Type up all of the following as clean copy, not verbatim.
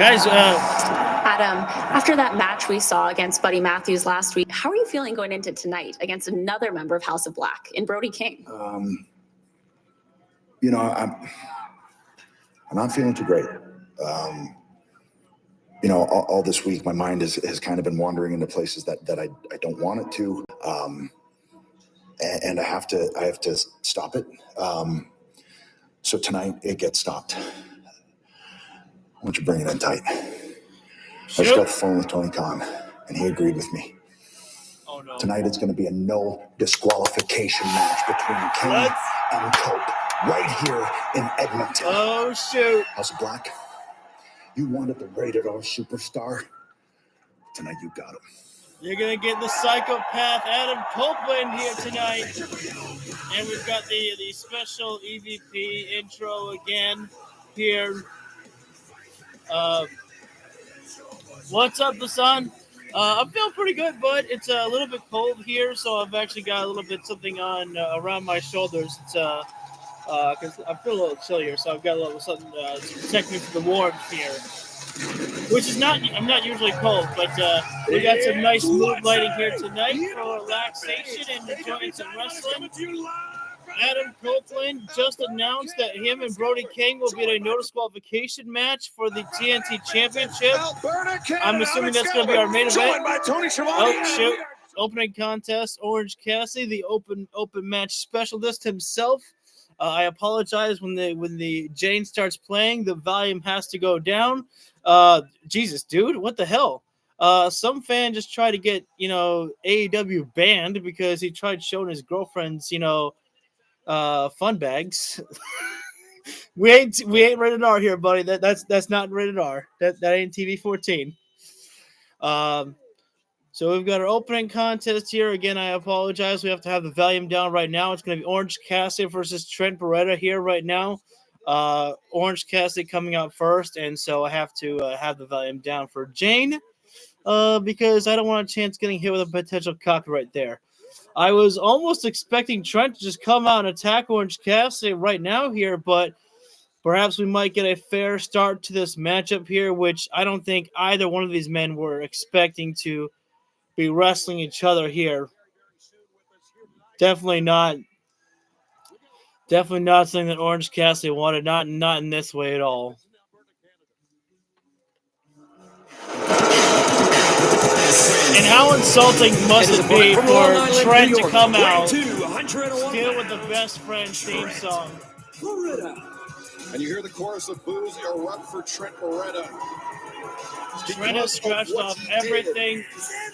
Guys, Adam, after that match we saw against Buddy Matthews last week, how are you feeling going into tonight against another member of House of Black in Brody King? I'm not feeling too great. All this week, my mind has kind of been wandering into places that I don't want it to, and I have to stop it. So tonight it gets stopped. Why don't you bring it in tight? I just got the phone with Tony Khan, and he agreed with me. oh no. Tonight it's going to be a no disqualification match between King and Cope right here in Edmonton. Oh shoot. House of Black, you wanted the rated R superstar. Tonight you got him. You're going to get the psychopath Adam Copeland here tonight. And we've got the special EVP intro again here. What's up, Hassan? I'm feeling pretty good, bud. It's a little bit cold here, so I've actually got a little bit something on around my shoulders. It's because I feel a little chillier, so I've got a little something to protect me from the warmth here. Which is I'm not usually cold, but we got some nice mood lighting here tonight for relaxation and enjoying some wrestling. Adam Copeland just announced that him and Brody King will be in a no disqualification match for the TNT Championship. I'm assuming that's going to be our main event. Oh, shoot. Opening contest, Orange Cassidy, the open match specialist himself. I apologize when the Jane starts playing, the volume has to go down. Jesus, dude, what the hell? Some fan just tried to get, AEW banned because he tried showing his girlfriend's, fun bags. we ain't rated R here, buddy. That's not rated R. That ain't TV-14. So we've got our opening contest here. Again, I apologize. We have to have the volume down right now. It's going to be Orange Cassidy versus Trent Beretta here right now. Orange Cassidy coming out first, and so I have to have the volume down for Jane because I don't want a chance getting hit with a potential copyright there. I was almost expecting Trent to just come out and attack Orange Cassidy right now here, but perhaps we might get a fair start to this matchup here, which I don't think either one of these men were expecting to be wrestling each other here. Definitely not something that Orange Cassidy wanted, not in this way at all. And how insulting must it be for Trent to come out still with the Best Friends theme song? And you hear the chorus of boos erupt for Trent Beretta. Trent has scratched off everything.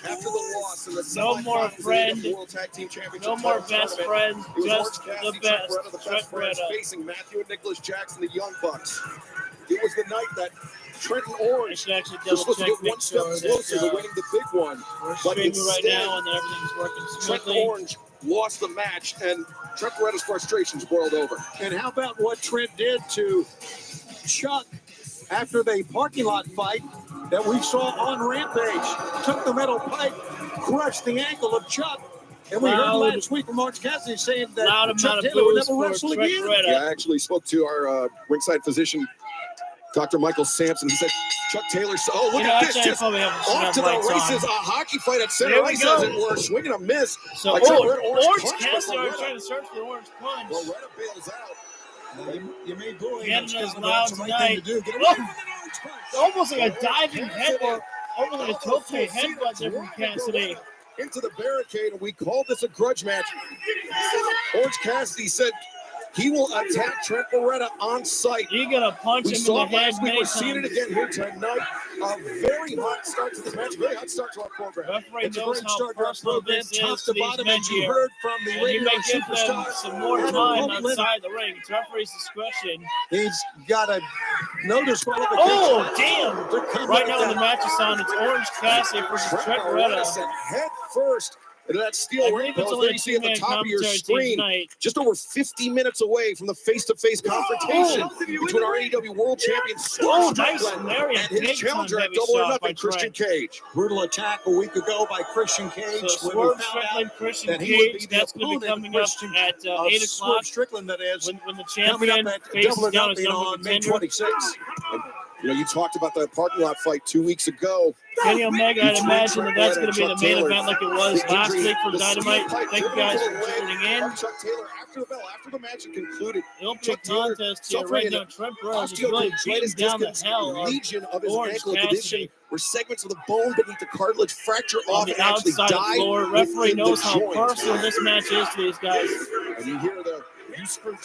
After the loss in the No more friend. World Tag Team Championship No more best friends. Just the best. Trent Beretta facing Matthew and Nicholas Jackson, the Young Bucks. It was the night that Trent and Orange I should actually was double supposed to check, get one step closer to winning the big one. We're But streaming right instead, now and everything's working Trent smoothly. Orange lost the match, and Trent Beretta's frustrations boiled over. And how about what Trent did to Chuck after the parking lot fight that we saw on Rampage? Took the metal pipe, crushed the ankle of Chuck. And we heard last week from Orange Cassidy saying that Chuck Taylor would never wrestle again. Yeah, I actually spoke to our ringside physician, Dr. Michael Sampson. He said, Chuck Taylor, oh, look at this. Just off to the races, a hockey fight at center ice, as it were. Swing and a miss. So, Orange Cassidy are trying to search for the orange punch. Beretta bails out. You may boo him. Getting us loud tonight. Almost like a diving headbutt. Almost like a tope headbutt there from Cassidy. Into the barricade, and we called this a grudge match. Orange Cassidy said he will attack Trent Beretta on site. You're going to punch him in the head we many were seeing it times. again here tonight. A very hot start to this match, very hot start to our program. Referee It's a knows great how start to our personal program, this top is to to these bottom, men as you here. heard from the And you radio may give them superstar. some more Adam time Copeland. outside the ring. It's referee's discretion. He's got a no disqualification. Oh, damn! Right now in the match is on, it's Orange Cassidy versus Trent Beretta. Sent head first into that I steel ring believe it's post only that a you see at the two-man top of your commentary team screen. tonight. Just over 50 minutes away from the face-to-face confrontation between our AEW World Champion Oh, Swerve nice Strickland Larry and and his big challenger time at heavy Double or shot by Nothing, Christian Trent. Cage. Brutal attack a week ago by Christian Cage. So when we Swerve found Strickland, out Christian that he would be Cage, the that's going to be opponent coming up Christian- at of 8 Swerve o'clock Strickland, that is. when the Coming champion up at faces Double or down his Nothing number on May contender. 26th. You know, you talked about the parking lot fight 2 weeks ago. Kenny Omega, I'd imagine that's going to be the main event like it was last week for Dynamite. Thank you guys for tuning in. Chuck Taylor, after the match had concluded, the opening contest here right now, Trent Burrows is really beating down the hell of his Orange ankle Cassidy. condition, where segments of the bone beneath the cartilage fracture On off the and actually outside of the die floor. Referee within knows the how joint. personal this match is to these guys. And you hear the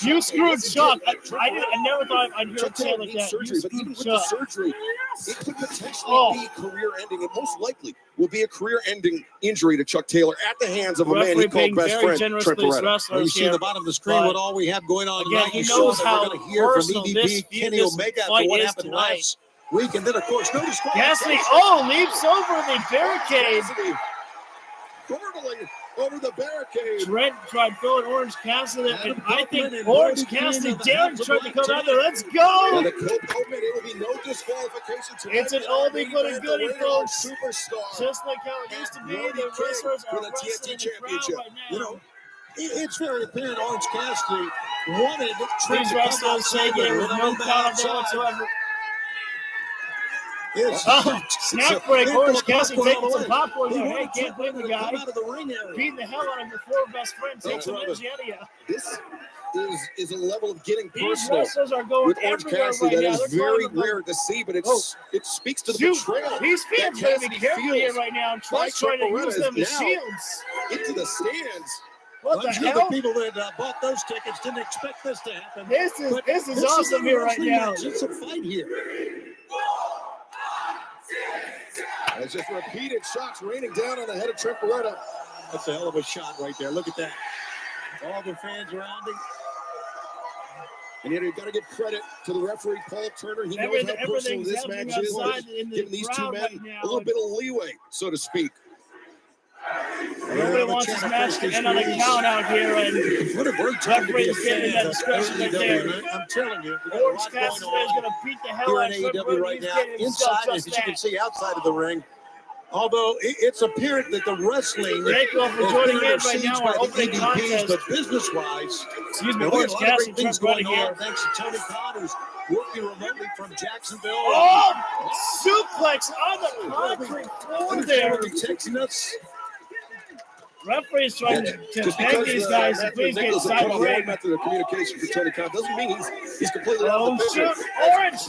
You screwed Chuck. I never thought I'd hear Chuck it say Taylor like needs that. surgery, You but even screwed with the Chuck. surgery, it could potentially be career-ending, and most likely will be a career-ending injury to Chuck Taylor at the hands of a man he Referee called being best very friend, generous Trent to his Beretta. You wrestlers see here. the bottom of the screen, But what all we have going on again, tonight. he You knows saw that how we're going to hear from personal this EDP, Kenny this Omega fight after what is happened tonight. last week. And then, of course, no disqualification. Cassidy, leaps over the barricade. Cassidy hurtling over the barricade. Trent tried throwing Orange Cassidy, and I think Orange Cassidy dared tried to come out there. Let's And go! the co-open, it will be no disqualification tonight. It's an oldie but a goodie, folks. Superstar. Just like how it used to be, the wrestlers are for the wrestling TNT in the crowd Championship. right now. You know, it's very apparent Orange Cassidy wanted Trent These to come wrestlers outside taking it with no him count there outside. whatsoever. It's Snap break. Orange Cassidy taking some popcorn He there. Hey, wanted can't blame the Trent to come guy. out of the ring area. Beating the hell out of your four best friends. Takes some brother. energy out of you. This is a level of getting These personal wrestlers are going with Orange everywhere Cassidy right that now. is They're very calling them rare to see, but it speaks to the Shoot, betrayal. these fans that better be Cassidy careful here feels right now. Trent's by trying to Trent use Beretta them as now shields. into the stands. What the I'm sure hell? the people that bought those tickets didn't expect this to happen. This is But awesome a here right wrestling now. match. It's a fight here. It's just repeated shots raining down on the head of Trent Beretta. That's a hell of a shot right there. Look at that. All the fans around him. And you've got to give credit to the referee, Paul Turner. He knows how personal Everything's this happening match is, outside in the giving these two crowd men right now. a little bit of leeway, so to speak. Nobody wants this match to end on a count out here, and What a great time to be a referee's giving fan that of discretion right AEW, there. man. I'm telling you, we got a Orange lot Cassidy going is on going to beat the hell here out in of Trent AEW Beretta. right He's now. getting himself Inside, as just you can that. see outside of the ring, although it's apparent that the wrestling Thank you all for has joining been in under right siege now. by Our the opening EDPs, contest. but business-wise, Excuse me, we Orange have a lot of Cassidy, great things Trent Beretta going here. on, thanks to Tony Khan, who's working remotely from Jacksonville. Oh, suplex on the concrete floor He's there. gonna be texting us. Referee's trying to Just beg because these guys to Matthew please get Nichols has put on one side method of communication for Tony Khan doesn't mean he's completely out Oh, of the picture. shoot. Orange.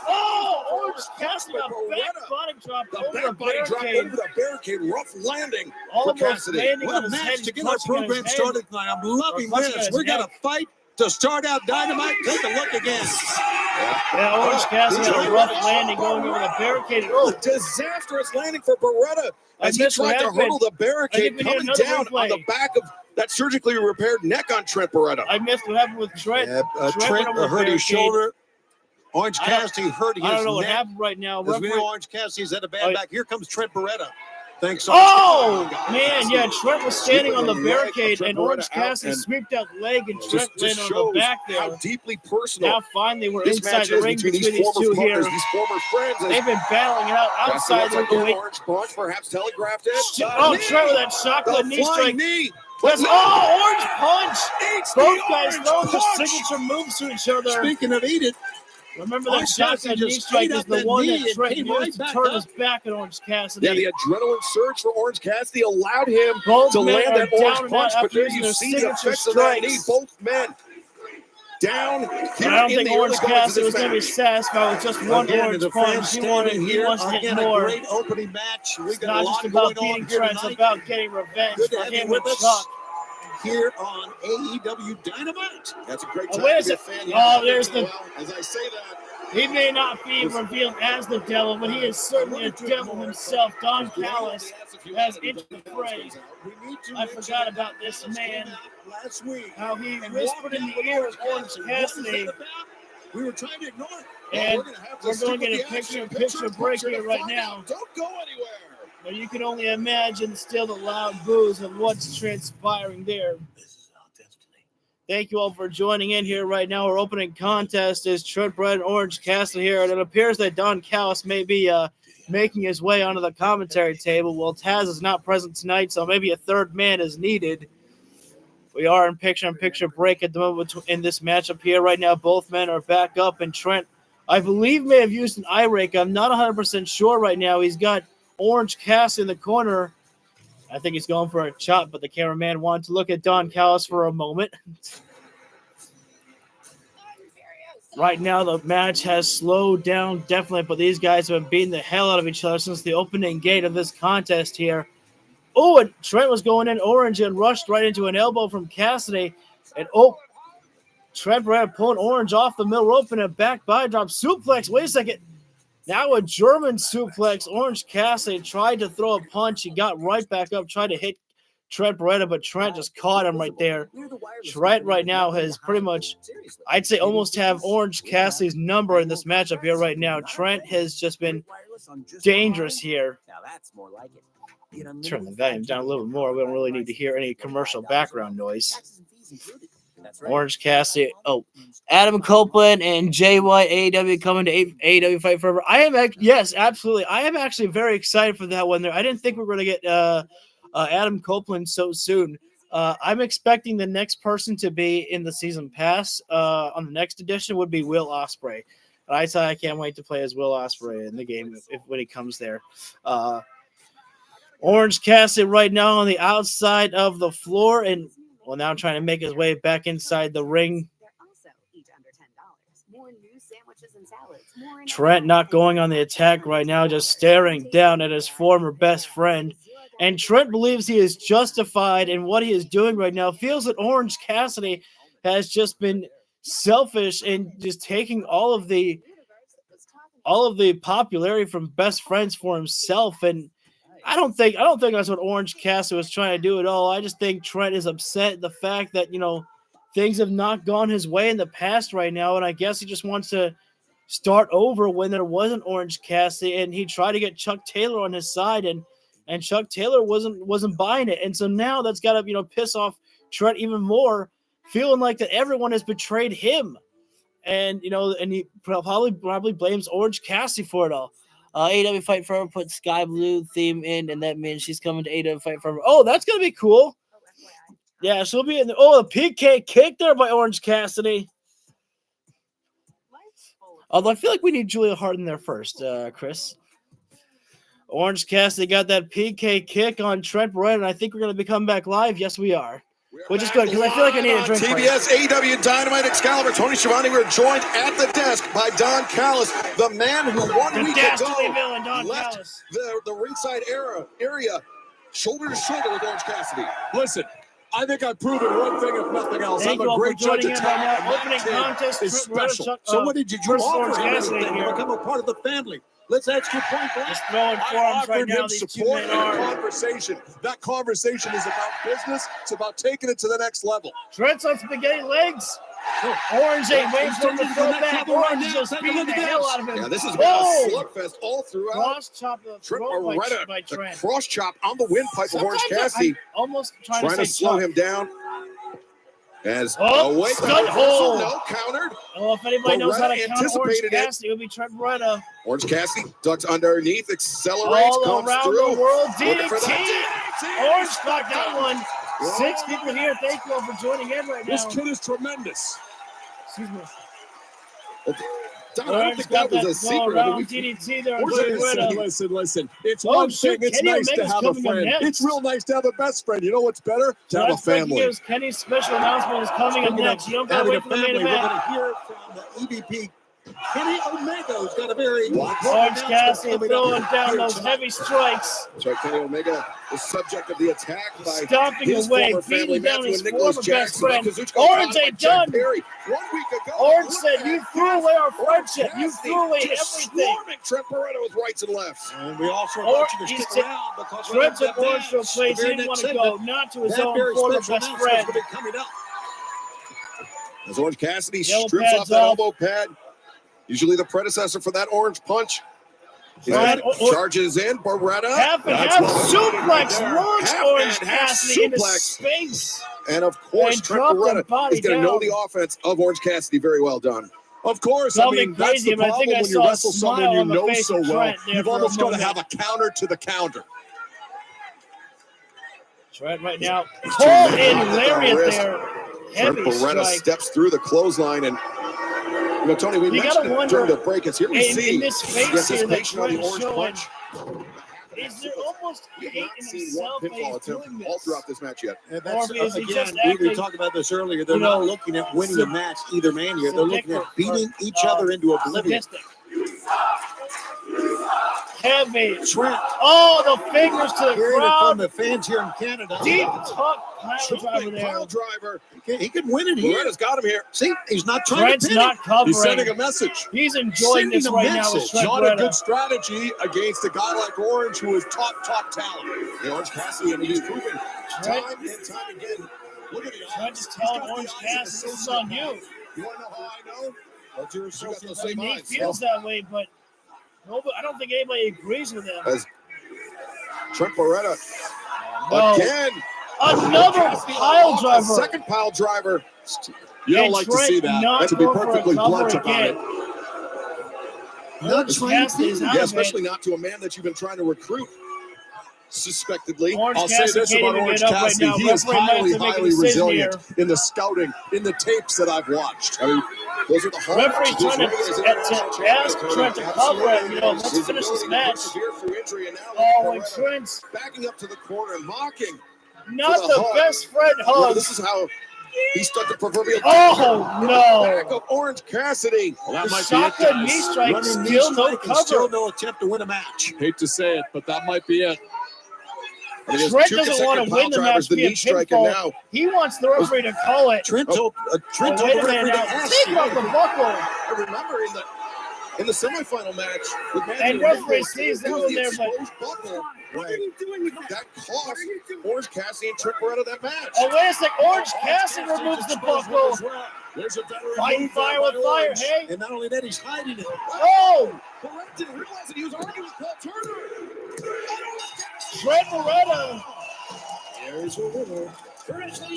Oh, Orange Cassidy, a back body drop The over the back body drop barricade. over the barricade, rough landing for Almost Cassidy. landing What on a his head. match He's to get our clutching at his program head. started tonight. I'm loving Clutching at this. his We got head. a fight to start out Dynamite. Take a look again. Yeah, Orange Cassidy He's had a trying rough to- landing going over the barricade. A Oh, disastrous landing for Beretta as he missed what tried to happened. hurdle the I barricade, think we need coming another down replay. on the back of that surgically repaired neck on Trent Beretta. I missed what happened with Trent. Trent went over the hurt his barricade. shoulder. Orange I don't- Cassidy hurt his I don't know what neck. happened right now. As we Referee- know, Orange Cassidy's had a bad Oh, back. Here comes Trent Beretta. Thanks. Oh, man, yeah, Trent was standing on the Sweeping the leg of barricade, Trent and Orange Beretta out, Cassidy and swept that leg, and just Trent landed on the shows back how there. deeply personal Now finally we're this inside match the is ring between between these these former two partners, here. these former friends. They've been battling it out outside the ring. Orange Punch perhaps telegraphed it. Oh, Knee. Trent with that The shotgun knee strike. flying knee. Let's, oh, Orange Punch! Eats the Both guys Orange throwing their Punch. signature moves to each other. Speaking of eat it, Remember that Orange Cassidy shotgun knee just strike ate is up the that one knee that and Trent came used right to back turn up. his back at Orange Cassidy. Yeah, the adrenaline surge for Orange Cassidy allowed him Both to men land are that down Orange and Punch, out but after there using you their see the signature effects of that knee. strikes. Both men down here I don't in think the Orange early going Cassidy to was this going to be match. satisfied with just one again, Orange the Punch. fans He standing here. wants to hit Again, more. a great opening match. We It's got a not lot just going about on beating here Trent, it's tonight. about getting revenge Good to for have you him with and us Chuck. here on AEW Dynamite. That's a great Oh, time wait a to be a sec- fan. oh, there's the- Well, as I say that, He may not be revealed as the devil, but he is certainly a devil himself. Don Callis has entered the fray. I forgot about this man, Last week. how he And whispered in the ear of Orange Cassidy, We were trying to ignore it. and to we're stick going to with get a the action. picture break to here right find now. out. Don't go anywhere. But you can only imagine still the loud boos of what's transpiring there. This is our destiny. Thank you all for joining in here right now. Our opening contest is Trent Beretta and Orange Cassidy here, and it appears that Don Callis may be making his way onto the commentary table. Well, Taz is not present tonight, so maybe a third man is needed. We are in picture-in-picture break at the moment in this matchup here right now. Both men are back up, and Trent I believe may have used an eye rake. I'm not 100% sure right now. He's got Orange Cassidy in the corner. I think he's going for a chop, but the cameraman wanted to look at Don Callis for a moment. Right now, the match has slowed down definitely, but these guys have been beating the hell out of each other since the opening gate of this contest here. Oh, and Trent was going in Orange and rushed right into an elbow from Cassidy. And Trent Beretta pulling Orange off the middle rope and a back body drop suplex. Wait a second. Now a German suplex. Orange Cassidy tried to throw a punch. He got right back up, tried to hit Trent Beretta, but Trent just caught him right there. Trent right now has pretty much, I'd say, almost have Orange Cassidy's number in this matchup here right now. Trent has just been dangerous here. Turn the volume down a little bit more. We don't really need to hear any commercial background noise. Orange Cassidy. Oh, Adam Copeland and Jay White, AEW coming to AEW Fight Forever. Yes, absolutely. I am actually very excited for that one there. I didn't think we were going to get Adam Copeland so soon. I'm expecting the next person to be in the season pass on the next edition would be Will Ospreay. And I can't wait to play as Will Ospreay in the game when he comes there. Orange Cassidy right now on the outside of the floor, and now trying to make his way back inside the ring. Trent not going on the attack right now, just staring down at his former best friend. And Trent believes he is justified in what he is doing right now. Feels that Orange Cassidy has just been selfish and just taking all of the popularity from best friends for himself. And I don't think that's what Orange Cassidy was trying to do at all. I just think Trent is upset at the fact that, things have not gone his way in the past right now. And I guess he just wants to start over when there wasn't Orange Cassidy, and he tried to get Chuck Taylor on his side, and Chuck Taylor wasn't buying it. And so now that's got to, piss off Trent even more, feeling like that everyone has betrayed him. And, and he probably blames Orange Cassidy for it all. AEW Fight Forever put Sky Blue theme in, and that means she's coming to AEW Fight Forever. Oh, that's going to be cool. Yeah, she'll be in the PK kick there by Orange Cassidy. Although I feel like we need Julia Hart in there first, Chris. Orange Cassidy got that PK kick on Trent Beretta, and I think we're going to be coming back live. Yes, we are. Which is good, because I feel like I need a drink. TBS AEW Dynamite Excalibur. Tony Schiavone. We're joined at the desk by Don Callis, the man who 1 week ago left the ringside area shoulder to shoulder with Orange Cassidy. Listen, I think I've proven one thing, if nothing else. I'm a great judge of talent. Opening contest is special. So what did you offer him to become a part of the family? Let's ask you point blank. Just throwing forms right now. These support and conversation. That conversation is about business. It's about taking it to the next level. Trent's on spaghetti legs. Orange ain't waiting for him to throw back. Orange is just beating the hell out of him. Yeah, this has been a slugfest all throughout. Cross chop the throat by Trent. The cross chop on the windpipe of Orange Cassidy. Almost trying to slow him down. As no countered. Oh, if anybody knows how to counter Orange Cassidy, it would be Trent Beretta. Orange Cassidy ducks underneath, accelerates, all comes around through. The world. DDT. Orange caught that one. 6 people here. Thank you all for joining in right now. This kid is tremendous. Excuse me. Don, I don't think that was a secret. DDT there. Listen. It's one thing. It's Kenny nice Omega's to have a friend. It's real nice to have a best friend. You know what's better? To have a family. Kenny's special announcement is coming up next. You don't got to wait for the main event. We're going to hear from the EVP. Kenny Omega's got a very Orange Cassidy throwing down those heavy strikes. So Kenny Omega, the subject of the attack by stomping his away, former family, down his Nicholas former Jackson, best friend. Orange ain't done. 1 week ago, Orange said, "You threw away our friendship. You threw away everything." Trent Beretta with rights and lefts. And we also want you to stick around because Trent's at Orangeville place. He didn't want to go, not to his own former best friend. As Orange Cassidy strips off that elbow pad. Usually the predecessor for that orange punch. Charges in, Beretta. Half suplex launch Orange Cassidy into space. And of course, Trent Beretta is going to know the offense of Orange Cassidy very well done. Of course, that's the problem when you wrestle someone you know so well. You've almost got to have a counter to the counter. Trent right now. Pull in lariat there. Trent Beretta steps through the clothesline and You know, Tony, we You mentioned gotta it wonder, during the break. It's here we see in this the face here that anticipation on the Trent's orange showing, punch. is there almost We've hate not in seen himself one that he's pitfall doing attempt this? all throughout this match yet. And that's, Or is he again, just we acting, talked about this earlier. They're you not know, looking at winning a match, either man here. They're looking at vindictive beating or, each other into oblivion. sadistic? Heavy. Trent, Oh, the fingers to the hearing it crowd. from the fans here in Canada. Deep, tough pile driver there. Pile driver. He can win it here. Beretta's got him here. See, he's not trying Trent's to pin not him. covering. He's sending a message. He's enjoying this right now with Trent Not a Beretta. good strategy against a guy like Orange, who is top talent. The Orange Cassidy, I mean, he's proven time and time again. Look at the Trent is telling Orange Cassidy, this is on you. You want to know how I know? Well, you got those I same mean, he eyes. feels that way, but nobody, I don't think anybody agrees with him. As Trent Beretta No. again. Another pile driver. Second pile driver. You don't And like to Trent see that. not To be going for a perfectly cover blunt about again. it. Orange Cassidy is out Yeah, of especially it. not to a man that you've been trying to recruit, suspectedly. Orange I'll say Cassidy this can't about even Orange get up right Cassidy. now. He is Referee might have highly, to make a highly decision resilient here. in the scouting, in the tapes that I've watched. I mean, those are the Referee's hallmarks of trying his to ask Tony. Trent to cover it. You know, let's His finish this ability to match. persevere through injury, and now Oh, and Beretta Trent's backing up to the corner, mocking. not for the the hug. best friend Yeah, hug. this is how he stuck the proverbial Oh, back no. of Orange Cassidy. Well, that The might be it, shotgun guys. knee strike, Running knee still no strike and still cover. no attempt to win a match. Hate to say it, but that might be it. I mean, there's Trent two doesn't want to consecutive win pile the drivers, match the via knee strike, and pinfall. now He wants the referee to call it. Trent told Oh, the wait a referee minute to now. ask Take off the buckle. I remember in the semifinal match with Matthew And referee Nichols, sees it them was in the there, but exposed buckle that cost Orange Cassidy and Trent Beretta that match. oh, wait a sec. Orange Cassidy removes the buckle. There's a veteran Fighting move fire there with by fire, Orange. hey? And not only that, he's hiding it. Oh! Beretta didn't realize that he was arguing with Paul Turner. Trent Beretta. There's a winner.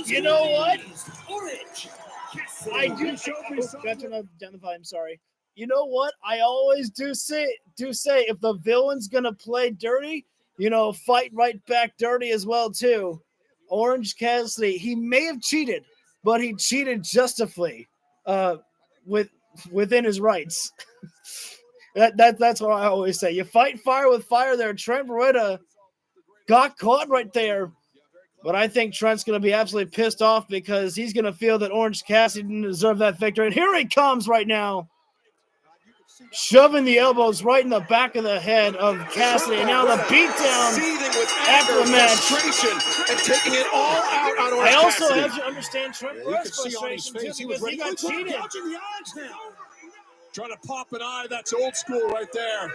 You know what? I do show me got to down the volume, sorry. You know what? I always do say if the villain's gonna play dirty, you know, fight right back dirty as well too. Orange Cassidy, he may have cheated, but he cheated justifully, within his rights. That's what I always say. You fight fire with fire there. Trent Beretta got caught right there. But I think Trent's going to be absolutely pissed off because he's going to feel that Orange Cassidy didn't deserve that victory. And here he comes right now, shoving the elbows right in the back of the head of Cassidy. And now the beatdown after the match. And taking it all out on Orange I also Cassidy. have to understand Trent You can Beretta's see on his frustration face, too he was because he ready. got cheated. Gouging the eyes now. Trying to pop an eye. That's old school right there.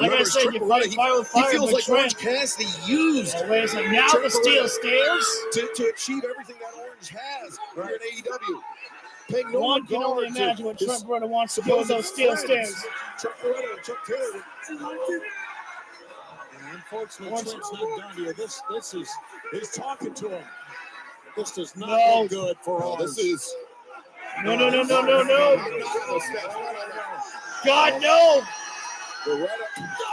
Like I said, you fight fire with fire, he feels but like Trent. Orange Cassidy used Oh, wait a second. Now Trent the steel Beretta stairs. to achieve everything that Orange has here in AEW. Paying no One can only regard to imagine what his Trent Beretta wants to do with those steel friends. stairs. Trent Beretta and Chuck Taylor. Unfortunately, Trent's not done here. This is he's talking to him. This does not No. look good for Oh, Orange. this is No. no. God, no. Beretta.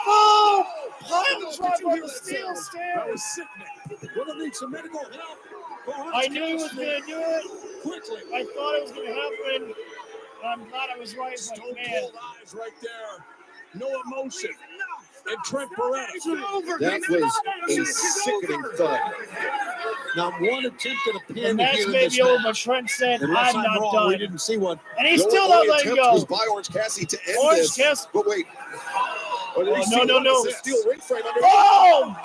Oh! Pile Did you driver on hear the that steel sound? That stairs. was sickening. Gonna need some medical help. for Orange I knew he was Cassidy. going to do it. Quickly. I thought it was going to happen. I'm glad I was right, but Stone man. cold eyes right there. No emotion. And Trent Beretta. That was a sickening thud. Not one attempt at a The pin match here in may this be over, match. but Trent said, Unless I'm I'm not wrong, we done. didn't see one. And he's The still only not letting attempt was go. by Orange Cassidy to end Orange this. Cassidy. But wait. Oh, did he Oh, see no. the steel ring frame under Oh!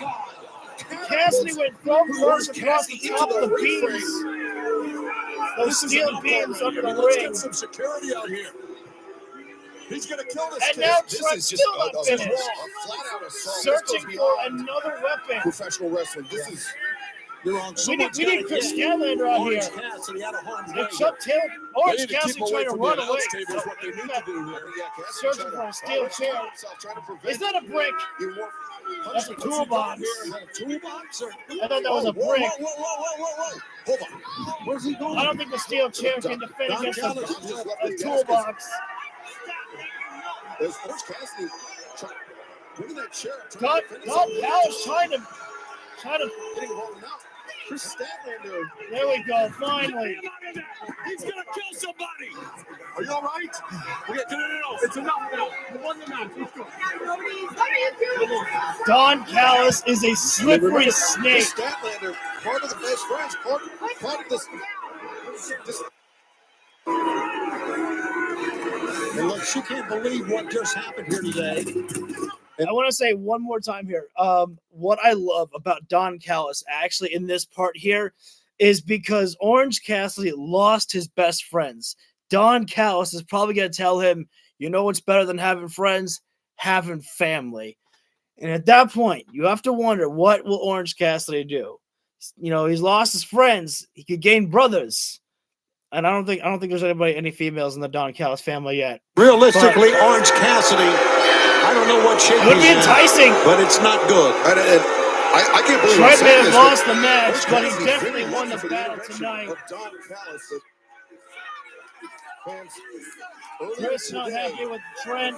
Cassidy went thumb first across the Cassidy top into of the the ring beams. Those This is steel an beams outlaw under right the here. Let's ring. get some security out here. He's going to kill this And kid. now This Trent's is just still not a finished. flat-out assault. Searching This for goes beyond another weapon. professional wrestling. This is You're on. We need Chris Scanlander out here. Orange Cassidy out of harm's way. And Chuck Taylor, They Orange need to keep Cassidy away trying to from run the away. announce table is what they need to do here. Searching for a steel chair. Is that a brick? That's a toolbox. Is that a toolbox? Or... I thought that was a brick. Whoa. Hold on. Where's he going? I don't think the steel chair can defend Don against Callis a toolbox. There's Orange Cassidy bringing that chair. God, Callis trying to. Getting rolling out. Chris Statlander. There we go. Finally. He's going to kill somebody. Are you all right? Okay, no. It's enough now. You won the match. Let's go. Don Callis is a slippery snake. Statlander, part of the best friends, part of this. And look, she can't believe what just happened here today. I want to say one more time here. What I love about Don Callis actually in this part here is because Orange Cassidy lost his best friends. Don Callis is probably going to tell him, you know what's better than having friends? Having family. And at that point, you have to wonder, what will Orange Cassidy do? You know, he's lost his friends. He could gain brothers. And I don't think there's any females in the Don Callis family yet. Realistically, Orange Cassidy, I don't know what shape it would be enticing, but it's not good. I can't believe Trent may have this, lost the match, but he definitely won the battle tonight. Don Callis, fans, Chris not happy with Trent.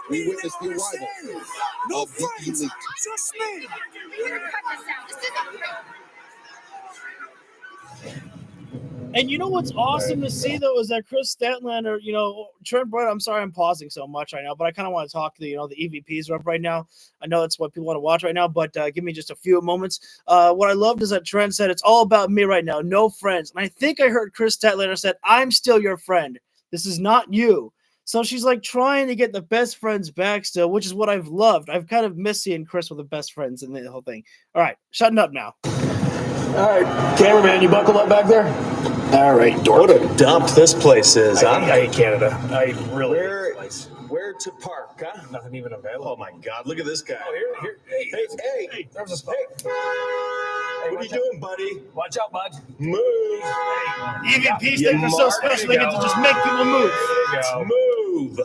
We witnessed the arrival of the Elite. Just me. And you know what's awesome to see, though, is that Chris Statlander, Trent Bright, I'm sorry I'm pausing so much right now, but I kind of want to talk to the EVPs up right now. I know that's what people want to watch right now, but give me just a few moments. What I loved is that Trent said, it's all about me right now, no friends. And I think I heard Chris Statlander said, I'm still your friend. This is not you. So she's like trying to get the best friends back still, which is what I've loved. I've kind of missed seeing Chris with the best friends in the whole thing. All right, shutting up now. All right, cameraman, you buckle up back there? All right, dork. What a dump this place is, huh? I hate Canada. I really hate this place. Where to park, huh? Nothing even available. Oh, my God. Look at this guy. Oh, here. Hey, there's a spot. Hey, what are you doing, buddy? Watch out, bud. Move. EVPs think they're so special, they get to just make people move. There you go. Move.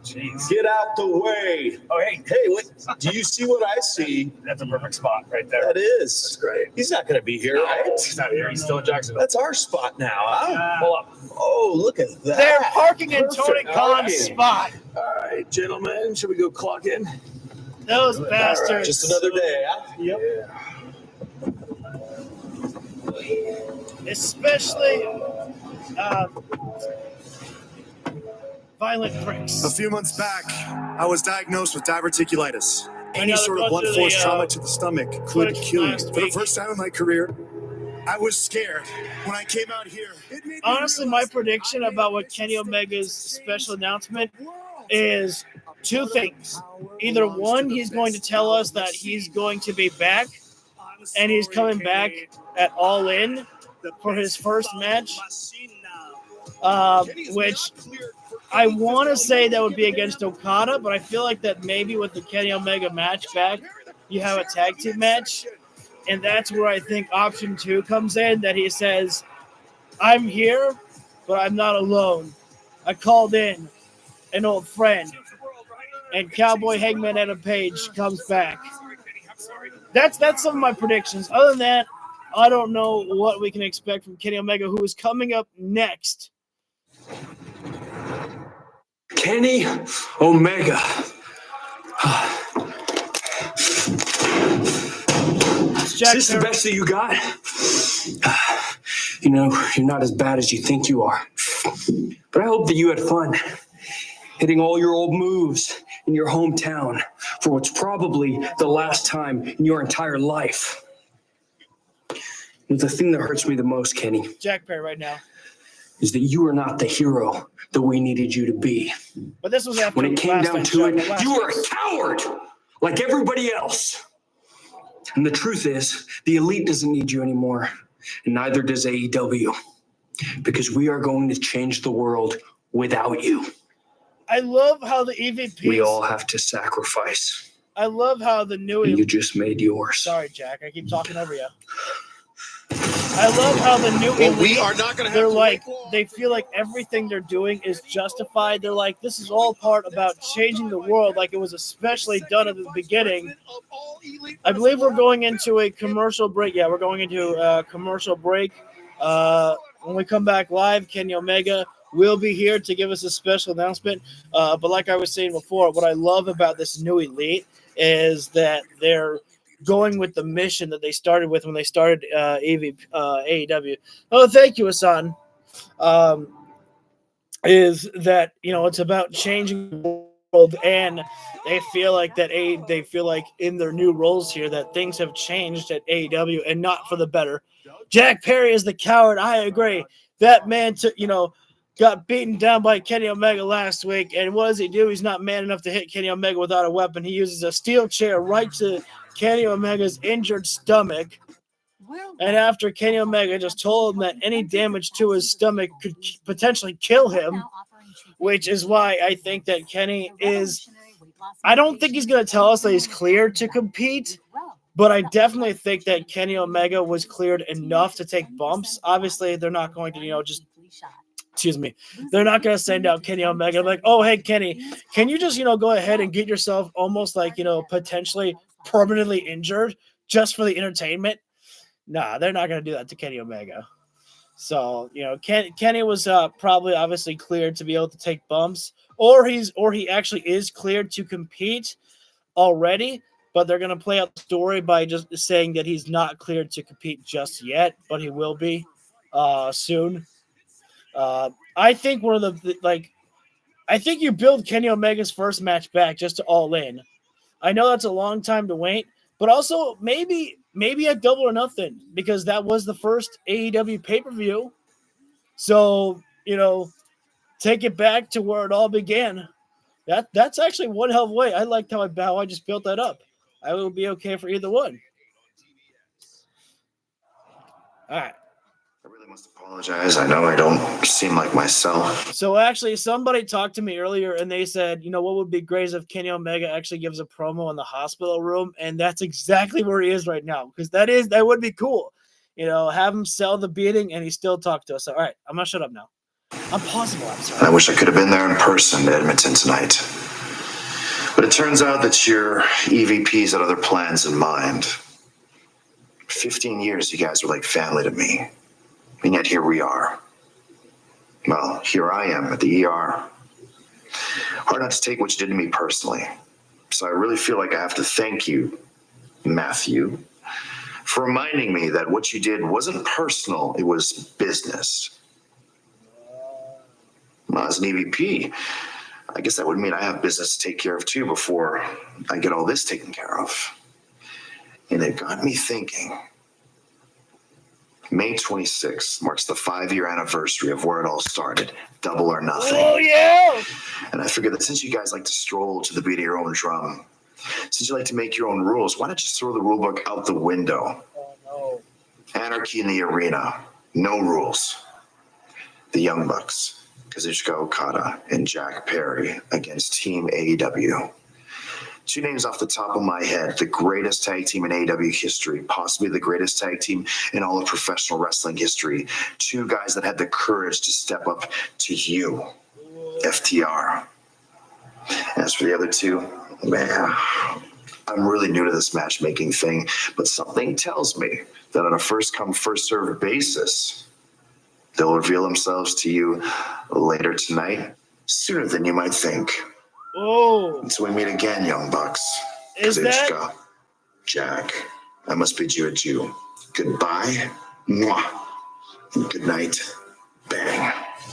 Jeez. Get out the way. Oh, hey, What? Do you see what I see? that's a perfect spot right there. That is. That's great. He's not going to be here, right? He's not here. He's still in Jacksonville. That's our spot now, huh? Pull up. Oh, look at that. They're parking in Tony Perfect Khan's parking. spot. All right, gentlemen, should we go clock in? Those bastards. Just another day, huh? Yep. Yeah. Especially violent pricks. A few months back, I was diagnosed with diverticulitis. Any gotta sort go of blunt to force the, trauma to the stomach could clinic kill you. last For the week. first time in my career, I was scared when I came out here. It made me Honestly, my realize prediction I made about what this Kenny mistake Omega's that's changed special announcement the world. is two things. Either one, he's going to tell us that he's going to be back, and he's coming back at All In for his first match, which I want to say that would be against Okada, but I feel like that maybe with the Kenny Omega match back, you have a tag team match, and that's where I think option 2 comes in, that he says, I'm here, but I'm not alone. I called in an old friend, and Cowboy Hangman Adam Page comes back. That's some of my predictions. Other than that, I don't know what we can expect from Kenny Omega, who is coming up next. Kenny Omega. Is this the best that you got? You know, you're not as bad as you think you are. But I hope that you had fun hitting all your old moves in your hometown for what's probably the last time in your entire life. The thing that hurts me the most, Kenny, Jack Perry right now. is that you are not the hero that we needed you to be. But this was after When it came last down night's to show, it, last you were a week's. coward like everybody else. And the truth is, the Elite doesn't need you anymore, and neither does AEW, because we are going to change the world without you. I love how the EVPs. We all have to sacrifice. I love how the new. And you just made yours. Sorry, Jack. I keep talking over you. I love how the new. Well, we Elite, are not going to have they're to like, wait long. they feel like everything they're doing is justified. They're like, this is all part about changing the world, like it was especially done at the beginning. I believe we're going into a commercial break. Yeah, we're going into a commercial break. When we come back live, Kenny Omega will be here to give us a special announcement. But like I was saying before, what I love about this new Elite is that they're going with the mission that they started with when they started AEW. Oh, thank you, Hassan. is that it's about changing the world, and they feel like in their new roles here that things have changed at AEW and not for the better. Jack Perry is the coward. I agree. That man got beaten down by Kenny Omega last week, and what does he do? He's not man enough to hit Kenny Omega without a weapon. He uses a steel chair right to Kenny Omega's injured stomach. And after Kenny Omega just told him that any damage to his stomach could potentially kill him, which is why I think that Kenny is – I don't think he's going to tell us that he's cleared to compete, but I definitely think that Kenny Omega was cleared enough to take bumps. Obviously, they're not going to, they're not going to send out Kenny Omega like, oh, hey, Kenny, can you just, go ahead and get yourself almost like, potentially permanently injured just for the entertainment? Nah, they're not going to do that to Kenny Omega. So, Kenny was probably obviously cleared to be able to take bumps, or he actually is cleared to compete already, but they're going to play out the story by just saying that he's not cleared to compete just yet, but he will be soon. I think I think you build Kenny Omega's first match back just to All In. I know that's a long time to wait, but also maybe at Double or Nothing, because that was the first AEW pay-per-view. So, take it back to where it all began. That's actually one hell of a way. I liked how I just built that up. I would be okay for either one. All right. I really must apologize. I know I don't seem like myself. So actually, somebody talked to me earlier, and they said, what would be great is if Kenny Omega actually gives a promo in the hospital room, and that's exactly where he is right now, because that would be cool. Have him sell the beating, and he still talk to us. So, all right, I'm gonna shut up now. I'm possible. I'm sorry. I wish I could have been there in person to Edmonton tonight, but it turns out that your EVPs had other plans in mind. 15 years, you guys were like family to me. And yet here we are. Well, here I am at the ER. Hard not to take what you did to me personally. So I really feel like I have to thank you, Matthew, for reminding me that what you did wasn't personal, it was business. Well, as an EVP, I guess that would mean I have business to take care of too before I get all this taken care of. And it got me thinking. May 26th marks the 5-year anniversary of where it all started, Double or Nothing. Oh, yeah! And I figured that since you guys like to stroll to the beat of your own drum, since you like to make your own rules, why not just throw the rule book out the window? Oh, no. Anarchy in the arena, no rules. The Young Bucks, Kazuchika Okada and Jack Perry against Team AEW. 2 names off the top of my head, the greatest tag team in AEW history, possibly the greatest tag team in all of professional wrestling history. 2 guys that had the courage to step up to you, FTR. As for the other 2, man, I'm really new to this matchmaking thing, but something tells me that on a first-come, first-served basis, they'll reveal themselves to you later tonight, sooner than you might think. Oh. Until we meet again, Young Bucks. Is that? Jack, I must bid you adieu. Goodbye. Mwah. Good night. Bang.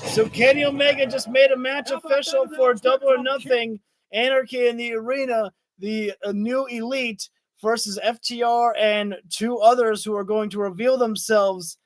So Kenny Omega just made a match official for Double or Nothing, Anarchy in the Arena, the new Elite versus FTR and 2 others who are going to reveal themselves.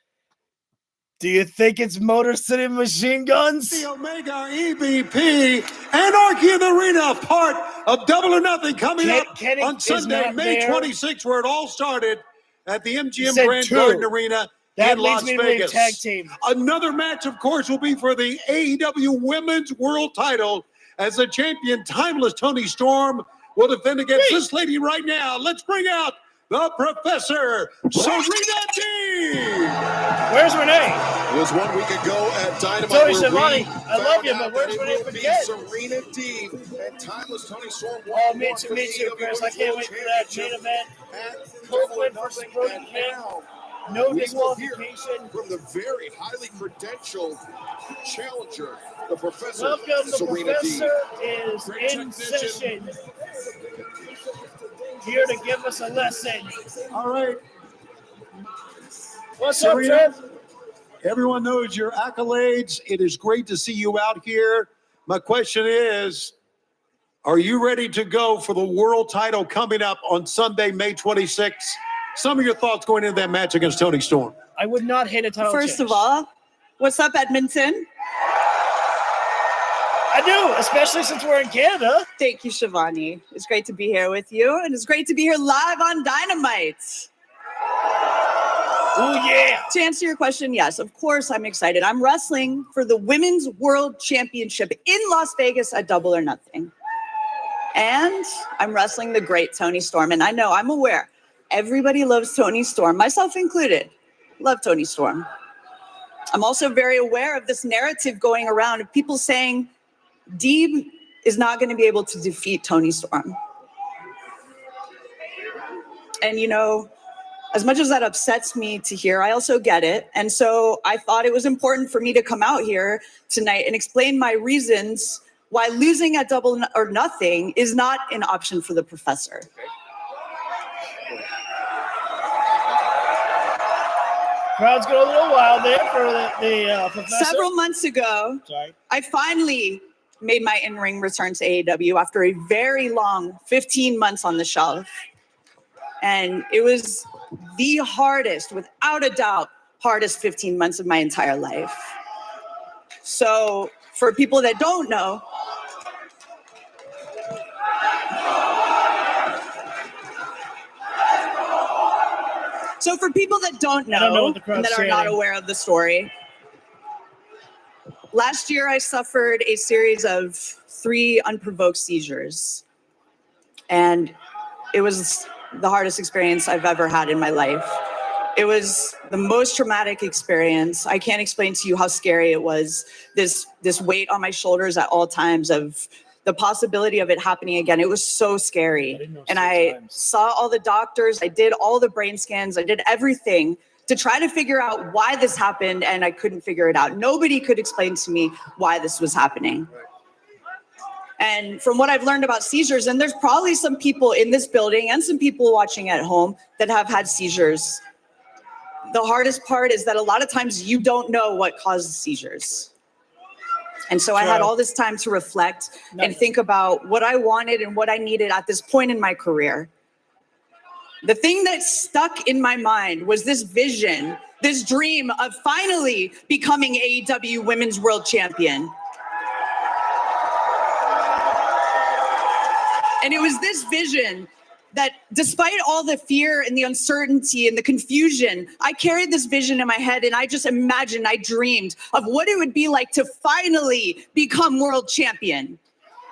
Do you think it's Motor City Machine Guns? The Omega EVP, Anarchy in the Arena, part of Double or Nothing, coming up on Sunday, May 26th, where it all started at the MGM Grand Garden Arena in Las Vegas. Tag team. Another match, of course, will be for the AEW Women's World Title as the champion, Timeless Toni Storm, will defend against this lady right now. Let's bring out the Professor, Serena Deeb. Where's Renee? It was 1 week ago at Dynamite. Tony Schiavone, I love you, but where's Renee Paquette? Serena Deeb and Timeless Toni Storm. Oh, me too, Chris. I can't wait for that main event. Copeland versus Brody King. No disqualification. From the very highly credentialed challenger, the Professor. Welcome, the Serena Professor Deeb. is in session. Here to give us a lesson. All right. What's Serena, up, Trev? Everyone knows your accolades. It is great to see you out here. My question is, are you ready to go for the world title coming up on Sunday, May 26th? Some of your thoughts going into that match against Toni Storm. I would not hate a title First change. of all, what's up, Edmonton? I do, especially since we're in Canada. Thank you, Shivani. It's great to be here with you, and it's great to be here live on Dynamite. Oh, yeah. To answer your question, yes, of course I'm excited. I'm wrestling for the Women's World Championship in Las Vegas at Double or Nothing. And I'm wrestling the great Toni Storm. And I know, I'm aware, everybody loves Toni Storm, myself included. Love Toni Storm. I'm also very aware of this narrative going around of people saying Deeb is not going to be able to defeat Toni Storm. And you know, as much as that upsets me to hear, I also get it. And so I thought it was important for me to come out here tonight and explain my reasons why losing at Double or Nothing is not an option for the professor. Crowd's got a little wild there for the professor. Several months ago, I finally made my in-ring return to AEW after a very long 15 months on the shelf. And it was the hardest, without a doubt, hardest 15 months of my entire life. So for people that don't know, and that are not aware of the story, last year I suffered a series of 3 unprovoked seizures. And it was the hardest experience I've ever had in my life. It was the most traumatic experience. I can't explain to you how scary it was. This weight on my shoulders at all times of the possibility of it happening again. It was so scary. And I saw all the doctors. I did all the brain scans. I did everything to try to figure out why this happened, and I couldn't figure it out. Nobody could explain to me why this was happening. And from what I've learned about seizures, and there's probably some people in this building and some people watching at home that have had seizures. The hardest part is that a lot of times you don't know what causes seizures. And so I had all this time to reflect and think about what I wanted and what I needed at this point in my career. The thing that stuck in my mind was this vision, this dream of finally becoming AEW Women's World Champion. And it was this vision that, despite all the fear and the uncertainty and the confusion, I carried this vision in my head, and I just imagined, I dreamed of what it would be like to finally become world champion.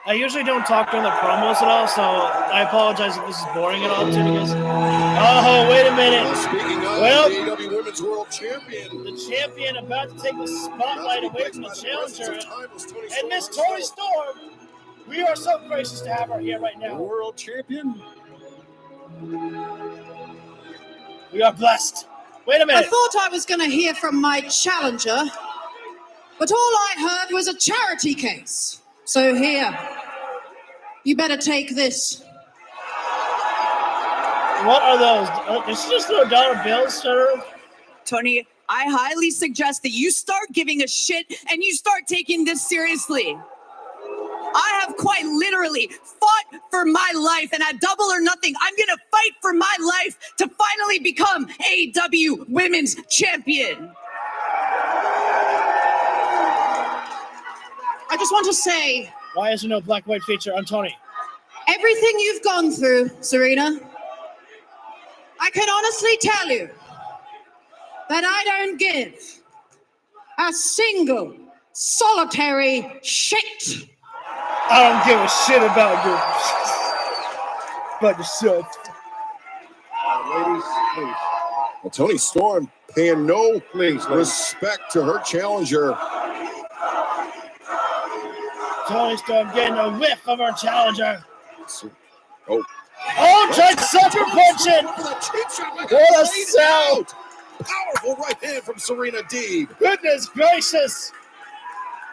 I usually don't talk during the promos at all, so I apologize if this is boring at all, too, because... Oh, wait a minute. Speaking of Well, the AEW Women's World Champion, the champion about to take the spotlight away from the challenger, and Miss Toni Storm. We are so gracious to have her here right now. World champion. We are blessed. Wait a minute. I thought I was going to hear from my challenger, but all I heard was a charity case. So here, you better take this. What are those? Did she just throw dollar bills, sir? Tony, I highly suggest that you start giving a shit and you start taking this seriously. I have quite literally fought for my life, and at Double or Nothing, I'm going to fight for my life to finally become AEW Women's Champion. I just want to say... Why is there no black-white feature on Toni? Everything you've gone through, Serena, I can honestly tell you that I don't give a single solitary shit. I don't give a shit about you. About yourself. ladies, please. Well, Toni Storm paying no respect to her challenger. Toni Storm getting a whiff of her challenger. Oh, tried sucker punching. What a sound. Powerful right hand from Serena Deeb. Goodness gracious.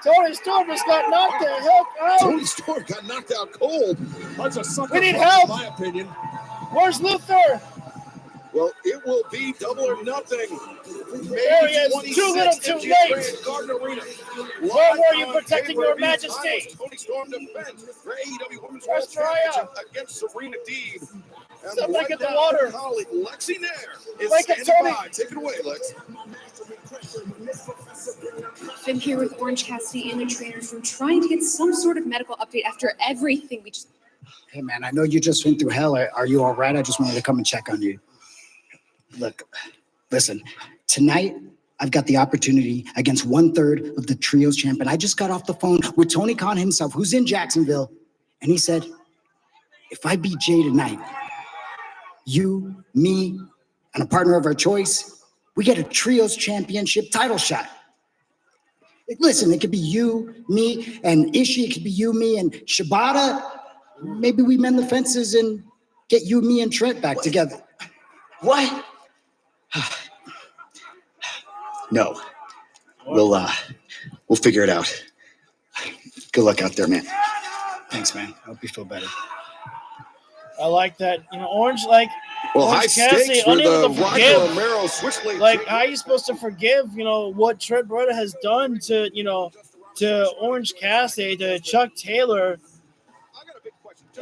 Toni Storm just got knocked the hell out. Toni Storm got knocked out cold. That's a sucker We need punch, help. in my opinion. Where's Luther? Well, it will be double or nothing. There he is. Too little, too late. Where were you protecting your majesty? Tony Storm defends for AEW Women's World First try Championship out. against Serena Deeb. And Step back right at the now, water. her colleague Lexi Nair is Like a standing Tony. by. Take it away, Lex. I'm here with Orange Cassidy and the trainers room trying to get some sort of medical update after everything we just. Hey, man, I know you just went through hell. Are you all right? I just wanted to come and check on you. Look, listen, tonight I've got the opportunity against 1/3 of the trios champion. I just got off the phone with Tony Khan himself, who's in Jacksonville, and he said, if I beat Jay tonight, you, me, and a partner of our choice, we get a trios championship title shot. Listen, it could be you, me, and Ishii. It could be you, me, and Shibata. Maybe we mend the fences and get you, me, and Trent back together. What? No. We'll figure it out. Good luck out there, man. Thanks, man. I hope you feel better. I like that. Orange, like, Well, Orange high Cassidy, stakes for unable the to Roger forgive. Romero Switchblade. Like, how are you supposed to forgive, what Trent Beretta has done to, to Orange Cassidy, to Chuck Taylor?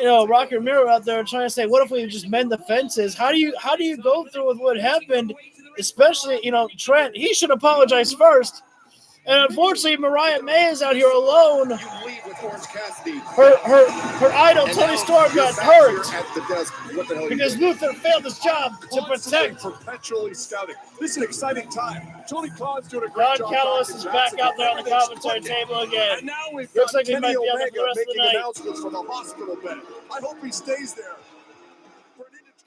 Rocky Romero out there trying to say, what if we just mend the fences? How do you go through with what happened? Especially, Trent, he should apologize first. And unfortunately, Mariah May is out here alone. Her idol, Tony Storm, got hurt because Luther failed his job to protect. Perpetually scouting. This is an exciting time. Tony Khan's doing a great job. Don Callis is back out there on the commentary table again. And now we've Looks got like he Kenny might be out there for Omega the rest of the making night. announcements from the hospital bed. I hope he stays there.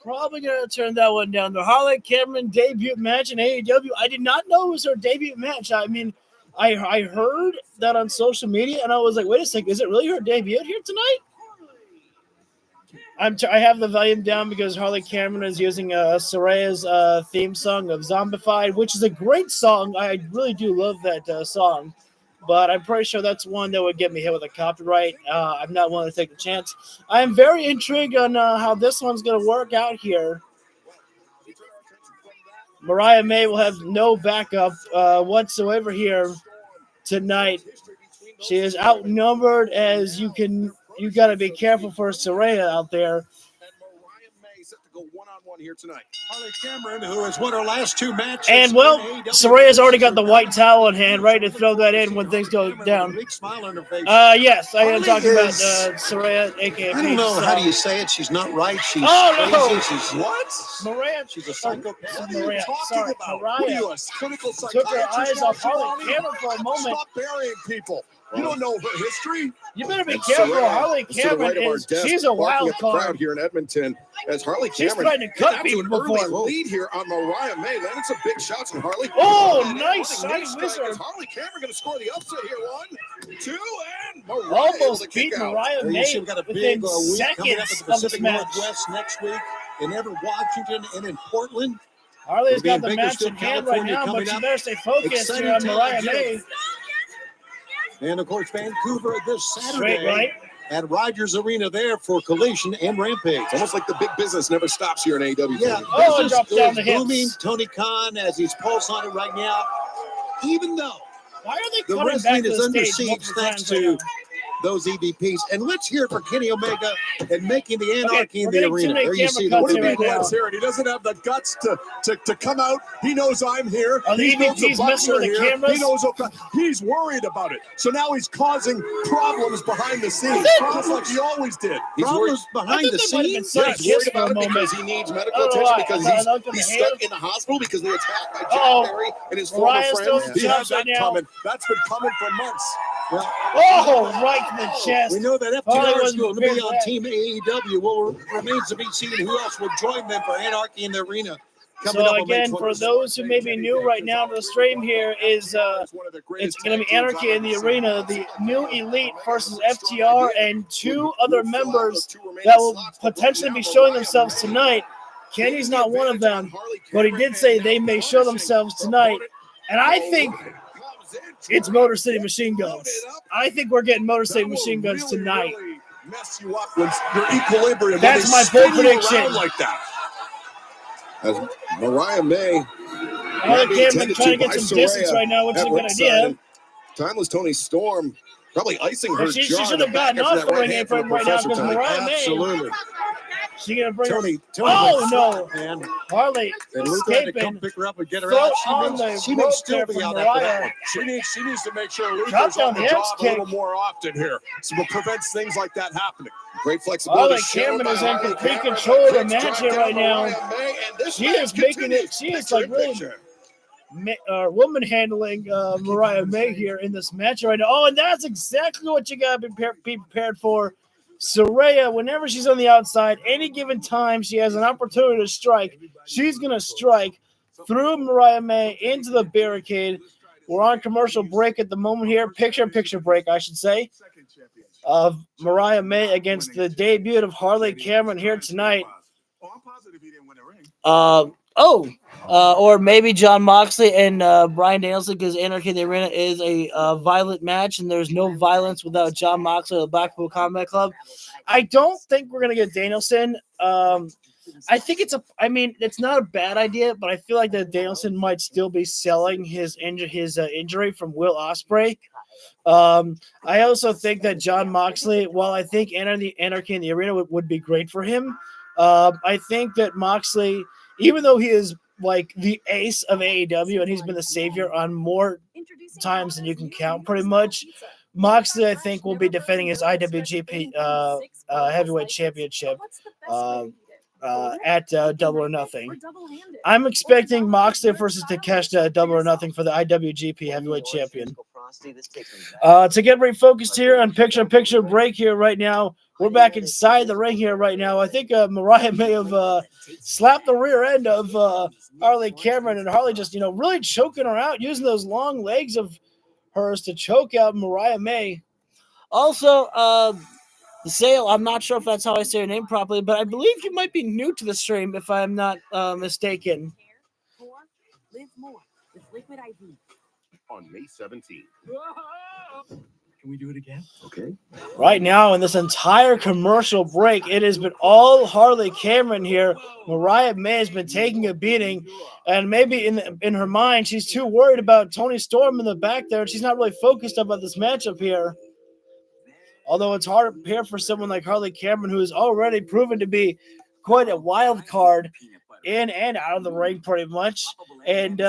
Probably going to turn that one down. The Harley Cameron debut match in AEW. I did not know it was her debut match. I mean, I heard that on social media, and I was like, wait a second, is it really her debut here tonight? I have the volume down because Harley Cameron is using Soraya's theme song of Zombified, which is a great song. I really do love that song. But I'm pretty sure that's one that would get me hit with a copyright. I'm not willing to take the chance. I'm very intrigued on how this one's going to work out here. Mariah May will have no backup whatsoever here tonight. She is outnumbered as you got to be careful for Saraya out there. Here tonight. Harley Cameron, who has won her last two matches. And, well, Soraya's already got the white towel in hand, ready to throw that in when things go down. Yes, I am talking about Soraya, a.k.a. I don't know, how do you say it? She's not right. She's crazy. She's what? Mariah. She's a psycho. Mariah. Sorry, What are you, Mariah. a clinical Took her psychiatrist? eyes off Harley Cameron for a moment. Stop burying people. You don't know her history. You better be careful. Harley Cameron she's a wild crowd card. here in Edmonton as Harley She's Cameron trying to cut got to people an early before. lead here on Mariah May. Landed some big shots from Harley. Oh, And nice running side knee strike. whizzer. Is Harley Cameron going to score the upset here? 1, 2, and Mariah able to Almost kick beat out. Mariah May You've got a within big week coming up at seconds the of this Pacific match. Northwest next week in Washington and in Portland. Harley's We'll be got in the match in Bakersfield, hand right California now, but coming she up. better stay focused Exciting here on time Mariah ahead. May. And of course, Vancouver this Straight Saturday right. at Rogers Arena there for Collision and Rampage. It's almost like the big business never stops here in AEW. Yeah, Oh, business dropped down is the hips. booming. Tony Khan has his pulse on it right now. Even though Why are they the coming back wrestling to is the under stage siege multiple thanks times right to now? those EVPs. And let's hear it for Kenny Omega and making the anarchy we're in the getting too arena. many There you camera see cuts what do here you right mean, now. let's hear it? He doesn't have the guts to come out. He knows I'm here. Are the He knows EVPs Bucks messing are with the here. cameras? He knows he's worried about it. So now he's causing problems behind the scenes, just like he always did. He's Problems behind the scenes. Sorry, He's worried kiss for a about it moment. because he needs medical Oh, attention why? because I thought he's the stuck in the hospital because of the attack by Jack Uh-oh. Perry and his Mariah's former throwing friends. He had jumps right that now. coming. That's been coming for months. Well, Oh, right in the chest. we know that Oh, that FTR is wasn't going to be fair on play. Team AEW. Well, remains to be seen who else will join them for Anarchy in the Arena. Coming up So on May again, for 26th. those who may be new right now to the stream here, is it's going to be Anarchy in the Arena, the new Elite versus FTR and two other members that will potentially be showing themselves tonight. Kenny's not one of them, but he did say they may show themselves tonight. And I think it's Motor City Machine Guns. I think we're getting Motor City Machine Guns tonight. Really mess you up when your equilibrium. That's when my they bold spin you prediction. around like that. As Mariah May Harley Cameron trying to get some distance right now, which is a good idea. Timeless Tony Storm probably icing her She jaw. should have gotten off the ring apron right now because Mariah May. Absolutely. She's going to bring Tony, oh, no. And Harley Luther had to come escaping. pick her up and get her Throw out. on the She rope may still there be from out after that Mariah. one. She needs to make sure Luther's Drop down on the the job X a little kick. more often here. So it prevents things like that happening. Great flexibility. Harley Cameron is in complete control of the match here right now. She is making it. She is like really woman handling Mariah May here in this match right now. Oh, and that's exactly what you got to be prepared for. Saraya, whenever she's on the outside, any given time she has an opportunity to strike, she's going to strike through Mariah May into the barricade. We're on commercial break at the moment here. Picture break, I should say, of Mariah May against the debut of Harley Cameron here tonight. Or maybe John Moxley and Bryan Danielson, because Anarchy in the Arena is a violent match, and there's no violence without John Moxley or the Blackpool Combat Club. I don't think we're gonna get Danielson. I think it's not a bad idea, but I feel like that Danielson might still be selling his injury from Will Ospreay. I also think that John Moxley, while I think Anarchy in the Arena would be great for him, I think that Moxley, even though he is like the ace of AEW and he's been the savior on more times than you can count pretty much, Moxley, I think, will be defending his IWGP Heavyweight Championship at Double or Nothing. I'm expecting Moxley versus Takeshita at Double or Nothing for the IWGP Heavyweight Champion. To get refocused here on picture break here right now, we're back inside the ring here right now. I think Mariah may have slapped the rear end of Harley Cameron, and Harley just, really choking her out, using those long legs of hers to choke out Mariah May. Also, Zale, I'm not sure if that's how I say your name properly, but I believe you might be new to the stream, if I'm not mistaken. Live more with Liquid IV. On May 17th. Can we do it again? Okay. Right now, in this entire commercial break, it has been all Harley Cameron here. Mariah May has been taking a beating, and maybe in her mind, she's too worried about Toni Storm in the back there, and she's not really focused about this matchup here. Although it's hard to prepare for someone like Harley Cameron, who has already proven to be quite a wild card in and out of the ring pretty much. And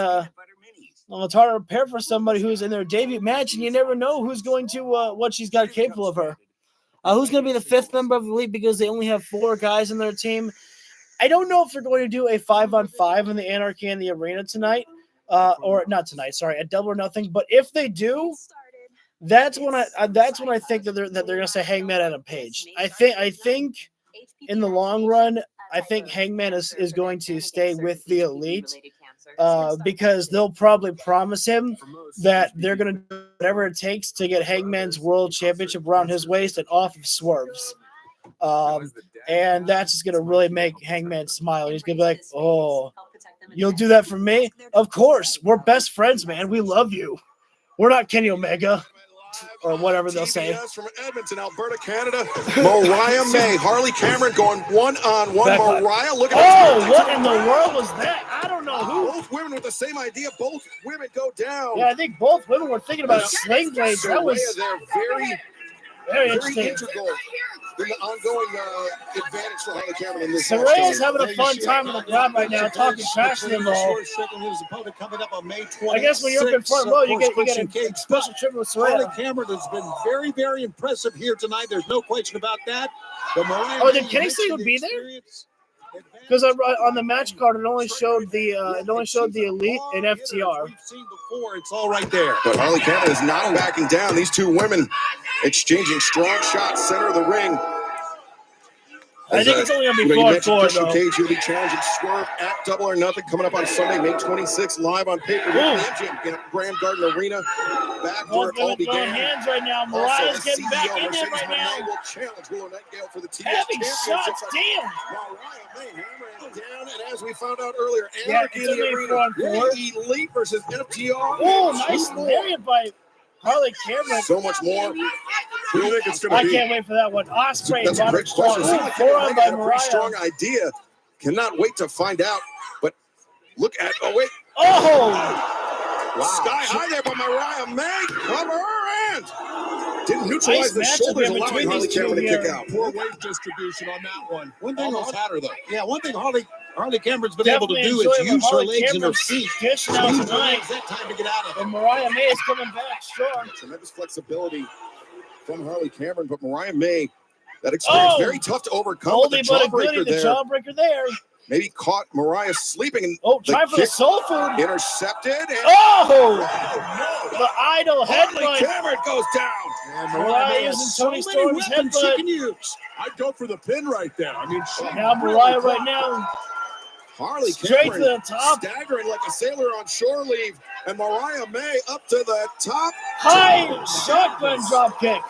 it's hard to prepare for somebody who's in their debut match, and you never know who's going to what she's got capable of her. Who's going to be the fifth member of the Elite, because they only have 4 guys in their team. I don't know if they're going to do a 5-on-5 in the Anarchy in the Arena tonight, or not tonight. Sorry, at Double or Nothing. But if they do, that's when I think that they're going to say Hangman Adam Page. I think in the long run, I think Hangman is going to stay with the Elite. Because they'll probably promise him that they're going to do whatever it takes to get Hangman's World Championship around his waist and off of Swerve's. And that's just going to really make Hangman smile. He's going to be like, oh, you'll do that for me? Of course. We're best friends, man. We love you. We're not Kenny Omega. Or whatever they'll say. From Edmonton, Alberta, Canada. Mariah May, Harley Cameron going one-on-one. Mariah, look at what in the world was that? I don't know who. Both women with the same idea. Both women go down. Yeah, I think both women were thinking about sling blades. That was very integral in the ongoing advantage for Harley Cameron in this. Saraya's having a fun time in the crowd right now, talking trash to them all. I guess when you're up in front row, you get a special treatment with Saraya. Harley Cameron has been very, very impressive here tonight. There's no question about that. Did Kenny say he would be there? Because on the match card, it only showed the Elite and FTR. We've seen before, it's all right there. But Harley Cameron is not backing down. These two women exchanging strong shots center of the ring. I think it's only going to be 4-4, though. Cage, he'll be challenging Swerve at Double or Nothing, coming up on Sunday, May 26th, live on pay-per-view in Grand Garden Arena. Back where it all began. Hands right now. Mariah's getting back in there right now. Will challenge Willow Nightingale for the TS Heavy shots, damn. Mariah May hammering down, and as we found out earlier, Anarchy in the Arena. Elite versus FTR. Oh, nice lariat by Harley Cameron. So much more. Who do you think it's going to be? I can't wait for that one. Ospreay and That's a great Roderick question. Strong. Forearm by A pretty Mariah. strong idea. Cannot wait to find out. But look at, Oh! Sky high there by Mariah May. Cover her and didn't neutralize the matchup shoulders, here allowing between Harley these two Cameron to here. kick out. Poor weight distribution on that one. One thing Almost had her, though. Yeah, one thing Harley Cameron's been Definitely able to do is enjoying use her Harley legs and her Cameron's feet. dish now Use her tonight. legs that time to get out of it. And Mariah May is coming back strong. Tremendous flexibility from Harley Cameron, but Mariah May, that experience very tough to overcome. Oldie With but the a goodie, jawbreaker the there. Jawbreaker there. Maybe caught Mariah sleeping. And Try for the kick soul food. Intercepted. And The idol Harley headbutt. Cameron goes down. Mariah using Tony Storm's weapons she headbutt. can use. I'd go for the pin right there. I mean, Now Mariah right now. Harley Straight Cameron to the top. staggering like a sailor on shore leave. And Mariah May up to the top. High shotgun drop kick.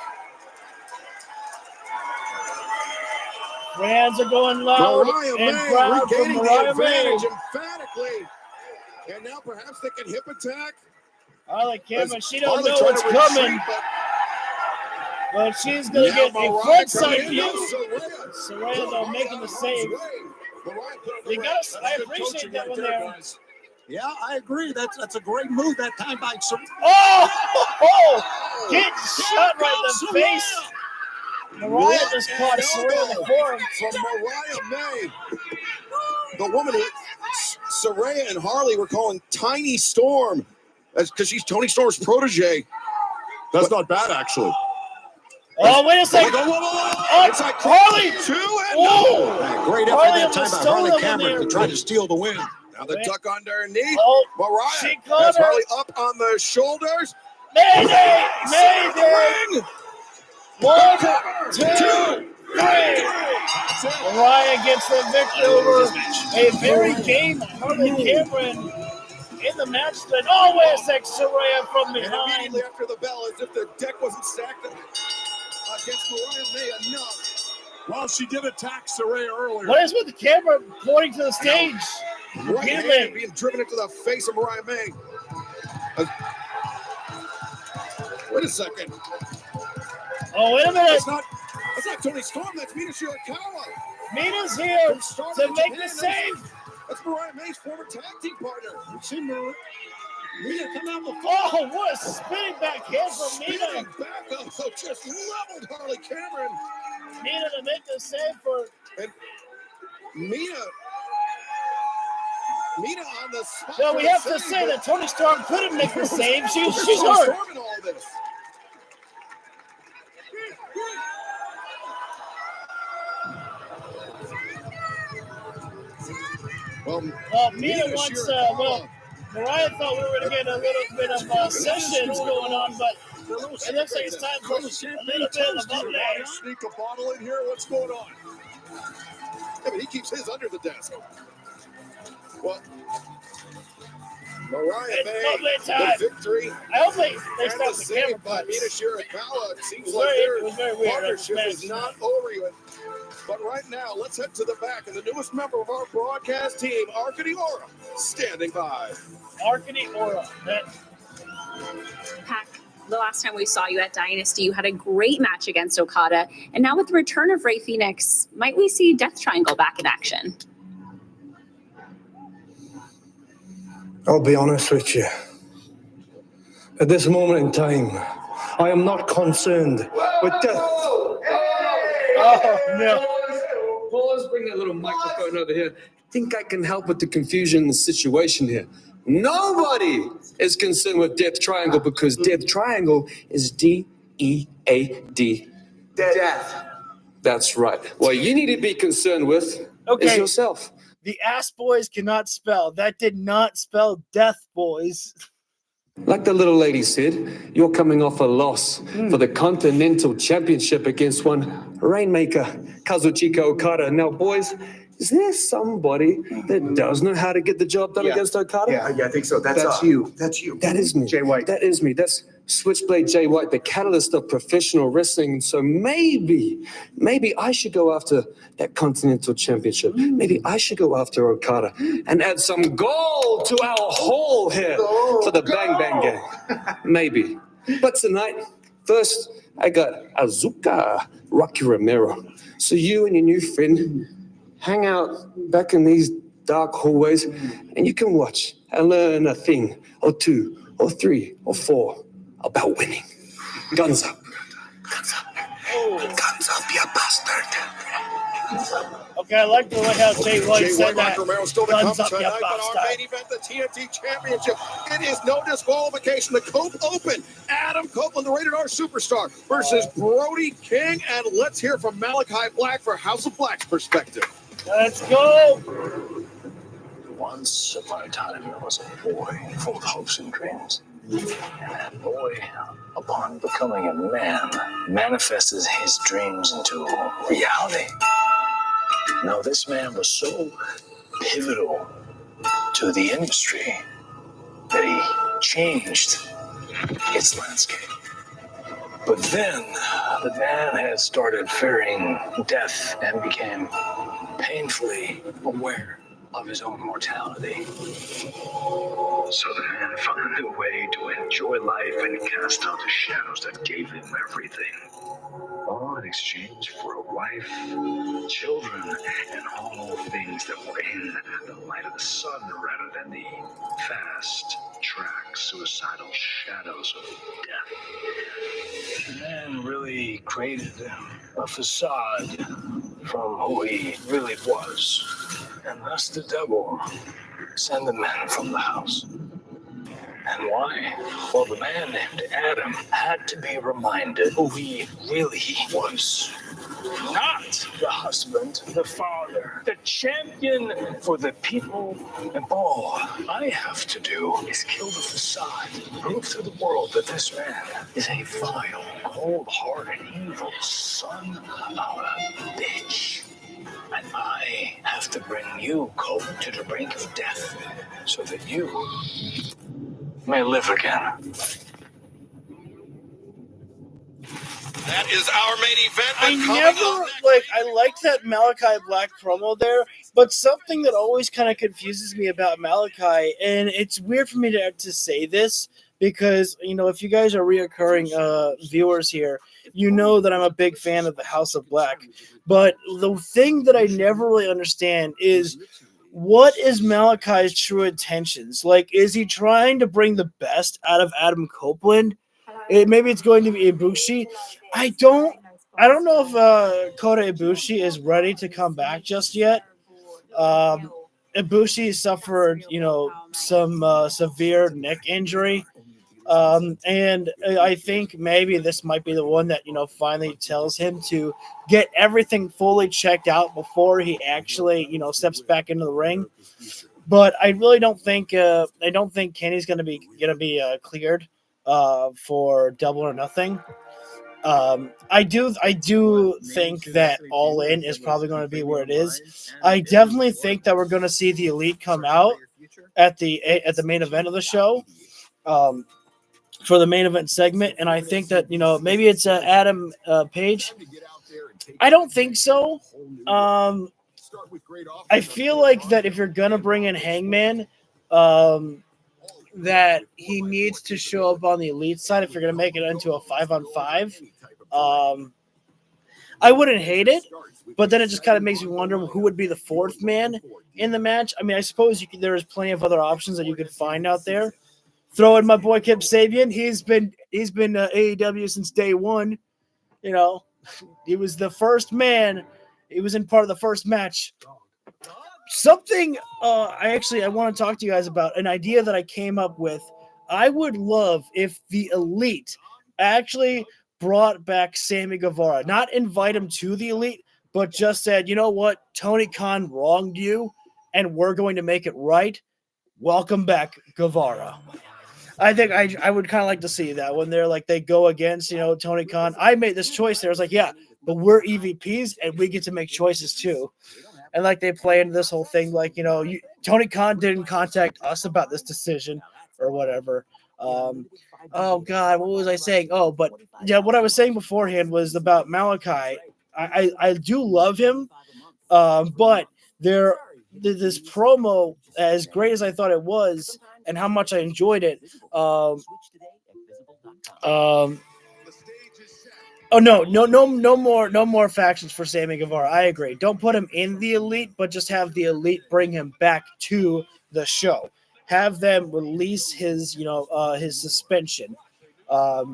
Fans are going loud Mariah and May proud for regaining the Mariah May. advantage emphatically. And now perhaps they can hip attack. Harley Cameron, she don't Harley know trying what's to retreat, coming. But she's going to now get a Mariah frontside coming in. view. Saraya. Saraya, though, making the save. You guys, I appreciate that one there. Yeah, I agree. That's a great move that time by Saraya. Oh! Get shot right in the face. Mariah just caught Saraya in the forearm. From Mariah May. The woman who Saraya and Harley were calling Tiny Storm. That's because she's Tony Storm's protege. That's not bad, actually. Oh, wait a second. It's like Harley! 2 and Oh! Great effort that time by Harley Cameron to try to steal the win. Now the duck underneath. Oh, Mariah she caught has her. Harley up on the shoulders. Mayday! Mayday! Ring. 1, 2, 3. Mariah gets the victory over a very game Harley Cameron in the match. Then, oh, wait a sec, Saraya from And behind. immediately after the bell, as if the deck wasn't stacked against Mariah May enough. Well, she did attack Saraya earlier. What is with the camera pointing to the stage? Right hand Repeatedly. being driven into the face of Mariah May. Wait a second. Oh, wait a minute. That's not Tony Storm. That's Mina Shirakawa. Mina's here to make the save. That's Mariah May's former tag team partner. Mina come out the Oh, what a spinning back hand from Mina. Spinning back up, so just leveled Harley Cameron. Mina to make the save for. And Mina on the spot. No, for we the have to save, say but that Tony Storm couldn't make the save. She's Tony hurt. Storm in all this. Well, Mina wants. Mariah thought we were going to get a little bit of sessions going on, but it looks like it's time for a little bit of a bubbly. Sneak a bottle in here. What's going on? Yeah, but he keeps his under the desk. Well, Mariah May, the victory. I hope they And stop the the save camera by Mina cuts. Shirakawa. It seems It like was their very weird. partnership That is not over yet. But right now, let's head to the back. And the newest member of our broadcast team, Arkady Aura, standing by. Arkady Aura. Pac, the last time we saw you at Dynasty, you had a great match against Okada. And now with the return of Rey Fenix, might we see Death Triangle back in action? I'll be honest with you. At this moment in time, I am not concerned with death. Oh, no. Pause, bring that little microphone over here. Think I can help with the confusion in the situation here. Nobody is concerned with Death Triangle because Death Triangle is D-E-A-D. Death. That's right. What you need to be concerned with is yourself. The ass boys cannot spell. That did not spell death, boys. Like the little lady said, you're coming off a loss for the Continental Championship against one Rainmaker, Kazuchika Okada. Now, boys, is there somebody that does know how to get the job done against Okada? Yeah, I think so. That's you. That's you. That is me. Jay White. That is me. That's Switchblade Jay White, the catalyst of professional wrestling. So maybe I should go after that Continental Championship. Maybe I should go after Okada and add some gold to our haul here for the Bang Bang Gang. Maybe. But tonight, first, I got Azuka Rocky Romero. So you and your new friend hang out back in these dark hallways, and you can watch and learn a thing or two or three or four about winning. Guns up. Guns up. Guns up, you bastard. Okay, I like the way how Jay White said that. Romero still to come Guns up, you tonight, but our bastard. main event, the TNT Championship. It is no disqualification. The Cope Open. Adam Copeland, the Rated R superstar, versus Brody King. And let's hear from Malachi Black for House of Black's perspective. Let's go. Once upon a time, there was a boy full of hopes and dreams. And that boy, upon becoming a man, manifested his dreams into reality. Now, this man was so pivotal to the industry that he changed its landscape. But then, the man had started fearing death and became painfully aware of his own mortality. So the man found a way to enjoy life and cast out the shadows that gave him everything. All in exchange for a wife, children, and all things that were in the light of the sun rather than the fast-track suicidal shadows of death. The man really created a facade from who he really was. And thus the devil sent the man from the house. And why? Well, the man named Adam had to be reminded who he really was. Not the husband, the father, the champion for the people. And all I have to do is kill the facade, prove to the world that this man is a vile, cold-hearted, evil son of a bitch. And I have to bring you, Cope, to the brink of death so that you may live again. That is our main event. I like that Malachi Black promo there, but something that always kind of confuses me about Malachi, and it's weird for me to say this because, you know, if you guys are reoccurring viewers here, you know that I'm a big fan of the House of Black. But the thing that I never really understand is, what is Malachi's true intentions? Like, is he trying to bring the best out of Adam Copeland? Maybe it's going to be Ibushi. I don't know if Kota Ibushi is ready to come back just yet. Ibushi suffered, you know, some severe neck injury. And I think maybe this might be the one that, you know, finally tells him to get everything fully checked out before he actually, you know, steps back into the ring. But I really don't think Kenny's gonna be cleared for Double or Nothing. I do think that All In is probably going to be where it is. I definitely think that we're going to see the Elite come out at the main event of the show. For the main event segment, and I think that, you know, maybe it's Adam Page. I don't think so. I feel like that if you're gonna bring in Hangman, that he needs to show up on the Elite side if you're gonna make it into a 5-on-5. I wouldn't hate it, but then it just kind of makes me wonder who would be the fourth man in the match. I mean, I suppose there's plenty of other options that you could find out there. Throw in my boy Kip Sabian. He's been AEW since day one. You know, he was the first man. He was in part of the first match. Something I want to talk to you guys about, an idea that I came up with. I would love if the Elite actually brought back Sammy Guevara. Not invite him to the Elite, but just said, you know what, Tony Khan wronged you, and we're going to make it right. Welcome back, Guevara. I think I would kind of like to see that when they're like, they go against, you know, Tony Khan. I made this choice there. I was like, yeah, but we're EVPs and we get to make choices too. And like they play into this whole thing, like, you know, Tony Khan didn't contact us about this decision or whatever. Oh God, what was I saying? Oh, but yeah, what I was saying beforehand was about Malachi. I do love him, but this promo, as great as I thought it was, and how much I enjoyed it. Oh no more factions for Sammy Guevara. I agree. Don't put him in the Elite, but just have the Elite bring him back to the show. Have them release his his suspension. But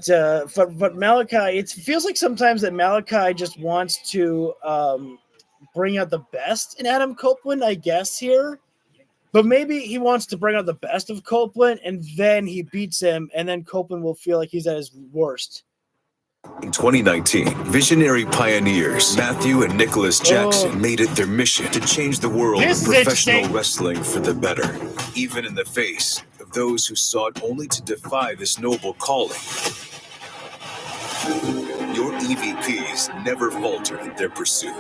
Malachi, it feels like sometimes that Malachi just wants to bring out the best in Adam Copeland, I guess, here. But maybe he wants to bring out the best of Copeland, and then he beats him, and then Copeland will feel like he's at his worst. In 2019, visionary pioneers Matthew and Nicholas Jackson made it their mission to change the world of professional wrestling for the better, even in the face of those who sought only to defy this noble calling. Your EVPs never faltered in their pursuit.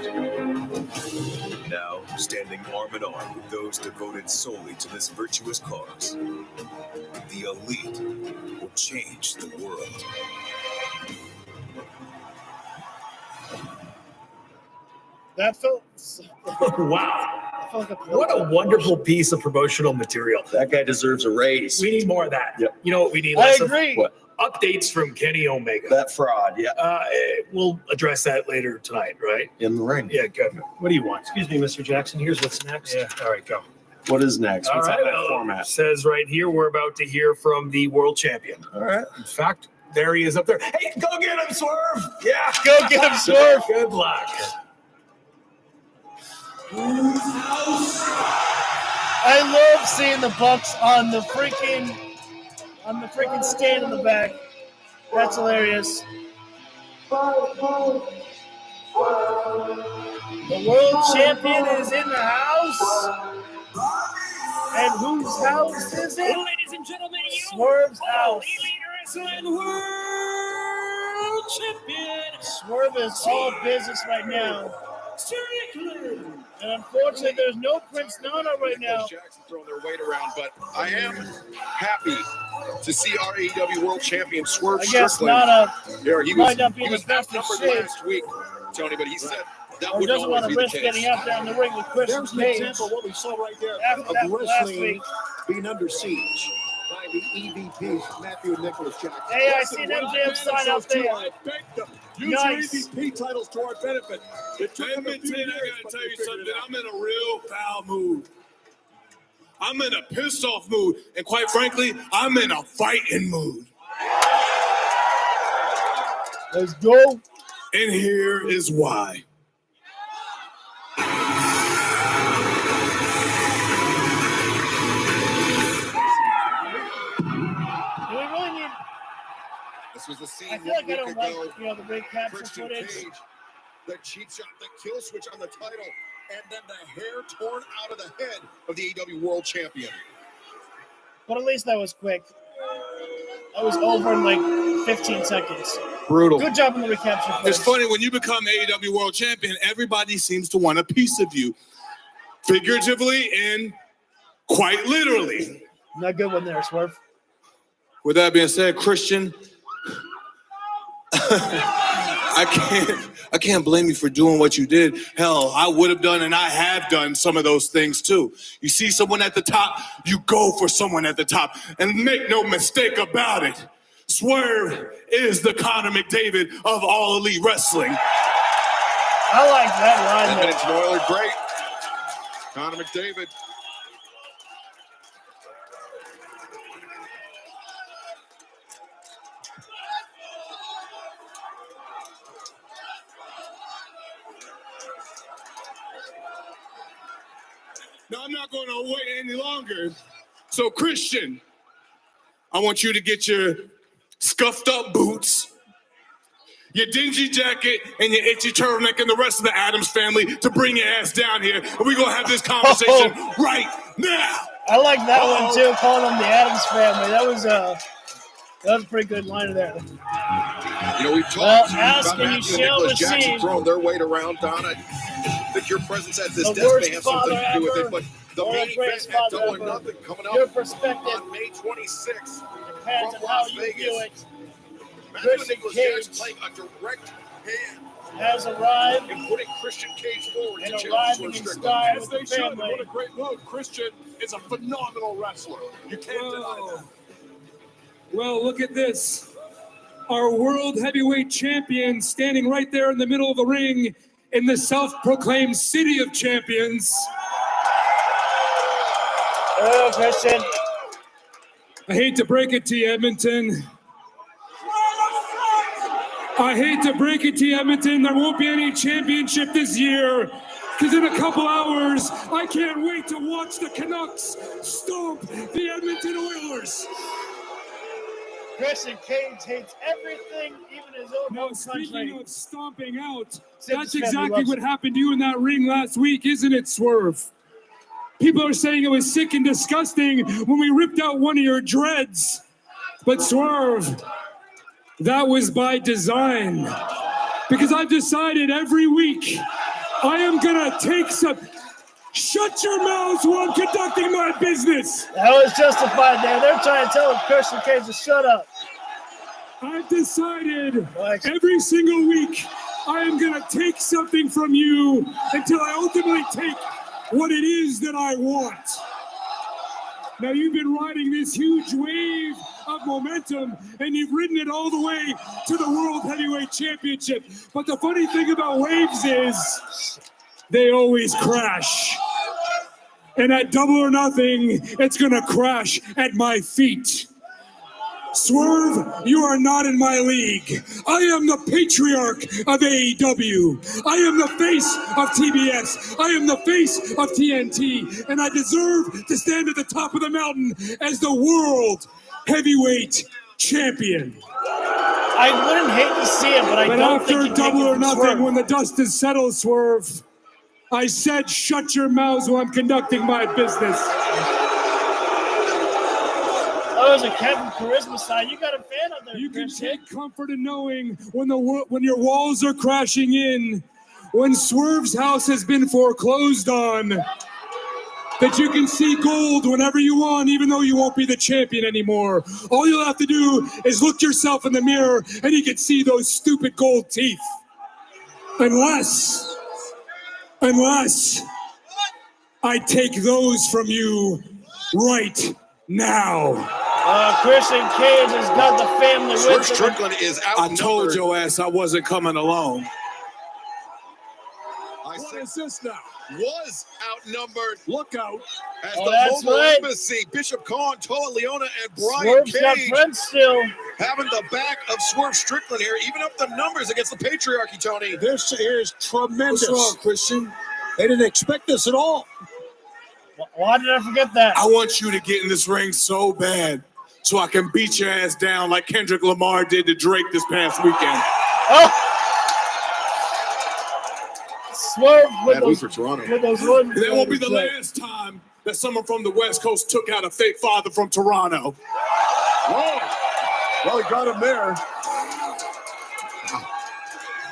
Now, standing arm in arm with those devoted solely to this virtuous cause, the Elite will change the world. That felt wow. What a wonderful piece of promotional material. That guy deserves a raise. We need more of that. Yep. You know what we need? I agree. Updates from Kenny Omega. That fraud, yeah. We'll address that later tonight, right? In the ring. Yeah, good. What do you want? Excuse me, Mr. Jackson. Here's what's next. Yeah, all right, go. What is next? What's all on right, that format? It says right here we're about to hear from the world champion. All right. In fact, there he is up there. Hey, go get him, Swerve! Yeah, go get him, Swerve! Good luck. I love seeing the Bucks on the freaking stand in the back. That's hilarious. The world champion is in the house. And whose house is it? Ladies and gentlemen, Swerve's house. World champion. Swerve is all business right now. And unfortunately, there's no Prince Nana right now. Jackson throwing their weight around, but I am happy to see our AEW World Champion Swerve Strickland. Nana he might not be he in was the best of outnumbered shape. last week, Tony, but he said that Or would doesn't want always to be risk the case. getting out there in the ring with Christian There's an Cage. example of what we saw right there After that of last wrestling week. being under siege by the EVPs, Matthew and Nicholas Jackson. Hey, I see an MJF sign out there. Use Nice. your EVP titles to our benefit. It took them a few years, I gotta but tell they you figured something. it out. I'm in a real foul mood. I'm in a pissed off mood. And quite frankly, I'm in a fighting mood. Let's go. And here is why. Do we really need? This was the scene I feel like I 1 week don't like ago. the ring capture Christian footage. Cage, the cheat shot, the kill switch on the title, and then the hair torn out of the head of the AEW World Champion. But at least that was quick. That was over in like 15 seconds. Brutal. Good job on the recapture footage. It's funny, when you become AEW World Champion, everybody seems to want a piece of you. Figuratively and quite literally. Not good one there, Swerve. With that being said, Christian, I can't blame you for doing what you did. Hell, I would have done and I have done some of those things too. You see someone at the top, you go for someone at the top. And make no mistake about it, Swerve is the Conor McDavid of all elite wrestling. I like that line. 10 minutes in Oiler, great. Conor McDavid. Now, I'm not going to wait any longer. So, Christian, I want you to get your scuffed up boots, your dingy jacket, and your itchy turtleneck, and the rest of the Addams family to bring your ass down here. And we're going to have this conversation right now. I like that one too, calling them the Addams family. That was a pretty good line there. You know, we've talked ask about and you Matthew and shall Nicholas Jackson receive. throwing their weight around, Don. I think your presence at this The desk worst may have something to do with father it, but the or the main event greatest at father Double or ever. Nothing coming up Your perspective on May 26th depends from on how Las you Vegas. view it. Matthew and Christian Nicholas Cage Jackson playing a direct hand has arrived and putting Christian Cage forward and to challenge arriving Swerve in Strickland. style As with they the should. family. What a great move. Christian is a phenomenal wrestler. You can't deny that. Well, look at this. our world heavyweight champion standing right there in the middle of the ring in the self-proclaimed City of Champions. Oh, Christian. I hate to break it to you, Edmonton. I hate to break it to you, Edmonton. There won't be any championship this year. Because in a couple hours, I can't wait to watch the Canucks stomp the Edmonton Oilers. Christian Cage hates everything, even his own home country. Speaking of stomping out, Except that's his family exactly loves what him. happened to you in that ring last week, isn't it, Swerve? People are saying it was sick and disgusting when we ripped out one of your dreads. But Swerve, that was by design. Because I've decided every week I am gonna take some. Shut your mouths while I'm conducting my business. That was justified there. They're trying to tell Christian Cage to shut up. I've decided every single week I am gonna take something from you until I ultimately take what it is that I want. Now you've been riding this huge wave of momentum and you've ridden it all the way to the World Heavyweight Championship. But the funny thing about waves is they always crash. And at Double or Nothing, it's gonna crash at my feet. Swerve, you are not in my league. I am the patriarch of AEW. I am the face of TBS. I am the face of TNT. And I deserve to stand at the top of the mountain as the World Heavyweight Champion. I wouldn't hate to see it, but I don't think after Double or Nothing, when the dust is settled, Swerve, I said shut your mouths while I'm conducting my business. That was a Kevin Charisma sign. You got a fan out there, You can Christian. take comfort in knowing when your walls are crashing in, when Swerve's house has been foreclosed on, that you can see gold whenever you want, even though you won't be the champion anymore. All you'll have to do is look yourself in the mirror and you can see those stupid gold teeth. Unless I take those from you right now. Christian Cage has got the family with him. Strickland is outnumbered. I told your ass I wasn't coming alone. What is this now? Was outnumbered. Look out. As Oh, the that's Mobile right. Embassy, Bishop Khan, Toa Leona, and Brian Swerve's got Cage friends still. having the back of Swerve Strickland here, even up the numbers against the patriarchy, Tony. This is tremendous. What's wrong, Christian? They didn't expect this at all. Why did I forget that? I want you to get in this ring so bad so I can beat your ass down like Kendrick Lamar did to Drake this past weekend. Oh! Swerve with those, for Toronto. with those one. That won't be the last time that someone from the West Coast took out a fake father from Toronto. Whoa. Well, he got him there.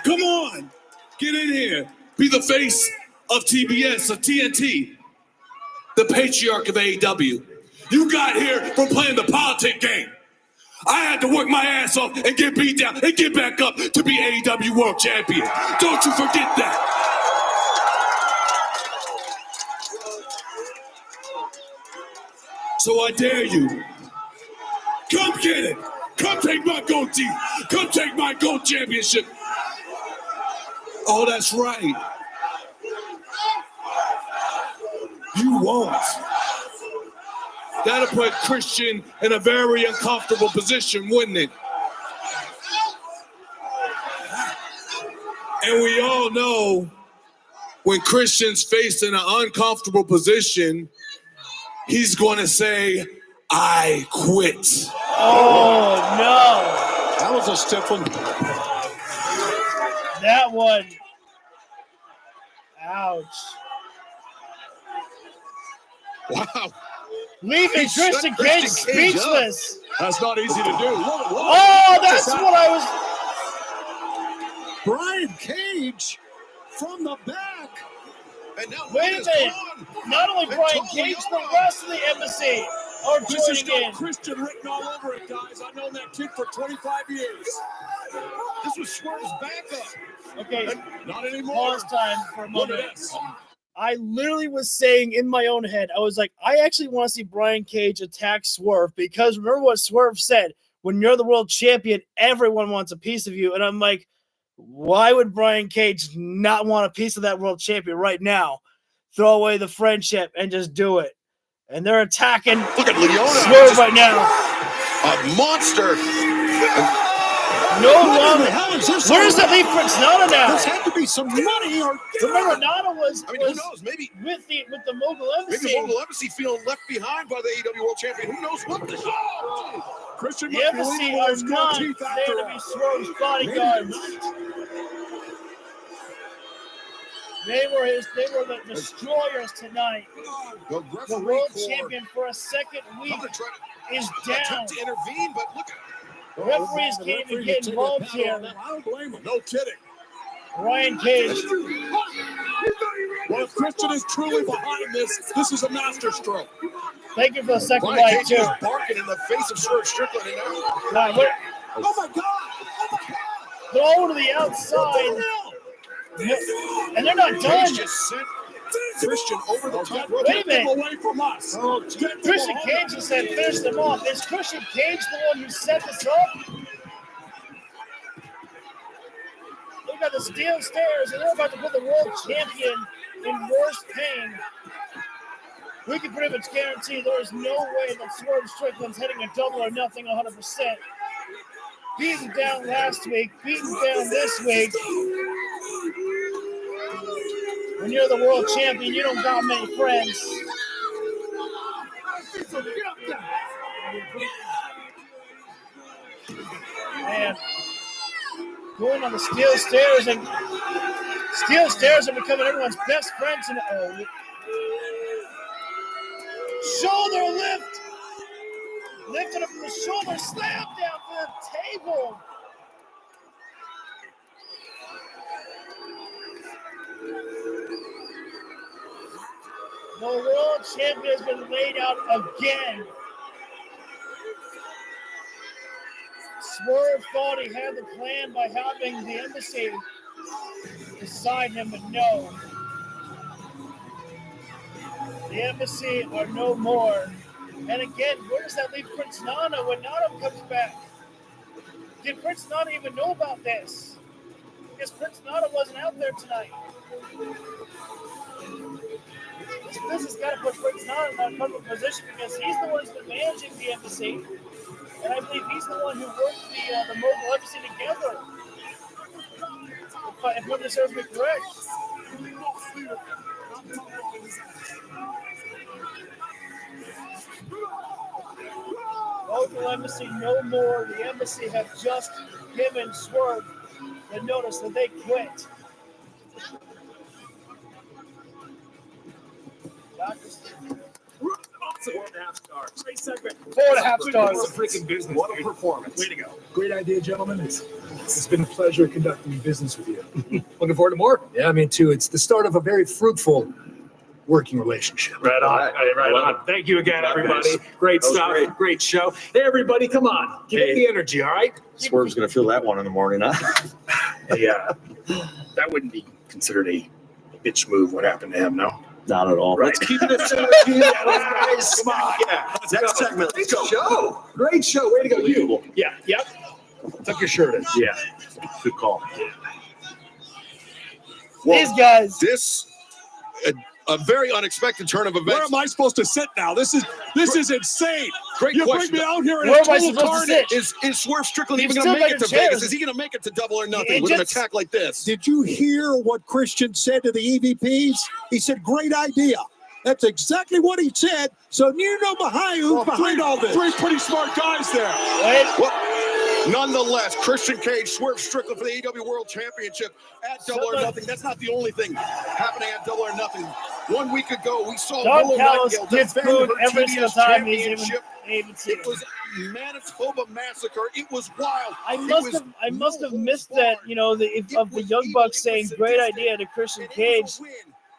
Come on, get in here. Be the face of TBS, of TNT, the patriarch of AEW. You got here from playing the politic game. I had to work my ass off and get beat down and get back up to be AEW World Champion. Don't you forget that. So I dare you. Come get it. Come take my gold teeth. Come take my gold championship. Oh, that's right. You won't. That'll put Christian in a very uncomfortable position, wouldn't it? And we all know when Christian's faced in an uncomfortable position, he's going to say, I quit. Oh, no. That was a stiff one. That one. Ouch. Wow. Leaving He shut Christian Christian Cage Cage up. speechless. That's not easy to do. Oh, that's what I was. Brian Cage from the back. And now Wait a minute. Not only Brian Cage, the rest of the embassy are This has joining in. got Christian written all over it, guys. I've known that kid for 25 years. This was Swerve's backup. Okay, Not anymore. pause time for a Look at moment. this. I literally was saying in my own head, I was like, I actually want to see Brian Cage attack Swerve because remember what Swerve said. when you're the world champion, everyone wants a piece of you. And I'm like, why would Brian Cage not want a piece of that world champion right now? Throw away the friendship and just do it. And they're attacking. Look at Leona. Swerve right now. A monster. No longer. Where's that leave Prince Nana now? There's had to be some money. Or remember, Nana was. I mean, who knows? Maybe with the Mogul Embassy. Maybe the Mogul Embassy feeling left behind by the AEW World Champion. Who knows what? Christian the Embassy are not there to be Swerve's bodyguards. They were the destroyers tonight. The world champion for a second week is down. To intervene, but look at the referees can't even get involved here. I don't blame him. No kidding. Ryan Cage. Well, if Christian is truly behind this, this is a master stroke. Thank you for the second Ryan light, Cage too. is barking in the face of Swerve Strickland. And oh, my God. Oh, my God. Throw to the outside. And they're not done. Cage just sent Christian over the top rope. Wait a minute. Away from us. Christian Cage just said finish them off. Is Christian Cage the one who set this up? Look at the steel stairs, and they're about to put the world champion in worse pain. We can pretty much guarantee there is no way that Swerve Strickland's heading a double or nothing 100%. Beaten down last week, beaten down this week. When you're the world champion, you don't got many friends. Man, going on the steel stairs, and steel stairs are becoming everyone's best friends. And shoulder lift, lifted up from the shoulder, slam down for the table. The world champion has been laid out again. Swerve thought he had the plan by having the embassy beside him, but no. The embassy are no more. And again, where does that leave Prince Nana when Nana comes back? Did Prince Nana even know about this? Because Prince Nana wasn't out there tonight. This business got to put Prince Nana in that comfortable position because he's the one who's been managing the embassy. And I believe he's the one who worked the Mogul Embassy together. If memory serves me correct. Mogul Embassy no more. The embassy have just given Swerve the notice that they quit. Four and a half stars. Great segment. 4.5 stars. It's a freaking business. What a performance. Way to go. Great idea, gentlemen. It's been a pleasure conducting business with you. Looking forward to more. Yeah, me too. It's the start of a very fruitful working relationship. Right on. Right on. Thank you again, everybody. Great stuff. Great show. Hey, everybody, come on. Give it the energy, all right? Swerve's going to feel that one in the morning, huh? Yeah. That wouldn't be considered a bitch move. What happened to him, no? Not at all. Right. Let's keep it a synergy. Guys, come on. Yeah. Next segment. Let's go. Show. Great show. Way to go. You. Yeah. Yep. Tuck your shirt in. Yeah. Good call. Well, these guys. This a very unexpected turn of events. Where am I supposed to sit now? This is insane. Great you question. bring me out here in Where a am I total supposed to sit? carnage. Is Swerve Strickland You've even going to still make it got to your Vegas? chairs. Is he going to make it to Double or Nothing It with an just- attack like this? Did you hear what Christian said to the EVPs? He said, great idea. That's exactly what he said. So you know who's behind all this. Three pretty smart guys there. Well, nonetheless, Christian Cage, Swerve Strickland for the AEW World Championship at Double or Nothing. That's not the only thing happening at Double or Nothing. 1 week ago, we saw Don Willow Callis Nightingale gets defend booed her every single TBS time he's championship. even seen It was Manitoba Massacre. It was wild. I must have missed that, of the Young Bucks saying great idea to Christian Cage.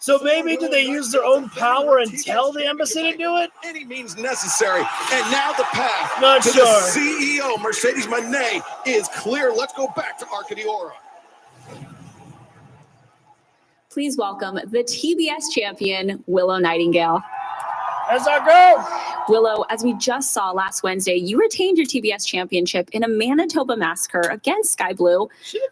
So maybe do they use their own power and tell the embassy to do it? Any means necessary. And now the path Not to sure. the CEO, Mercedes Moné, is clear. Let's go back to Arcadiora. Please welcome the TBS champion, Willow Nightingale. That's our girl. Willow, as we just saw last Wednesday, you retained your TBS championship in a Manitoba massacre against Sky Blue.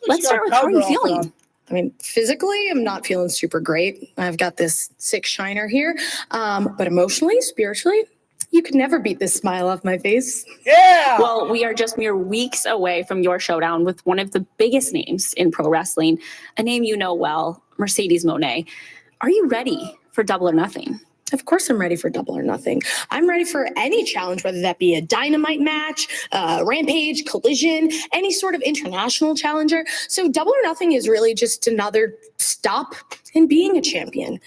Let's start with how are you feeling? I mean, physically, I'm not feeling super great. I've got this sick shiner here. But emotionally, spiritually, you could never beat this smile off my face. Yeah! Well, we are just mere weeks away from your showdown with one of the biggest names in pro wrestling, a name you know well, Mercedes Moné. Are you ready for Double or Nothing? Of course I'm ready for Double or Nothing. I'm ready for any challenge, whether that be a Dynamite match, Rampage, Collision, any sort of international challenger. So Double or Nothing is really just another stop in being a champion.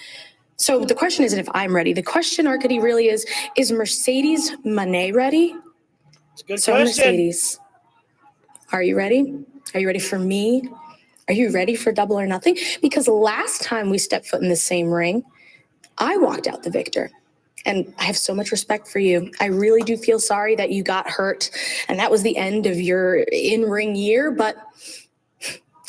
So the question isn't if I'm ready. The question, Arkady, really is Mercedes Moné ready? It's a good so question. Mercedes, are you ready? Are you ready for me? Are you ready for Double or Nothing? Because last time we stepped foot in the same ring, I walked out the victor. And I have so much respect for you. I really do feel sorry that you got hurt and that was the end of your in-ring year. But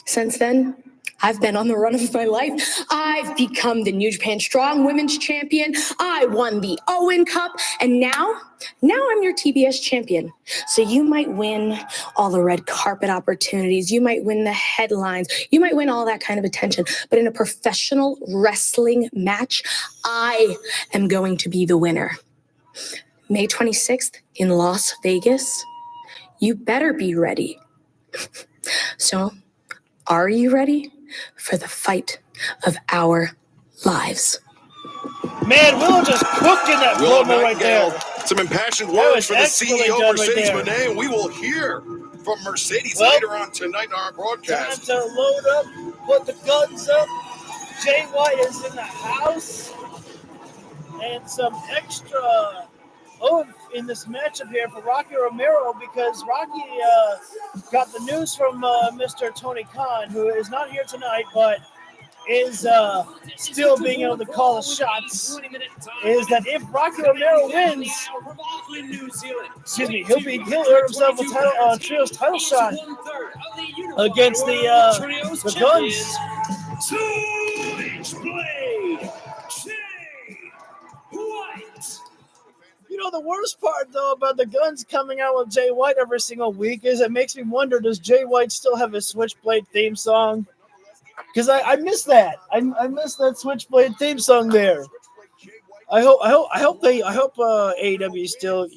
since then, I've been on the run of my life. I've become the New Japan Strong Women's Champion. I won the Owen Cup. And now I'm your TBS champion. So you might win all the red carpet opportunities. You might win the headlines. You might win all that kind of attention. But in a professional wrestling match, I am going to be the winner. May 26th in Las Vegas. You better be ready. So, are you ready for the fight of our lives? Man, Willow just cooked in that promo right there. Some impassioned words for the CEO, Mercedes right Moné, and we will hear from Mercedes later on tonight in our broadcast. Time to load up, put the guns up. Jay White is in the house. And some extra oomph in this matchup here for Rocky Romero because Rocky got the news from Mr. Tony Khan, who is not here tonight, but is still being able to call the shots, is that if Rocky Romero wins, he'll earn himself a trios title shot against the Guns. Switchblade Jay White. You know, the worst part, though, about the Guns coming out with Jay White every single week is it makes me wonder, does Jay White still have his Switchblade theme song? Because I miss that. I miss that Switchblade theme song there. I hope AEW still,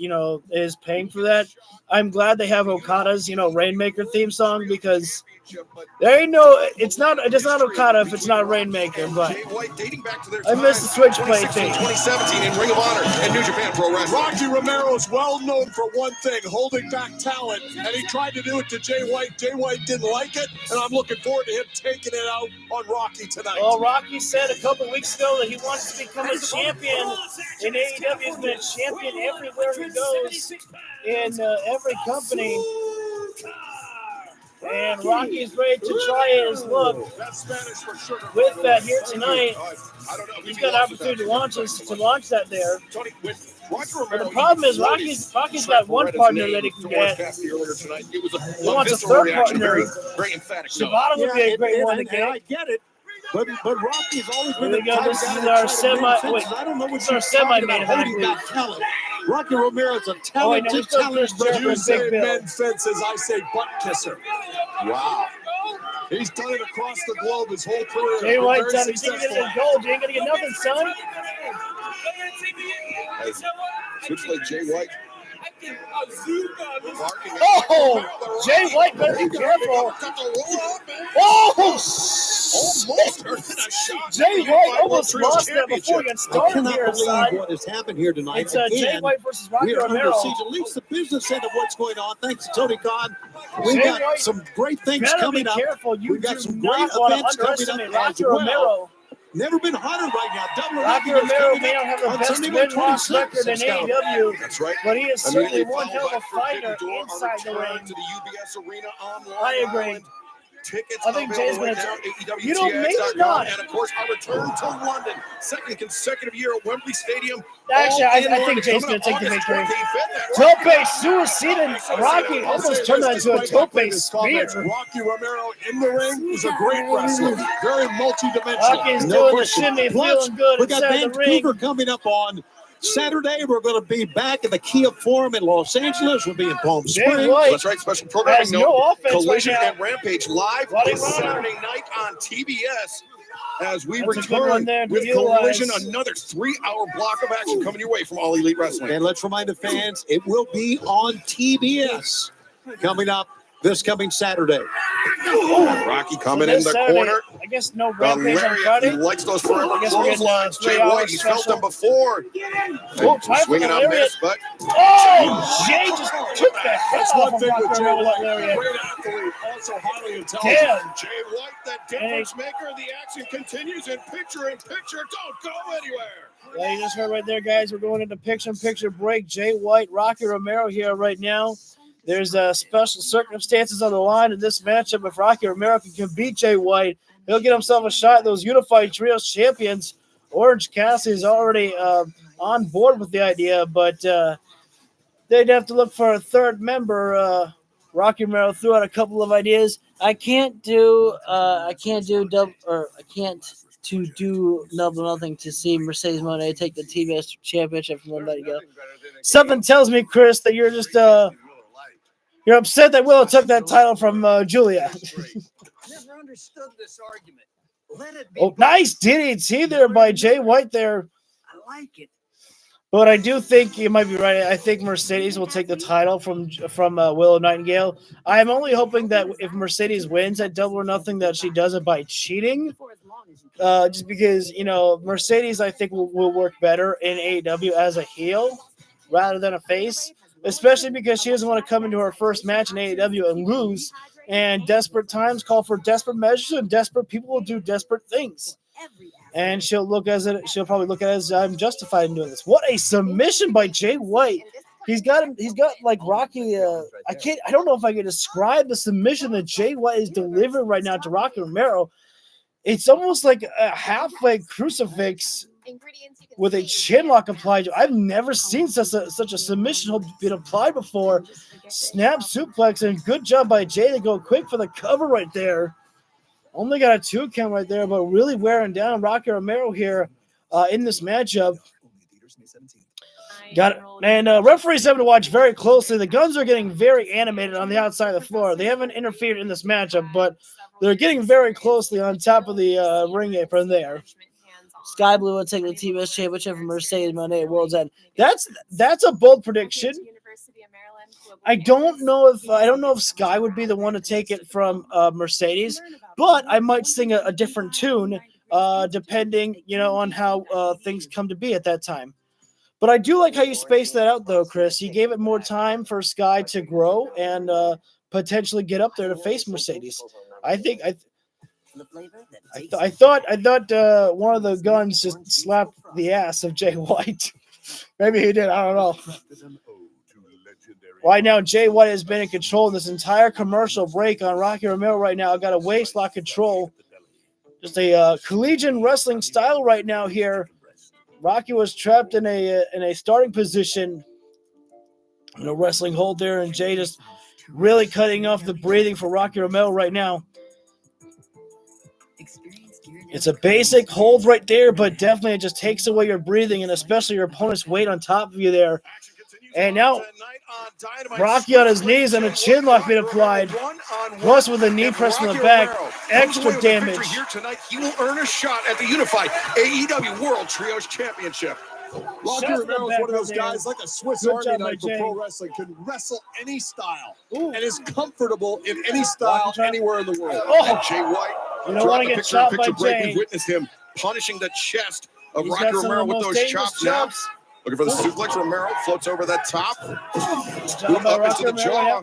is paying for that. I'm glad they have Okada's, Rainmaker theme song because there ain't it's not Okada if it's not Rainmaker, but I miss the Switchblade thing. 2017 in Ring of Honor and New Japan Pro Wrestling. Rocky Romero is well known for one thing, holding back talent, and he tried to do it to Jay White. Jay White didn't like it, and I'm looking forward to him taking it out on Rocky tonight. Well, Rocky said a couple weeks ago that he wants to become a champion in AEW. He's been a champion everywhere he goes in every company. And Rocky is ready to try his luck with that here tonight. He's got an opportunity to launch that there. But the problem is Rocky's got one partner that he can get. He wants a third partner. Shibata would be a great one to get. I get it. But Rocky's always been the guy. This is our semi-main event. Rocky Romero's a talented but you say men fences, I say butt kisser. Wow. He's done it across the globe his whole career. Jay White's done it. You're gonna get gold. You ain't gonna get nothing, son. Switchblade Jay White. Oh, Jay White better be careful. Oh, Jay White almost lost that before he got started here. I cannot believe what has happened here tonight. It's Jay White versus Rocky we are Romero. Under siege, at least the business end of what's going on. Thanks to Tony Khan. We've got some great things coming up. We've got some great events coming up as well. Never been hotter right now. Rocky Romero may not have the best win-loss record in AEW, that's right. But he is certainly one hell of a fighter inside the ring. To the UBS Arena on Long I agree. Island. Tickets I think Jay's going to maybe not. And of course, our return to London, second consecutive year at Wembley Stadium. Actually, I think Jay's going to take the victory. Tope suicide. Rocky almost turned that into a tope spear. Rocky Romero in the ring is a great wrestler, very multi-dimensional. Rocky's doing the shimmy, feeling good we got inside Vancouver the ring. coming up on Saturday, we're going to be back at the Kia Forum in Los Angeles. We'll be in Palm Jay Springs. White That's right. Special programming has no note. offense Collision right now. and Rampage live What a this runner. Saturday night on TBS. As we That's a good one return there to with utilize. Collision, another 3-hour block of action coming your way from All Elite Wrestling. And let's remind the fans, it will be on TBS coming up this coming Saturday. Rocky coming in the corner. I guess no The Rampage on lariat, Friday. he likes those forever I guess we're getting clotheslines. Jay 3 hours White, he's felt special. them before. Oh, time for Swinging the on lariat. miss, but Oh, Jay just took that. That's one thing with Jay White. Lariat. Great athlete, also highly intelligent. Damn. Jay White, that difference maker. The action continues in picture. Don't go anywhere. Yeah, you just heard right there, guys. We're going into picture-in-picture break. Jay White, Rocky Romero here right now. There's special circumstances on the line in this matchup. If Rocky Romero can beat Jay White, he'll get himself a shot at those Unified Trios champions. Orange Cassidy is already on board with the idea, but they'd have to look for a third member. Rocky Romero threw out a couple of ideas. I can't do double nothing to see Mercedes Moné take the TBS championship from 1 night ago. Something tells me, Chris, that you're just you're upset that Willow took that title from Julia. Never understood this argument. Let it be. Oh, nice DDT there by Jay White there. I like it. But I do think you might be right. I think Mercedes will take the title from Willow Nightingale. I'm only hoping that if Mercedes wins at Double or Nothing, that she does it by cheating. Just because, Mercedes, I think, will work better in AEW as a heel rather than a face, especially because she doesn't want to come into her first match in AEW and lose. And desperate times call for desperate measures, and desperate people will do desperate things. And she'll probably look at it as I'm justified in doing this. What a submission by Jay White. He's got like Rocky. I don't know if I can describe the submission that Jay White is delivering right now to Rocky Romero. It's almost like a halfway crucifix with a chin lock applied. I've never seen such a submission been applied before. Snap suplex, and good job by Jay to go quick for the cover right there. Only got a 2 count right there, but really wearing down Rocky Romero here in this matchup. Got it. And referees having to watch very closely. The Guns are getting very animated on the outside of the floor. They haven't interfered in this matchup, but they're getting very closely on top of the ring apron there. Sky Blue will take the TBS championship from Mercedes Moné at World's End. That's a bold prediction. I don't know if Sky would be the one to take it from Mercedes, but I might sing a different tune depending, on how things come to be at that time. But I do like how you spaced that out, though, Chris. You gave it more time for Sky to grow and potentially get up there to face Mercedes. I thought one of the Guns just slapped the ass of Jay White. Maybe he did. I don't know. Right now, Jay White has been in control in this entire commercial break on Rocky Romero right now. Got a waist lock control. Just a collegiate wrestling style right now here. Rocky was trapped in a starting position in a wrestling hold there, and Jay just really cutting off the breathing for Rocky Romero right now. It's a basic hold right there, but definitely it just takes away your breathing and especially your opponent's weight on top of you there. And now Rocky on his knees and a chin lock being applied, plus with a knee press in the back, extra damage. Here tonight, he will earn a shot at the unified AEW World Trios Championship. Rocky Romero is one of those guys, like a Swiss Army knife for pro wrestling, can wrestle any style and is comfortable in any style anywhere in the world. And Jay White, you don't want to get chopped by break. Jay. We witnessed him punishing the chest of Rocky Romero with those chops now. Looking for the suplex. Romero floats over that top. Boot up into the jaw.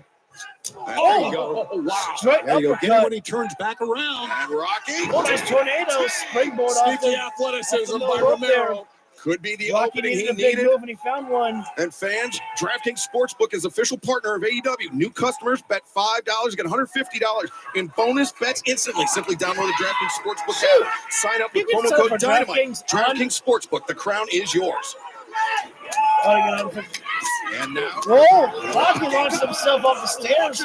There you go. Wow. Straight There you go. uppercut. Get it when he turns back around. And Rocky. Oh, nice tornado springboard off Sneaky the athleticism by rope there. Romero. Could be the Rocky opening he needed a big needed. move, and he found one. And fans, DraftKings Sportsbook is official partner of AEW. New customers bet $5, get $150 in bonus bets instantly. Simply download the DraftKings Sportsbook app. Sign up with promo code Dynamite. DraftKings Sportsbook. The crown is yours. And now, whoa! Rocky launched himself off the stairs.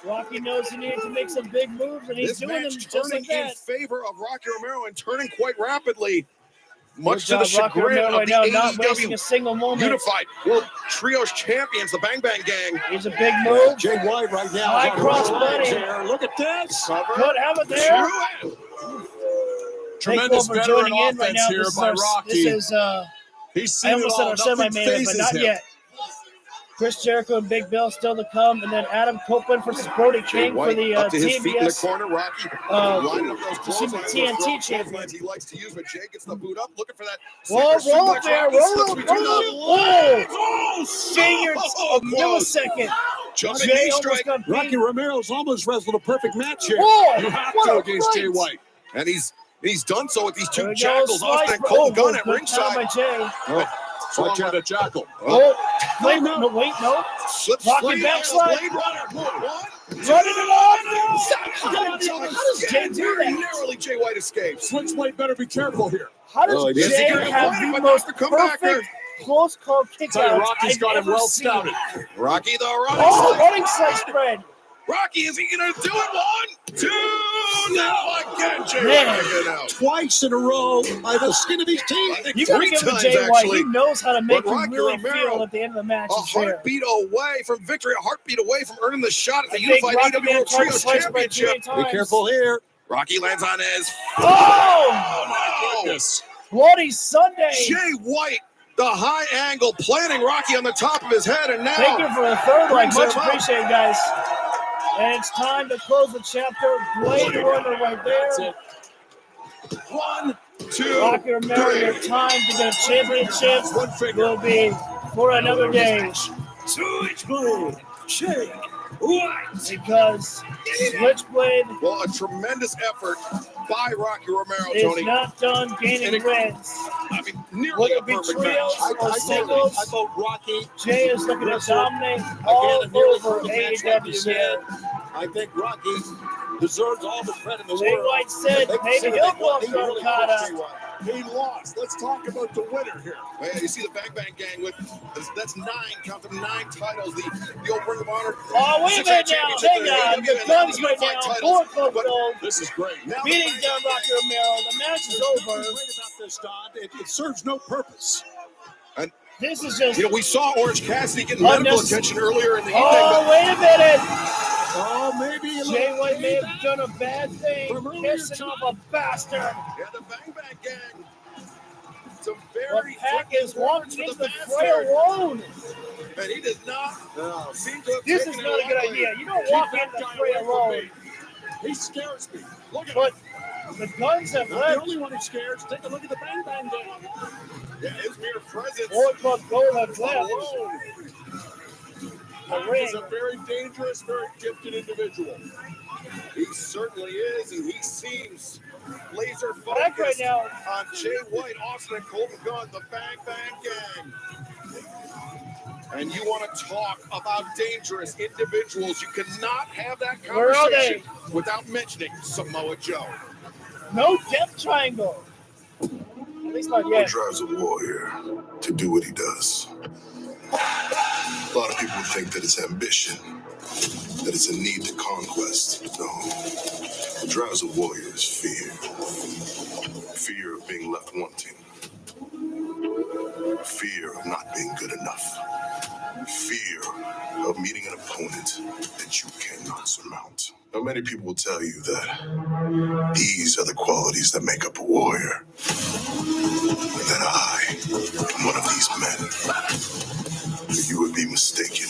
Rocky knows he needed to make some big moves, and he's this doing them match just turning like that. in favor of Rocky Romero and turning quite rapidly. much Good to the job, Rocky chagrin Romero of the right now, not wasting AEW a single moment. Unified World Trios Champions, the Bang Bang Gang. Here's a big move. Jay White right now. High is on cross the line body. here. Look at this. Good, have it there. Tremendous Takeover veteran joining in right offense now. here This by is Rocky. This is He's I seen it almost said all. our semi-main event, but Nothing not phases him. yet. Chris Jericho and Big Bill still to come, and then Adam Copeland versus Brody Jay King for White the up to his feet in the TBS. corner. Rocky lining up those excuse me, clotheslines, TNT those champion. clotheslines he likes to use, but Jay gets the boot up, looking for that. Whoa, second roll suplex. up there, Rocky roll slips up, between roll the up. legs. Figured a millisecond. Jumping Jay knee almost strike. got beat. Rocky Romero's almost wrestled a perfect match here. Whoa, You have what to a against Jay fight. White. And he's done so with these There two we go, jackals, Austin slice. and Colton Oh, Gunn at good count by ringside. Jay. Watch out, a jackal. Oh, wait, no, wait, no. Slips Rocky free, backslide. Blade Runner. One, Running it off. How does Jay do Very that? narrowly, Jay White escapes. Switchblade better be careful here. How does he Jay did. have Point it, the but most not the comebacker. perfect close call kick Tell you, out Rocky's I've got him ever well seen? scouted. Rocky the running Oh, slice. running slice spread. Rocky, is he going to do it? 1, 2, now again, Jay Man. White again out. Twice in a row by the skin of his I teeth. think You got to three give it to times, Jay White. actually. He knows how to make But you Rocky really Romero, feel at the end of the match. A He's there. heartbeat away from victory, a heartbeat away from earning the shot at the I think Unified Rocky AEW Man World tried to Trios slice spread Championship. 3 times. Be careful here. Rocky lands on his. Oh! Goodness. Bloody Sunday. Jay White, the high angle, planting Rocky on the top of his head, and now Thank you for the third one. brings Much him up. appreciated, guys. And it's time to close the chapter. Blade Runner right That's there. it. 1, 2, Rocky Romero, 3. your time to get a championship will be for another day. Switchblade. Shake. White. Because Switchblade Well, a tremendous effort by Rocky Romero, is Tony. not done gaining wins. I mean, nearly Whether a it be perfect trios match. or singles, I vote Rocky. Jay is looking to dominate all Again, a nearly over perfect match, like you AEW. said. I think Rocky deserves all the credit in the Jay world. White said They maybe said he'll they go want- he for really Okada. wants Jay White. He lost. Let's talk about the winner here. Well, yeah, you see the Bang Bang Gang with that's 9, count them 9 titles. The old Ring of Honor. Oh, wait a minute now. Championship, Hang the on. AEW, The and Guns the right Unified now. titles. 4 Club But Gold. This is great. now Beating down Rocky Romero. The match is There's over. nothing great about this, Don. It serves no purpose. And This is just. you know, we saw Orange Cassidy getting medical Unnecess- attention earlier in the Oh, evening. wait a minute. Oh, maybe a Jay little White may have payback done a bad thing. from earlier Kissing tonight. off a bastard. Yeah, the Bang Bang Gang. It's a But very Pack is walking into the master. fray alone. And he does not seem to have This is taken not it a good lightly. idea. You don't Keep walk that into the guy fray away from alone. me. He scares me. Look at But him. the Guns have Not the left. only one he scares. Take a look at the Bang Bang Gang. Yeah, his mere presence. 4 Club Gold have left. Whoa. The Pac ring. is a very dangerous, very gifted individual. He certainly is, and he seems laser Pack right focused now. on Jay White, Austin, and Colton Gunn, the Bang Bang Gang. And you want to talk about dangerous individuals. You cannot have that Where are they? conversation without mentioning Samoa Joe. No death triangle. At least not What yet. drives a warrior to do what he does? A lot of people think that it's ambition, that it's a need to conquest. No. What drives a warrior is fear. Fear of being left wanting. Fear of not being good enough. Fear of meeting an opponent that you cannot surmount. Now, many people will tell you that these are the qualities that make up a warrior. And that I am one of these men. But you would be mistaken.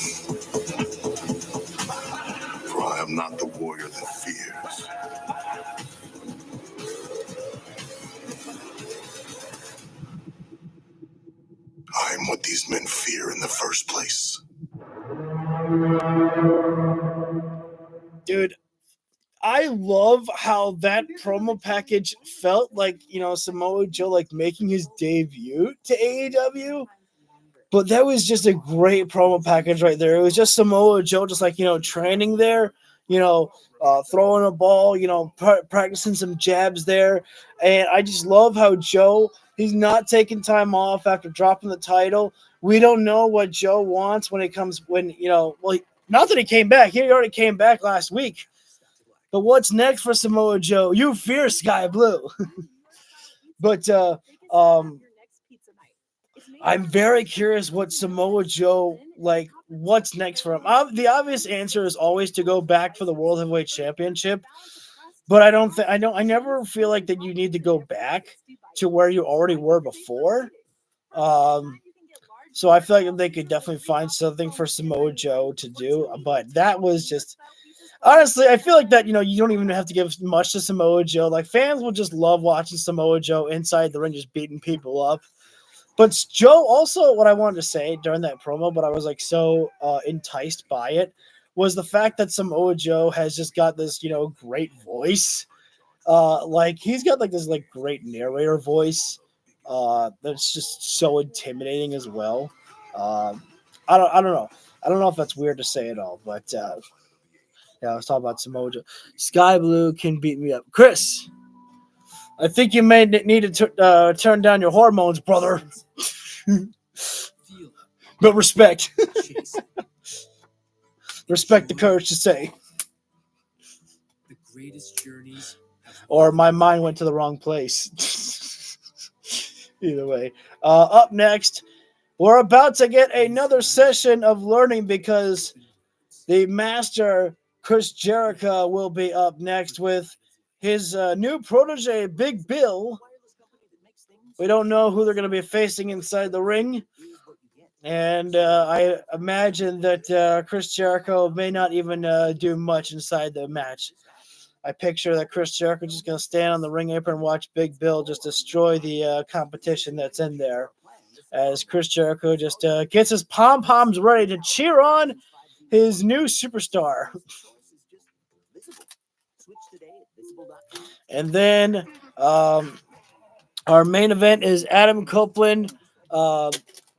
For I am not the warrior that fears. I am what these men fear in the first place. Dude, I love how that promo package felt like, you know, Samoa Joe like making his debut to AEW. But that was just a great promo package right there. It was just Samoa Joe just like, you know, training there, you know, throwing a ball, you know, practicing some jabs there. And I just love how Joe, he's not taking time off after dropping the title. We don't know what Joe wants when it comes, when, you know, well, not that he came back. He already came back last week. But what's next for Samoa Joe? You fear Sky Blue. But I'm very curious what Samoa Joe, like, what's next for him. The obvious answer is always to go back for the World Heavyweight Championship, but I never feel like that you need to go back to where you already were before. So I feel like they could definitely find something for Samoa Joe to do, but that was just, honestly, I feel like that, you don't even have to give much to Samoa Joe. Like, fans will just love watching Samoa Joe inside the ring just beating people up. But Joe, also what I wanted to say during that promo, but I was like so enticed by it, was the fact that Samoa Joe has just got this, great voice. Like, he's got like this like great narrator voice that's just so intimidating as well. I don't know. I don't know if that's weird to say at all, but yeah, I was talking about Samoa Joe. Sky Blue can beat me up. Chris, I think you may need to turn down your hormones, brother. But respect. Respect the courage to say. The greatest journeys. Or my mind went to the wrong place. Either way. Up next, we're about to get another session of learning because the master, Chris Jericho, will be up next with his new protege, Big Bill. We don't know who they're going to be facing inside the ring. And I imagine that Chris Jericho may not even do much inside the match. I picture that Chris Jericho just going to stand on the ring apron and watch Big Bill just destroy the competition that's in there. As Chris Jericho just gets his pom-poms ready to cheer on his new superstar. And then our main event is Adam Copeland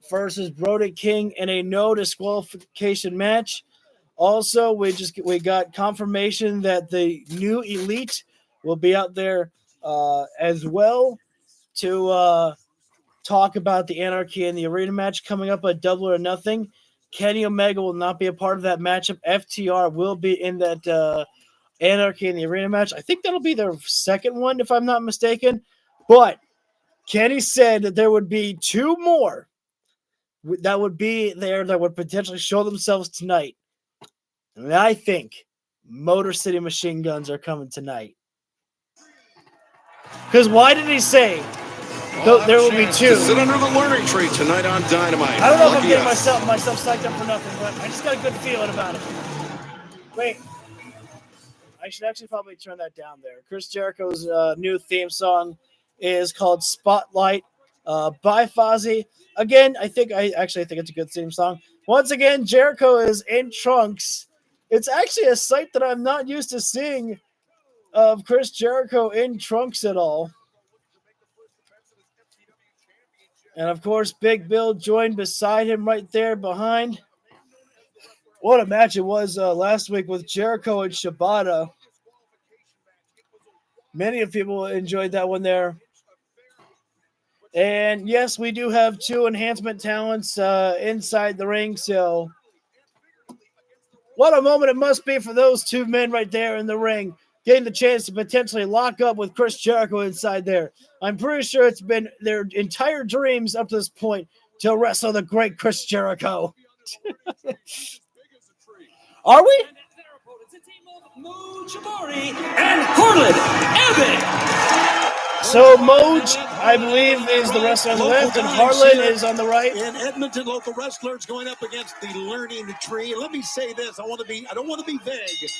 versus Brody King in a no disqualification match. Also, we got confirmation that the new Elite will be out there as well to talk about the Anarchy in the Arena match coming up at Double or Nothing. Kenny Omega will not be a part of that matchup. FTR will be in that Anarchy in the Arena match. I think that'll be their second one, if I'm not mistaken. But Kenny said that there would be two more that would be there that would potentially show themselves tonight. And I think Motor City Machine Guns are coming tonight. Because why did he say there will be two? To sit under the learning tree tonight on Dynamite. I don't know if I'm getting myself psyched up for nothing, but I just got a good feeling about it. Wait. I should actually probably turn that down there. Chris Jericho's new theme song is called Spotlight by Fozzy. Again, I think it's a good theme song. Once again, Jericho is in trunks. It's actually a sight that I'm not used to seeing of Chris Jericho in trunks at all. And of course, Big Bill joined beside him right there behind. What a match it was last week with Jericho and Shibata. Many of people enjoyed that one there. And yes, we do have two enhancement talents inside the ring. So what a moment it must be for those two men right there in the ring, getting the chance to potentially lock up with Chris Jericho inside there. I'm pretty sure it's been their entire dreams up to this point to wrestle the great Chris Jericho. Are we? And Harlan Abbott. So Moj, I believe, is the wrestler on the left, and Harlan is on the right. In Edmonton, local wrestlers going up against the Learning Tree. And let me say this: I don't want to be vague.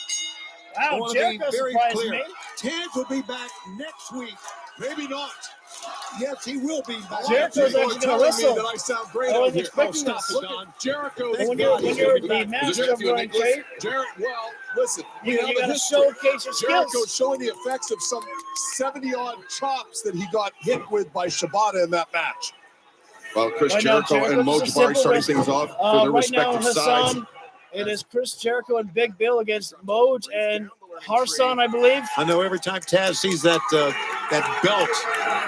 I Wow, want to be Jericho very surprised clear. me. Taz will be back next week. Maybe not. Yes, he will be back. Jericho's People are actually going to telling me wrestle. that I sound great I out wasn't here. expecting Stop this. it, Don. Jericho. When you're the master of going great, Well, listen. you have a got to history. showcase your Jericho's skills. showing the effects of some 70-odd chops that he got hit with by Shibata in that match. Well, Chris Right now, Jericho and Jericho's just a Moj Bari simple starting wrestler. things off for their Right now, respective sides. Hassan, it is Chris Jericho and Big Bill against Moj and Harsan, I believe. I know every time Taz sees that belt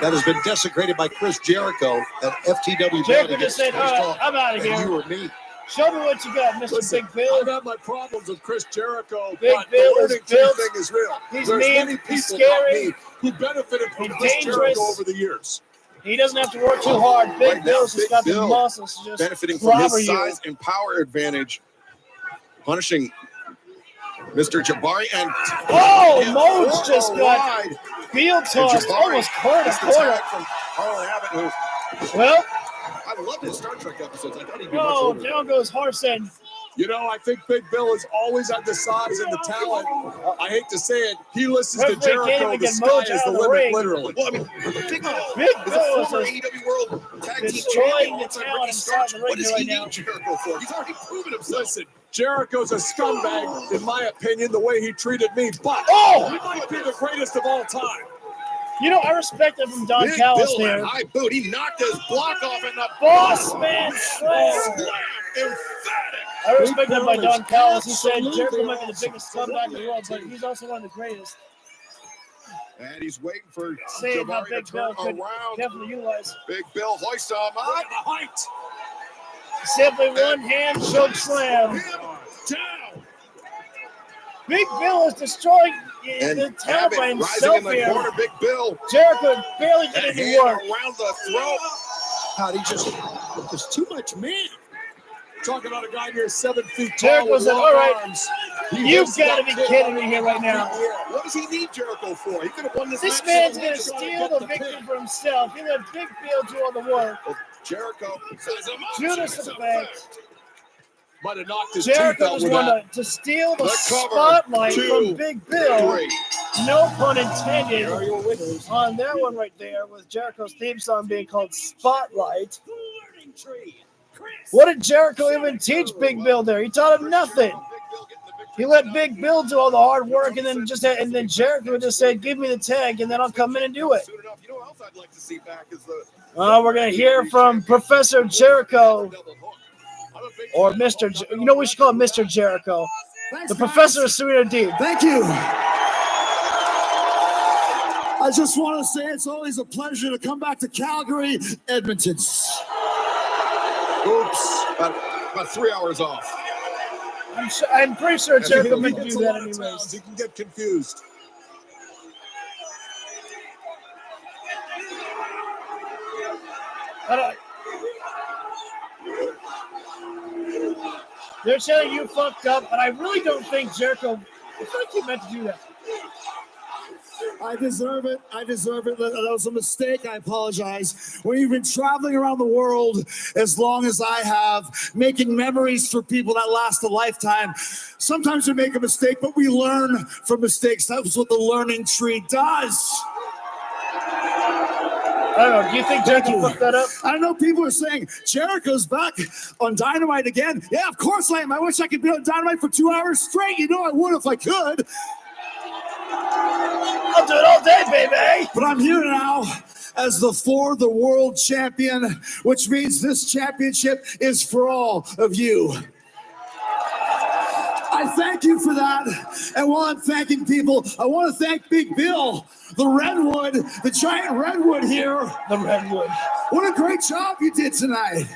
that has been desecrated by Chris Jericho, that FTW Jericho belt, just said, all right, I'm out of here. You or me. Show me what you got, Mr. Listen, Big Bill. I've had my problems with Chris Jericho, Big but Bill the is Learning built. Tree thing is real. He's There's mean, many he's people like scary, me who benefited from he's Chris dangerous. Jericho over the years. He doesn't have to work too hard. Big Right now, Bill's just Big got the Bill muscles to just benefiting from clobber his you. size and power advantage, punishing Mr. Jabari and Moge just got wide. field tossed, almost corner. From Harlan Abbott, Well, I love his Star Trek episodes. I thought he'd be no, much older. down goes Harson. You know, I think Big Bill is always at the size and the talent. I hate to say it. He listens to Referee can't Jericho. even The get sky Moge is out the of the limit, ring. literally. Well, I mean, Big Bill Big is Bill a is former just AEW World Tag Team destroying Champion the alongside talent Ricky inside Starks. the What ring does right he now. need Jericho for? He's already proven himself. Listen, Jericho's a scumbag, in my opinion, the way he treated me. But he might be the greatest of all time. You know, I respect it from Don Big Callis Bill, there. that high boot. He knocked his block off in the Boss man slam. Emphatic. I respect that by Big Don Bill Callis. is He said Jericho absolutely might be the biggest scumbag in the world, but he's also one of the greatest. And he's waiting for Saying how Jabari to Big turn Bill could around. definitely utilize. Big Bill hoists him up. Look at the height. Simply one hand choke slam. Down. Big Bill is destroying And the talent by Abbott rising himself in the here. corner. Big Bill. Jericho barely did That any hand work. around the throat. God, he just too much man. Talking about a guy near 7 feet tall Jericho with said, long all right, arms. you've got to be kidding me here right now. What does he need Jericho for? He could have won this This match. man's going to steal the victory for himself. He let Big Bill do all the work. Jericho says him up. Judas effect. Might have knocked his teeth Jericho out was with one that. to steal the cover. spotlight 2, from Big Bill. 3. No pun intended on that one right there with Jericho's theme song being called Spotlight. What did Jericho even teach Big Bill there? He taught him nothing. He let Big Bill do all the hard work, and then Jericho just said, "Give me the tag, and then I'll come in and do it." You know what else I'd like to see back is the We're gonna hear from Professor Jericho, or Mr. You know we should call him Mr. Jericho. The Professor of Serena Deeb. Thank you. I just want to say it's always a pleasure to come back to Calgary, Edmonton. Oops. About 3 hours off. I'm pretty sure Jericho meant to do that anyways. You can get confused. They're saying you fucked up, but I really don't think Jericho. I feel like he meant to do that. I deserve it. I deserve it. That was a mistake. I apologize. When you've been traveling around the world as long as I have, making memories for people that last a lifetime, sometimes we make a mistake, but we learn from mistakes. That's what the learning tree does. I don't know. Do you think Jericho fucked that up? I know people are saying Jericho's back on Dynamite again. Yeah, of course I am. I wish I could be on Dynamite for 2 hours straight. You know I would if I could. I'll do it all day, baby. But I'm here now as the world champion, which means this championship is for all of you. I thank you for that. And while I'm thanking people, I want to thank Big Bill, the redwood, the giant redwood here. The redwood. What a great job you did tonight.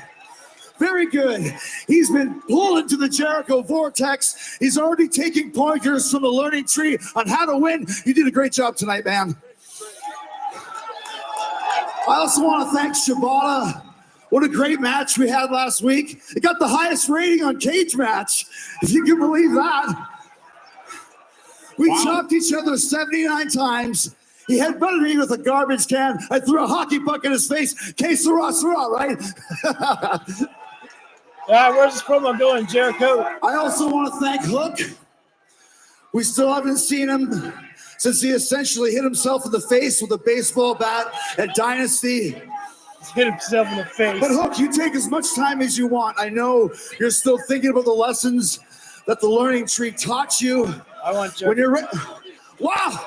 Very good. He's been pulled into the Jericho vortex. He's already taking pointers from the learning tree on how to win. You did a great job tonight, man. I also want to thank Shibata. What a great match we had last week. It got the highest rating on Cage Match, if you can believe that. We chopped each other 79 times. He headbutted me with a garbage can. I threw a hockey puck in his face. Que sera, sera, right? Where's this promo going, Jericho? I also want to thank Hook. We still haven't seen him since he essentially hit himself in the face with a baseball bat at Dynasty. Hit himself in the face. But Hook, you take as much time as you want. I know you're still thinking about the lessons that the learning tree taught you. I want Jericho. When you're wow,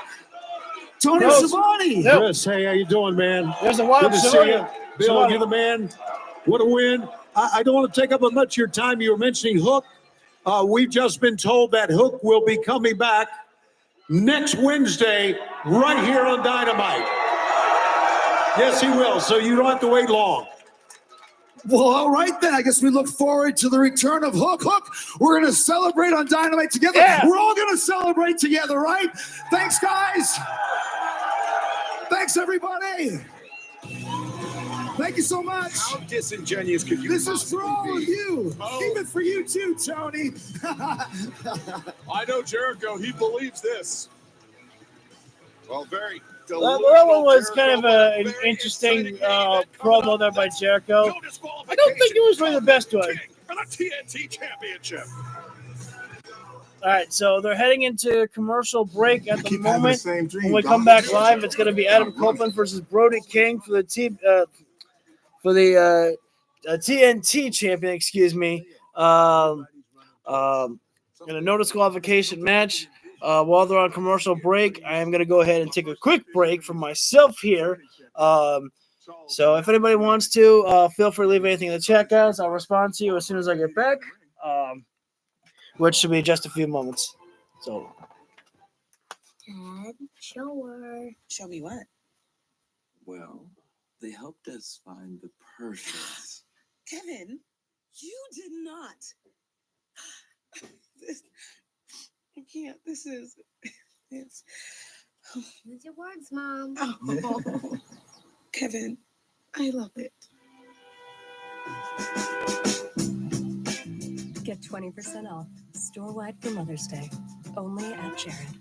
Tony Schiavone. Chris, hey, how you doing, man? There's a wild Good to see you. Bill, you're the man. What a win. I don't want to take up much of your time. You were mentioning Hook. We've just been told that Hook will be coming back next Wednesday right here on Dynamite. Yes, he will. So you don't have to wait long. Well, all right then. I guess we look forward to the return of Hook. Hook, we're going to celebrate on Dynamite together. Yeah. We're all going to celebrate together, right? Thanks, guys. Thanks, everybody. Thank you so much. How disingenuous could you This is for all of you. Even for you too, Tony. I know Jericho. He believes this. Well, very That one was kind of an interesting promo there by Jericho. I don't think it was really the best one. For the TNT Championship. All right, so they're heading into commercial break at the Keep having the moment. same dream, When we dog. come back live, it's going to be Adam Copeland versus Brody King for the team for the TNT champion. Excuse me. In a no disqualification match. While they're on commercial break, I am going to go ahead and take a quick break for myself here. So if anybody wants to, feel free to leave anything in the chat, guys. I'll respond to you as soon as I get back, which should be just a few moments. So, Dad, show her. Show me what? Well, they helped us find the perfect. Kevin, you did not. This, I can't. This is. It's. Use your words, Mom. Oh, Kevin, I love it. Get 20% off store-wide for Mother's Day, only at Jared.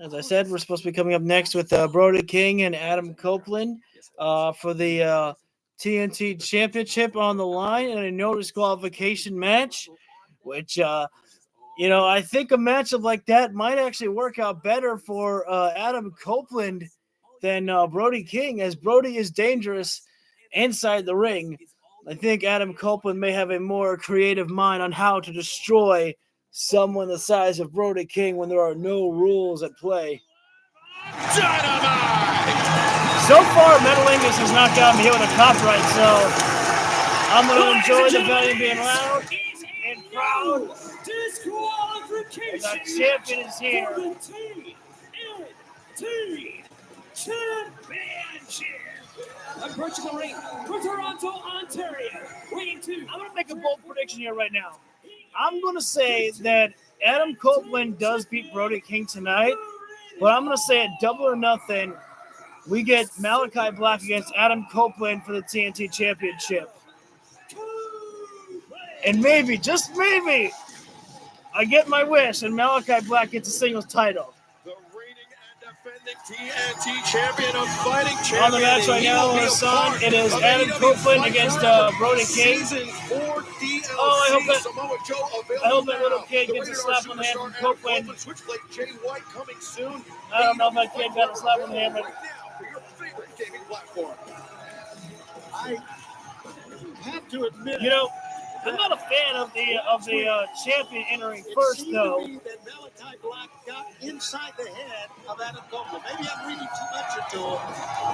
as I said, we're supposed to be coming up next with Brody King and Adam Copeland for the TNT Championship on the line in a no disqualification match, which, I think a matchup like that might actually work out better for Adam Copeland than Brody King, as Brody is dangerous inside the ring. I think Adam Copeland may have a more creative mind on how to destroy someone the size of Brody King when there are no rules at play. Dynamite! So far, Metalingus has not gotten me hit with a copyright, so I'm going to enjoy the volume being loud and proud. Disqualification. The champion is here. For the TNT Championship. Approaching the ring from Toronto, Ontario. Weighing two. I'm going to make a bold prediction here right now. I'm going to say that Adam Copeland does beat Brody King tonight, but I'm going to say at Double or Nothing, we get Malachi Black against Adam Copeland for the TNT Championship. And maybe, just maybe, I get my wish and Malachi Black gets a singles title. Defending TNT champion of fighting champion. On the match right now, Hassan, it is Adam Copeland against Brody King. Oh, I hope that little kid gets a slap on the hand from Copeland. Switchblade Jay White coming soon. I don't know if my kid got a slap on the hand, but For your favorite gaming platform. I have to admit, I'm not a fan of the champion entering first, though. It seemed to me that Malachi Black got inside the head of Adam Copeland. Maybe I'm reading too much into him,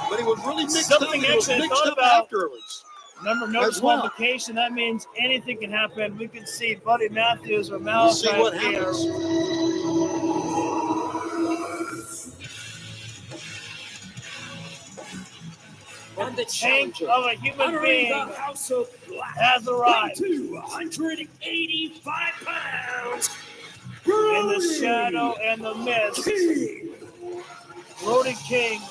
but he was really mixed Something up. He was actually I mixed thought up about. afterwards. Remember, no As well. disqualification. That means anything can happen. We could see Buddy Matthews or Malachi We'll see what here. happens. And the tank of a human being the House of Black. has arrived. 285 pounds. In the shadow and the mist, Brody King.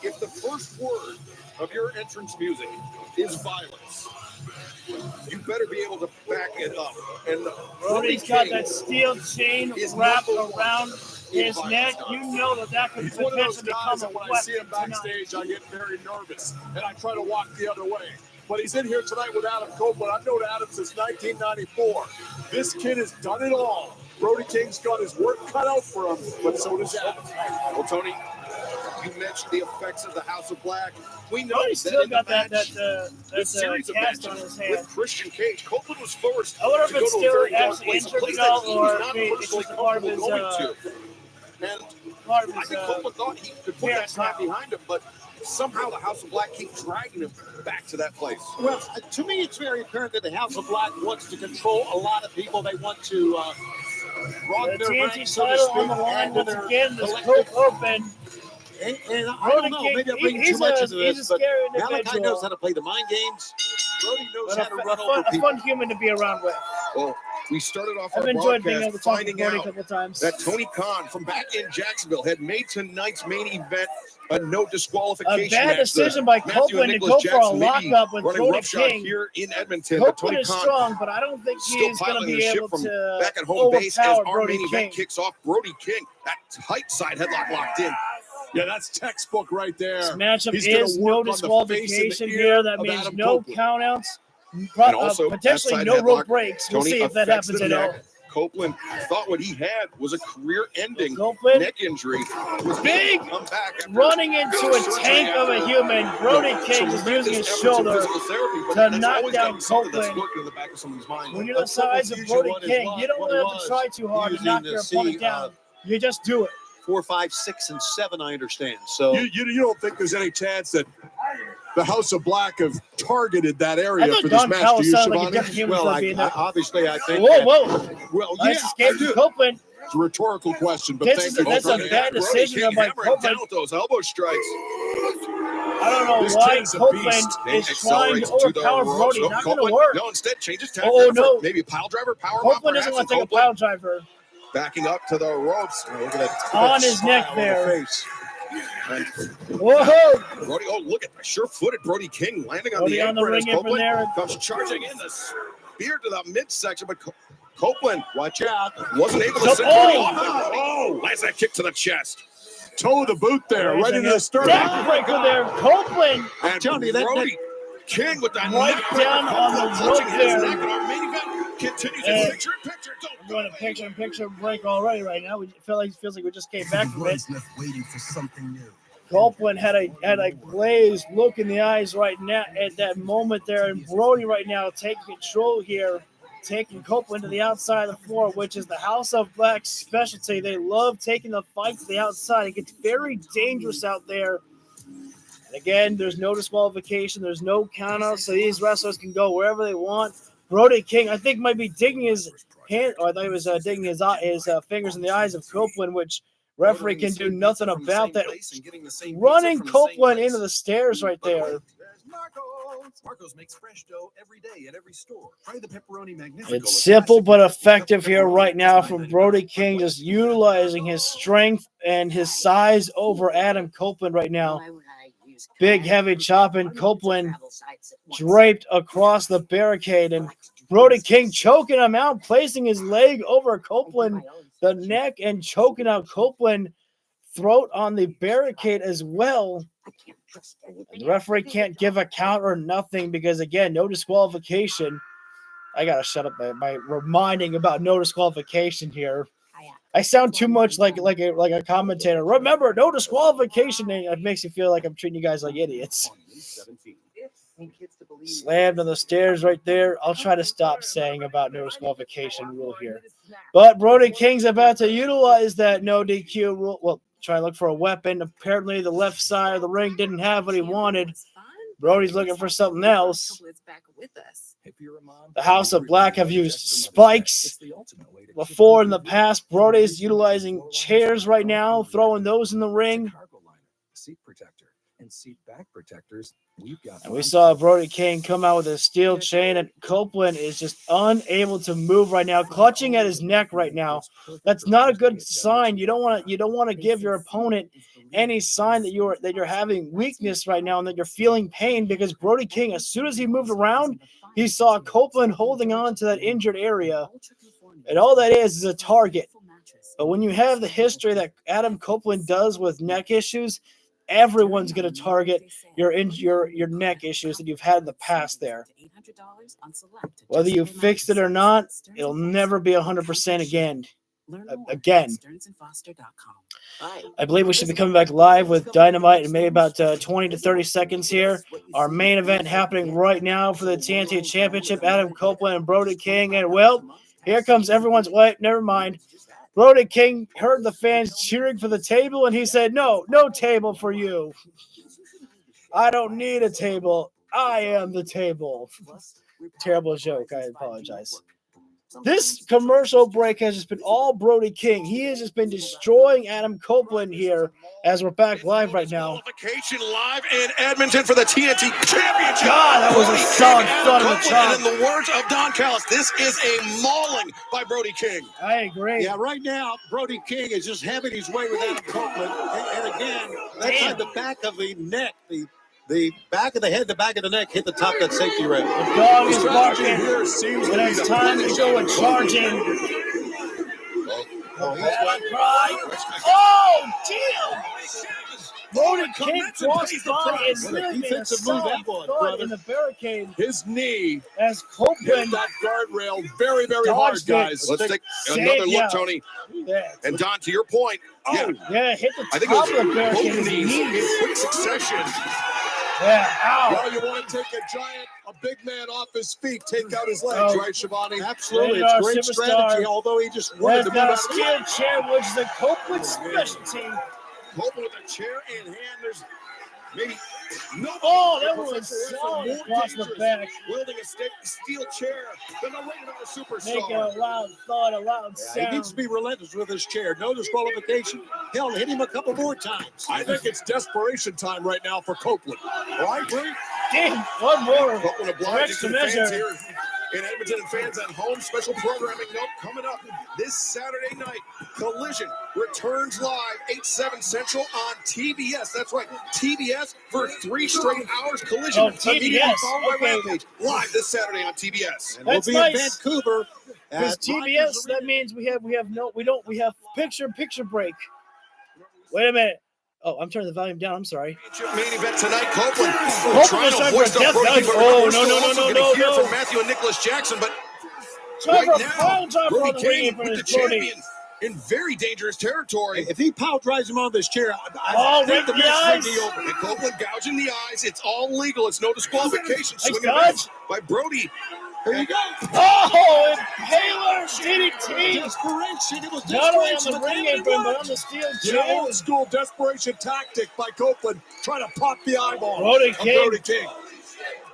If the first word of your entrance music is violence, you better be able to back it up. And Brody's got that steel chain wrapped around his neck. You know that could He's one of those potentially guys become that a when I see him weapon backstage, tonight. I get very nervous, and I try to walk the other way. But he's in here tonight with Adam Copeland. I've known Adam since 1994. This kid has done it all. Brody King's got his work cut out for him, but so does Adam. Well, Tony, you mentioned the effects of the House of Black. We know Brody's that still in the got match, that series of cast on matches his hand. with Christian Cage, Copeland was forced I wonder if to go it's to a still very dark actually place, a place integral that he was or not if it's personally just part of comfortable his, going to. And part of I his, think Copeland thought he could put that time behind him, but somehow the House of Black keeps dragging him back to that place. Well, to me, it's very apparent that the House of Black wants to control a lot of people. They want to broaden the their TNT ranks, so to title speak, on the line add to once their again. This collective. Cope Open. And I don't know, maybe I'm bringing too much into this, but Malachi knows how to play the mind games. Brody knows how to run over people. A fun human to be around with. Well, we started off I've our enjoyed being broadcast able to talk to finding Brody a out couple times. that Tony Khan from back in Jacksonville had made tonight's main event a no disqualification A bad match. decision by Copeland to go for a lockup with running Brody roughshod King. here in Edmonton. But Copeland Tony is Khan strong, but I don't think still he's going to piloting be the ship able from to back at home base as overpower our Brody main King. event kicks off. Brody King, that tight side headlock locked in. Yeah, that's textbook right there. This matchup He's gonna is work no on the face disqualification and the ear here. That of means Adam no Copeland. countouts, And also, potentially that no side rope headlock, breaks. We'll Tony see if that affects happens the at neck. all. Copeland thought what he had was a career-ending Copeland, neck injury. Was big, able to come back after running into a surgery tank of a after, human. Brody you know, King is tremendous using his efforts in shoulder physical therapy, but to that's knock always down gotta be something that's Copeland. working in the back of someone's mind. When you're the size of Brody King, you don't really have to try too hard to knock your opponent down. You just do it. 4, 5, 6, and 7, I understand. So You don't think there's any chance that the House of Black have targeted that area I thought for this Don match? Callis Do you, sounded like a Shivani? different human well, for being there. obviously, I think. Whoa, that- whoa. Well, Nice yeah, escape I from do. Copeland. It's a rhetorical question, but This thank is you. that's a Brody bad Brody decision King by hammering down Copeland. with those elbow strikes. I don't know This why kid is a Copeland beast. is trying to Accelerates to the overpower ropes. Brody. No, Not going to Copeland- work. No, instead changes tack. Oh, no. Maybe a pile driver, power Copeland doesn't want to take a pile driver backing up to the ropes. Look at that. on his neck on the there. face. And Whoa! Brody, oh, look at the sure-footed Brody King landing on Brody the on the apron as ring apron Copeland there. comes charging in the spear to the midsection, but Copeland, watch out, wasn't able to So- send oh! Brody off. Oh, lands that kick to the chest. Toe of the boot there, right into the sternum. Backbreaker there. Copeland And telling you, that- Brody King with that Right neck down breaker, on the Copeland rope touching his there. neck, and our main event continues And- in picture-in-picture. I'm going to picture-in-picture break already right now. We feels like we just came back from it. waiting for something new. Copeland had a glazed look in the eyes right now at that moment there, and Brody right now taking control here, taking Copeland to the outside of the floor, which is the House of Black's specialty. They love taking the fight to the outside. It gets very dangerous out there. And again, there's no disqualification, there's no countout, so these wrestlers can go wherever they want. Brody King, I think, might be digging his hand, or I thought he was digging his fingers in the eyes of Copeland, which referee can do nothing about that. Running Copeland into the stairs right there. Marco's makes fresh dough every day at every store. Try the pepperoni magnifico. It's simple but effective here right now from Brody King, just utilizing his strength and his size over Adam Copeland right now. Big, heavy chop, and Copeland draped across the barricade, and Brody King choking him out, placing his leg over Copeland, the neck, and choking out Copeland, throat on the barricade as well. The referee can't give a count or nothing because, again, no disqualification. I gotta shut up by reminding about no disqualification here. I sound too much like a commentator. Remember, no disqualification. It makes you feel like I'm treating you guys like idiots. Slammed on the stairs right there. I'll try to stop saying about no disqualification rule here. But Brody King's about to utilize that no DQ rule. Well, try to look for a weapon. Apparently, the left side of the ring didn't have what he wanted. Brody's looking for something else. The House of Black have used spikes before in the past. Brody's utilizing chairs right now, throwing those in the ring. and seat back protectors, we've got. And we saw Brody King come out with a steel chain, and Copeland is just unable to move right now, clutching at his neck right now. That's not a good sign. You don't want to give your opponent any sign that you're having weakness right now and that you're feeling pain, because Brody King, as soon as he moved around, he saw Copeland holding on to that injured area, and all that is a target. But when you have the history that Adam Copeland does with neck issues, everyone's going to target your neck issues that you've had in the past there. Whether you fixed it or not, it'll never be 100% again. I believe we should be coming back live with Dynamite in maybe about 20 to 30 seconds here. Our main event happening right now for the TNT Championship, Adam Copeland and Brody King. And, well, here comes everyone's... Wait, never mind. Brody King heard the fans cheering for the table, and he said, no table for you. I don't need a table. I am the table. Terrible joke. I apologize. This commercial break has just been all Brody King. He has just been destroying Adam Copeland here as we're back live right now. Qualification live in Edmonton for the TNT Championship. God, that was a solid thud in the chop. And in the words of Don Callis, this is a mauling by Brody King. I agree. Yeah, right now, Brody King is just having his way with Adam Copeland. And again, that's on the back of the neck. The back of the head, the back of the neck hit the top of that safety rail. The dog is barking, and it's time to go and charging. Oh, damn! Brody King crossed by and really made a solid thud in the barricade. His knee as hit Copeland that guardrail very, very hard, guys. Let's take another look, Tony. And Don, to your point, hit the I think top it of the was barricade. both knees in quick succession. Yeah, ow. Well, you want to take a big man off his feet, take out his legs, right, Shivani? Absolutely, it's great strategy, although he just wanted to move got a out. steel chair, which is the Copeland specialty. Copeland with a chair in hand. There's maybe no. Oh, that was solid across the back. Wielding a steel chair than a regular superstar. Making a loud thud, a loud sound. He needs to be relentless with his chair. No disqualification. Hell, hit him a couple more times. I think it's desperation time right now for Copeland. Oh, I agree. Damn, one more. Copeland obliging to the measure. fans here in Edmonton and fans at home. Special programming note coming up this Saturday night. Collision returns live 8/7 Central on TBS. That's right, TBS for 3 straight hours. Collision TBS. followed by Okay. Rampage live this Saturday on TBS. And we'll That's be nice. in Vancouver. Because at TBS, that means we have picture break. Wait a minute. Oh, I'm turning the volume down. I'm sorry. Main event tonight, Copeland. Copeland Trying is to trying voice for a up death Brody match. King, but Oh, we're no, still no, also no, gonna no, hear no. from Matthew and Nicholas Jackson, but Time right for a foul time for Brody the King ring for with the this Brody. champion in very dangerous territory. If he power drives him on this chair, Oh, I think the right in the match eyes. may be over. And Copeland gouging the eyes. It's all legal. It's no disqualification. Nice Swinging dodge. by Brody. Here you go. Oh, Impaler DDT. Desperation. It was Not only on desperation, the but ring damn it apron, but worked. on the steel Yeah, chair. old school desperation tactic by Copeland, trying to pop the eyeball Brody of King. Brody King.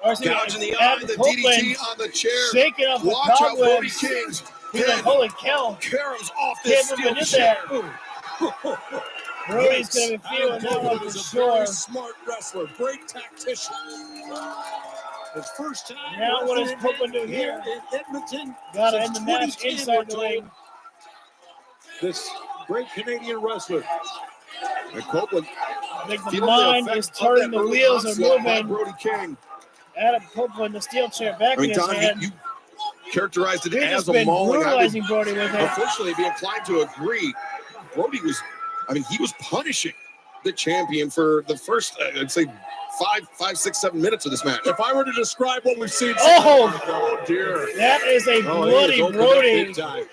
Gouging the eye, Adam the Copeland DDT on the chair. shaking off the Watch out, Brody cobwebs. King's He's like, head holy cow. caroms off this Can't steel believe chair. that. Brody's going to be feeling Adam that Copeland one is for a very sure. smart wrestler, great tactician. His first time. Now what does wrestling Copeland do here? in Edmonton. Got to since end the match 2010, inside we're the told. ring. This great Canadian wrestler. And Copeland I think the feeling mind effect is of turning, that the early wheels are onslaught by moving. Brody King. Adam Copeland, the steel chair back I mean, in his Don, hand. you characterized it He's as just a been mauling. I brutalizing would Brody with it. unfortunately be inclined to agree. Brody was, he was punishing the champion for the first, I'd say, 5, 6, 7 minutes of this match. If I were to describe what we've seen, Oh! Dear, That is a Oh, he is bloody opened up Brody. big time.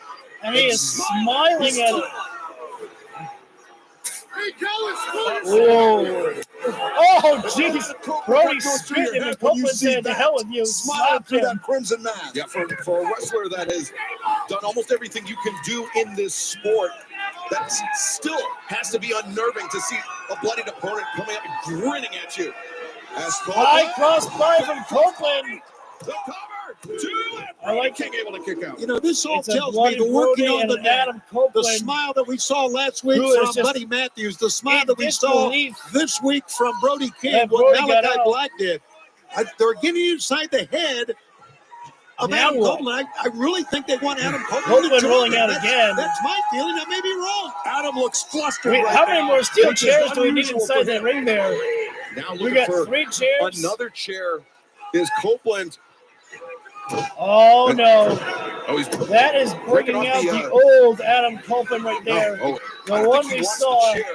And he is smiling at it. Whoa. Oh, jeez. Brody spit him and Copeland said, to hell with you. smile Slapped through him. that crimson mask. Yeah, for a wrestler that has done almost everything you can do in this sport, that still has to be unnerving to see a bloodied opponent coming up and grinning at you. As High cross by from Copeland. the cover. I like King able to kick out. You know, this all It's a tells me bloody the working Brody on the and net, Adam Copeland, the smile that we saw last week who is from just Buddy Matthews, the smile in that we saw disbelief this week from Brody King, that what Brody got Malachi out. Black did. They're getting inside the head of Now Adam what? Copeland. I really think they want Adam Copeland Copeland to rolling join out them. again. That's my feeling. I may be wrong. Adam looks flustered Wait, right how many now, more steel which is chairs do we need unusual inside for that him. ring there? Now We looking got for 3 chairs. another chair. Is Copeland? Oh no! Oh, he's That is breaking bringing off out the, the old Adam Copeland right there. I The don't one think he we wants saw the chair.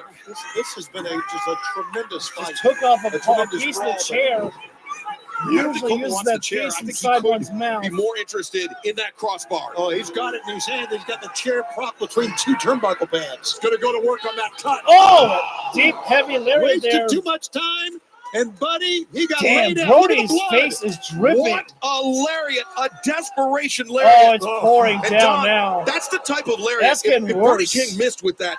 This has been just a tremendous fight. just took off a tremendous piece of brawl, the chair. I don't think Usually Copeland uses wants the that chair. piece I think he inside could one's mouth. be more interested in that crossbar. Oh, he's got it in his hand. He's got the chair propped between 2 turnbuckle pads. He's going to go to work on that cut. Oh, deep, heavy lariat Wasted there. too much time. And Buddy, he got Damn, laid out. Look at the Brody's blood. face is dripping. What a lariat, a desperation lariat. Oh, it's pouring And down Don, now. That's the type of lariat. That's getting if Brody worse. King missed with that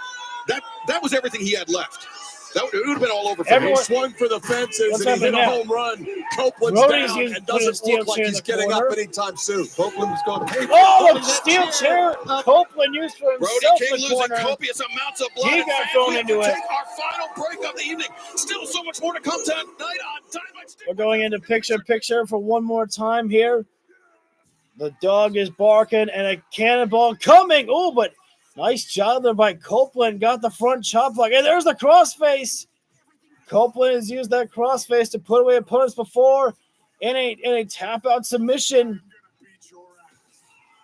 was everything he had left. It would have been all over for Everyone- him. He swung for the fences What's and he hit a happening now? home run. Copeland's Brody's down using- and putting a doesn't steel look like chair in he's the getting corner. up anytime soon. Copeland's going to Oh, the steel chair Copeland used for Brody himself King in the losing corner. copious amounts of blood. He And got fans, thrown we have into to it. take our final break of the evening. Still so much more to come tonight on Dynamite. We're going into picture for one more time here. The dog is barking and a cannonball coming. Oh, but nice job there by Copeland. Got the front chop block. And there's the crossface. Copeland has used that crossface to put away opponents before in a tap out submission.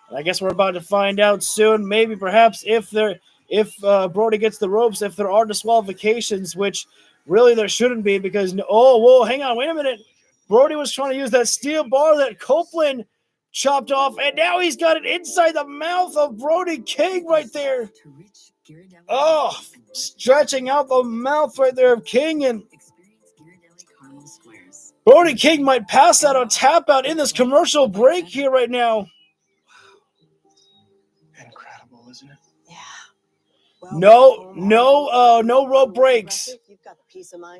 And I guess we're about to find out soon. Maybe perhaps if Brody gets the ropes, if there are disqualifications, which really there shouldn't be because whoa, hang on, wait a minute. Brody was trying to use that steel bar that Copeland chopped off, and now he's got it inside the mouth of Brody King right there. Oh, stretching out the mouth right there of King, and Brody King might pass out or tap out in this commercial break here right now. Incredible, isn't it? No rope breaks.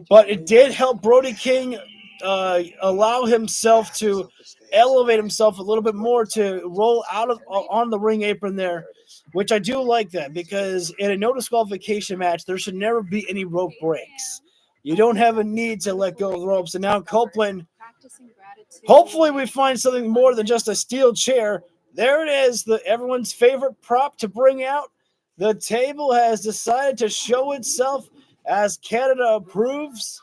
But it did help Brody King allow himself to elevate himself a little bit more to roll out of on the ring apron there, which I do like that because in a no disqualification match, there should never be any rope breaks. You don't have a need to let go of the ropes. And now Copeland, hopefully we find something more than just a steel chair. There it is, everyone's favorite prop to bring out. The table has decided to show itself as Canada approves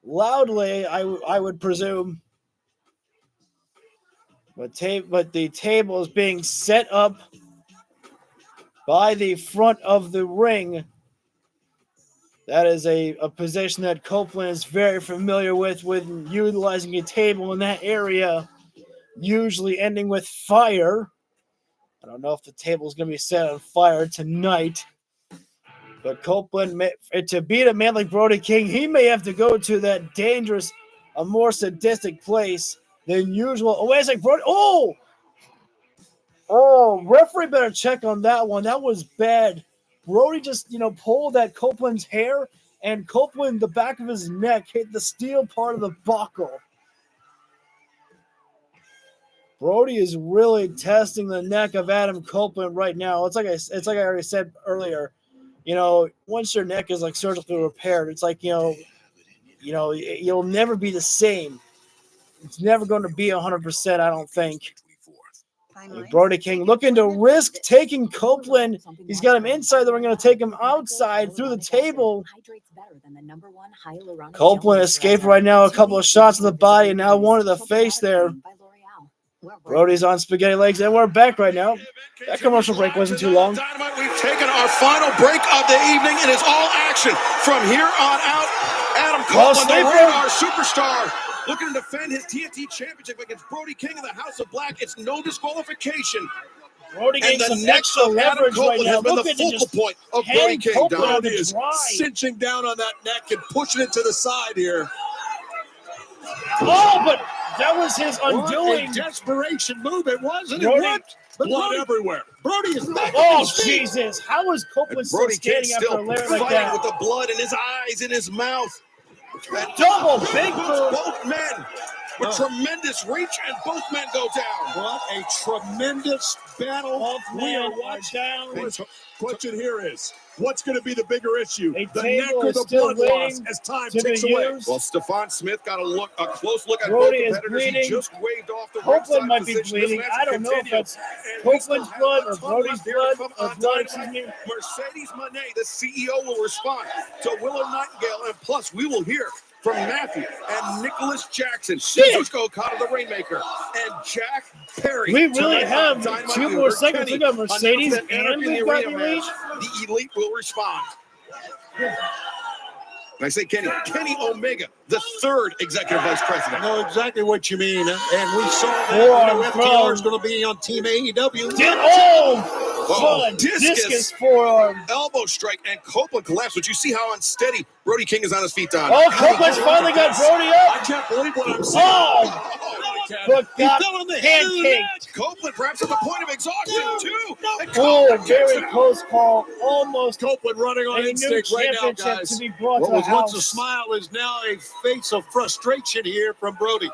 loudly, I would presume. But the table is being set up by the front of the ring. That is a position that Copeland is very familiar with utilizing a table in that area, usually ending with fire. I don't know if the table is going to be set on fire tonight. But Copeland, to beat a man like Brody King, he may have to go to that dangerous, a more sadistic place than usual. Oh, wait a second, Brody. Oh, referee better check on that one. That was bad. Brody just, pulled at Copeland's hair, and Copeland, the back of his neck, hit the steel part of the buckle. Brody is really testing the neck of Adam Copeland right now. It's like I already said earlier. Once your neck is like surgically repaired, it's like, you'll never be the same. It's never going to be 100%, I don't think. Brody King looking to risk taking Copeland. He's got him inside the ring, going to take him outside through the table. Copeland escaped right now. A couple of shots to the body and now one to the face there. Brody's on spaghetti legs, and we're back right now. That commercial break wasn't too long. Dynamite, we've taken our final break of the evening, and it's all action from here on out. Adam Copeland, the radar superstar, looking to defend his TNT championship against Brody King of the House of Black. It's no disqualification. Brody getting some extra leverage right now. Has been the Look at focal point of Brody King. Brody is cinching down on that neck and pushing it to the side here. Oh, but that was his undoing. What a desperation move it was, and it Brody, worked. But blood everywhere. Brody is back. Oh, Jesus. How is Copeland still Brody King standing after still a lair fighting like that? with the blood in his eyes, in his mouth. Double big both men with tremendous reach, and both men go down. What a tremendous battle. Both We are men are watching. down. Question here is, what's going to be the bigger issue? A The neck table or is the still blood loss waiting as time to be ticks away? used. Well, Stephon Smith got a close look at Brody both is competitors. He bleeding. just waved off the Copeland ringside might be position. This bleeding. match I will don't know if continue. that's And we still Copeland's have blood a or ton Brody's left here blood to come or on blood, Dynamite. excuse me. Mercedes Moné, the CEO, will respond to Willow Nightingale, and plus we will hear from Matthew and Nicholas Jackson, Kazuchika Okada, the Rainmaker, and Jack Perry. We really Tonight have on Dynamite, 2 you more heard seconds. Kenny We got Mercedes announce that and entering we've the got arena the Elite. match, the Elite will respond. And I say Kenny Omega, the third executive vice president. I know exactly what you mean, and we saw that. Forearm FTR is going to be on Team AEW. Discus forearm. Elbow strike, and Copeland collapsed. But you see how unsteady Brody King is on his feet, Don. Oh, Copeland's finally got Brody up. I can't believe what I'm seeing. But He got fell on the head of the neck. pancaked. Copeland perhaps at the point of exhaustion, too. And Oh, Copeland very gets it. close call. Almost Copeland running on a new instinct right now, championship guys. to be brought What to the was once a house. smile is now a face of frustration here from Brody.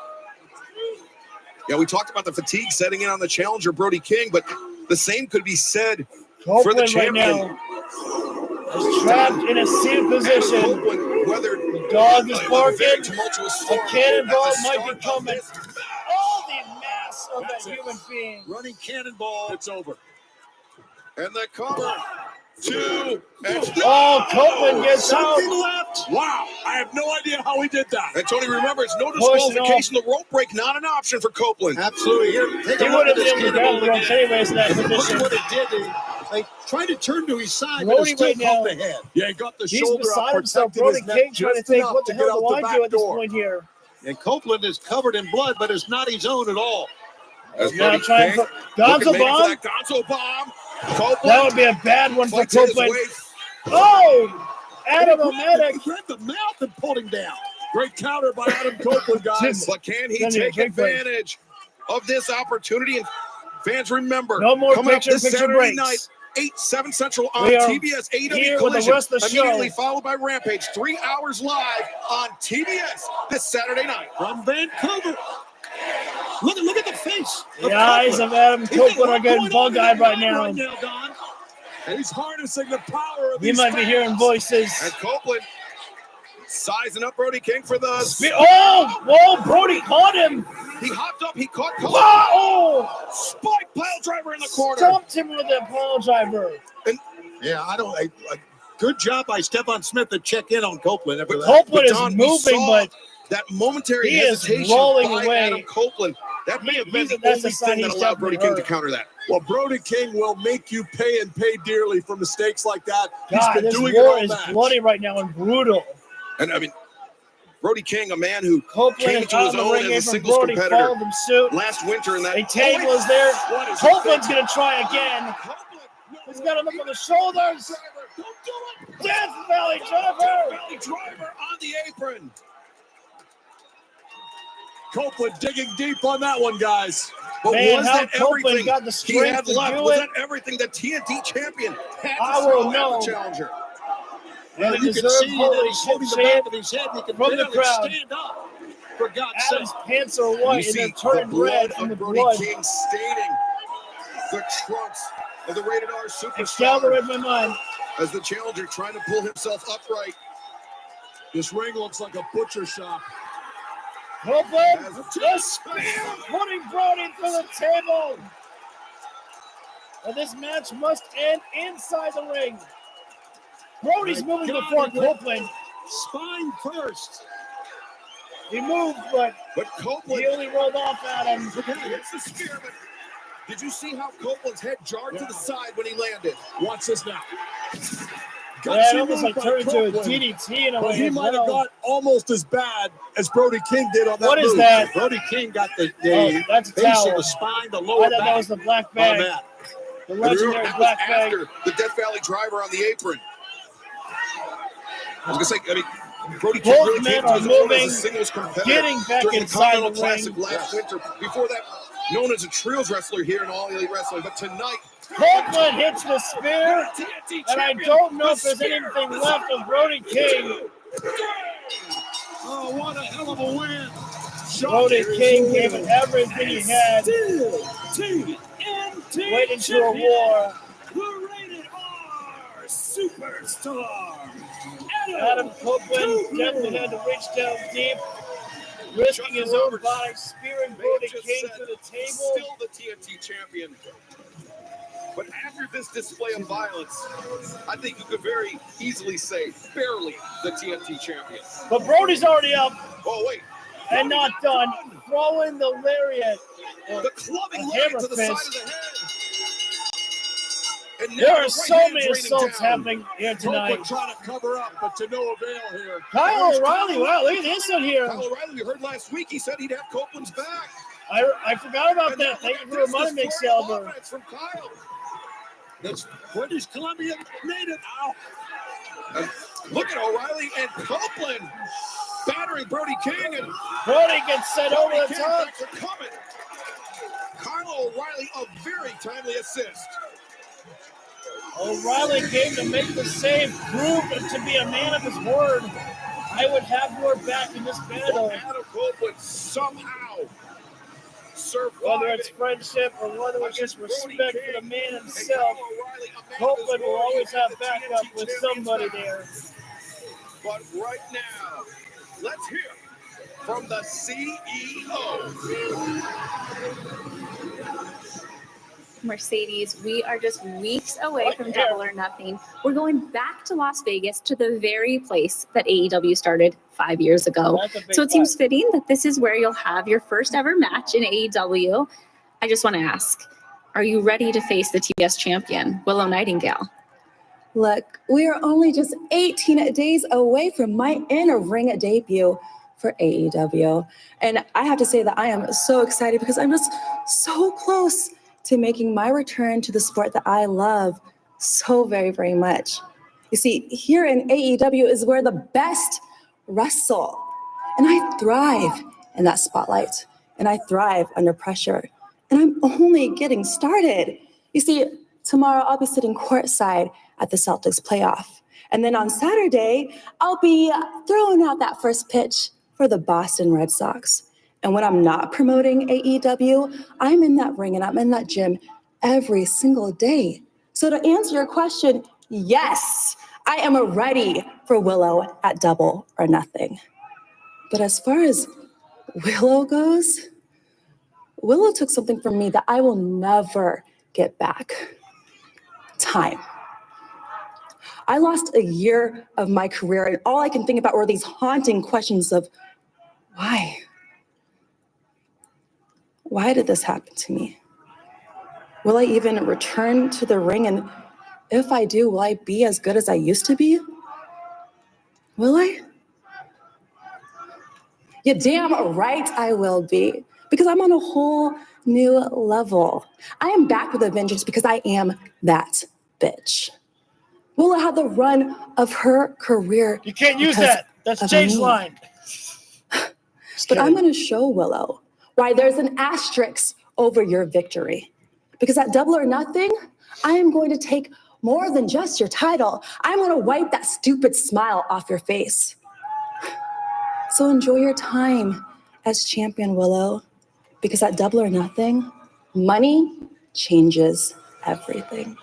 Yeah, we talked about the fatigue setting in on the challenger, Brody King, but the same could be said Copeland for the right champion. now is trapped in a seated position. Copeland, whether The dog is barking. tumultuous A storm cannonball at the might start be coming. of this. Oh, the mass of that human being. Running cannonball. It's over. And the cover. 2 and Oh, Copeland gets out. Something left. Wow, I have no idea how he did that. And Tony, remember, it's no Push it disqualification. The rope break, not an option for Copeland. Absolutely. Here, take He a look would at have this been able to grab the cannonball ropes again. anyways in that Look position. at what it did. They tried to turn to his side, but Brody it still right now, caught the head. Yeah, he got the he's shoulder beside up, himself. protected Brody his neck King trying to just think, enough what the to hell get out do the I back do at this door. point here? And Copeland is covered in blood, but is not his own at all. As Now Brody trying King for Gonzo looking maybe for bomb. that Gonzo bomb. Copeland That would be a bad one for fights his Copeland. way. Oh, Adam He O'Madic. grabbed the mouth and pulled him down. Great counter by Adam Copeland, guys. But can he Doesn't even take drink break. advantage of this opportunity? And fans, remember, No more coming up this picture Saturday breaks. night, 8/7 Central on We are TBS, here AEW with the Collision, rest of the show. immediately followed by Rampage, 3 hours live on TBS this Saturday night. From Vancouver. Look at the face. The eyes of Adam Copeland are getting bug-eyed right now. Don. And he's harnessing the power of You these might be fans. hearing voices. And Copeland sizing up Brody King for the... Whoa, Brody caught him. He hopped up, he caught Copeland. Oh, Spike pile driver in the corner. stumped him with a pile driver. Yeah, a good job by Stephon Smith to check in on Copeland after that. Copeland is Don, we moving, saw but that momentary he is hesitation rolling by away. Adam Copeland. That may have been the That's only a sign thing that he's allowed Brody King to definitely counter that. Well, Brody King will make you pay and pay dearly for mistakes like that. He's God, been this doing it war all is match. bloody right now and brutal. And I mean, Brody King, a man who Copeland came is to on his the own ring as a apron. singles Brody competitor followed him suit. last winter in that. A table is there. What is Copeland's going to try again. He's got him up on the shoulders. Death Valley Driver. Valley driver on the apron. Copeland digging deep on that one, guys. But Man, was how that Copeland everything got the he strength had to left? do Was it? that everything the TNT champion had to I throw will at know. the challenger? And you can deserved see that holy he's holding the shit back of his head. He can from the barely crowd. stand up. For God's sake. Adam's pants are You white and see they're the turning blood red from the of Brody blood. King staining the trunks of the Rated R Excalibur Superstar in my mind. as the challenger trying to pull himself upright. This ring looks like a butcher shop. Copeland, the spear putting Brody through the table. And this match must end inside the ring. Brody's moving before Copeland. Spine first. He moved, but Copeland, he only rolled off at him. It's the spear, but did you see how Copeland's head jarred to the side when he landed? Watch this now. Yeah, it almost like turned into a DDT in a But way. he as might have well. got almost as bad as Brody King did on that What is move. that? Brody King got the that's a base towel. of the spine, the I lower thought back. that was the black on bag. that. The And remember, legendary that was black bag. after the Death Valley driver on the apron. I was going to say, I mean, Brody King Both really men came to are his own as moving, a singles competitor getting back during the inside Continental the Classic ring. last winter. Before that, known as a trios wrestler here in All Elite Wrestling. But tonight, Copeland hits the spear, TNT and I champion, don't know the if there's spear, anything the left of Brody King. Oh, what a hell of a win. Brody King gave it everything he had. Waiting for a war. The rated R superstar. Adam Copeland definitely had to reach down deep, risking his own body, spearing Brody King to the table. Still the TNT champion. But after this display of violence, I think you could very easily say barely the TNT champion. But Brody's already up. Oh, wait. And not done. Throwing the lariat. The clubbing lariat to the side of the head. And there are so many assaults happening here tonight. Copeland trying to cover up, but to no avail here. Kyle O'Reilly, wow, look at this one here. Kyle O'Reilly, we heard last week, he said he'd have Copeland's back. I forgot about that. Thank you for reminding me, Excalibur. From Kyle. That's British Columbia native. Ow. And look at O'Reilly and Copeland battering Brody King. And Brody gets set over the top. Kyle O'Reilly, a very timely assist. O'Reilly came to make the save, proved to be a man of his word. I would have your back in this battle. Adam Copeland somehow survived. Whether it's friendship or whether it's just respect for the man himself, Copeland will always have backup with somebody there. But right now, let's hear from the CEO. Mercedes, we are just weeks away from Double or Nothing. We're going back to Las Vegas, to the very place that AEW started 5 years ago. So it seems fitting that this is where you'll have your first ever match in AEW. I just want to ask, are you ready to face the TBS champion, Willow Nightingale? Look, we are only just 18 days away from my in-ring debut for AEW. And I have to say that I am so excited because I'm just so close to making my return to the sport that I love so very, very much. You see, here in AEW is where the best wrestle. And I thrive in that spotlight. And I thrive under pressure. And I'm only getting started. You see, tomorrow I'll be sitting courtside at the Celtics playoff. And then on Saturday, I'll be throwing out that first pitch for the Boston Red Sox. And when I'm not promoting AEW, I'm in that ring and I'm in that gym every single day. So to answer your question, yes, I am ready for Willow at Double or Nothing. But as far as Willow goes, Willow took something from me that I will never get back. Time. I lost a year of my career and all I can think about were these haunting questions of why? Why did this happen to me? Will I even return to the ring? And if I do, will I be as good as I used to be? Will I? Yeah, damn right I will be. Because I'm on a whole new level. I am back with a vengeance because I am that bitch. Willow had the run of her career. You can't use that. That's change line. But I'm going to show Willow why there's an asterisk over your victory. Because at Double or Nothing, I am going to take more than just your title. I'm going to wipe that stupid smile off your face. So enjoy your time as champion, Willow. Because at Double or Nothing, money changes everything.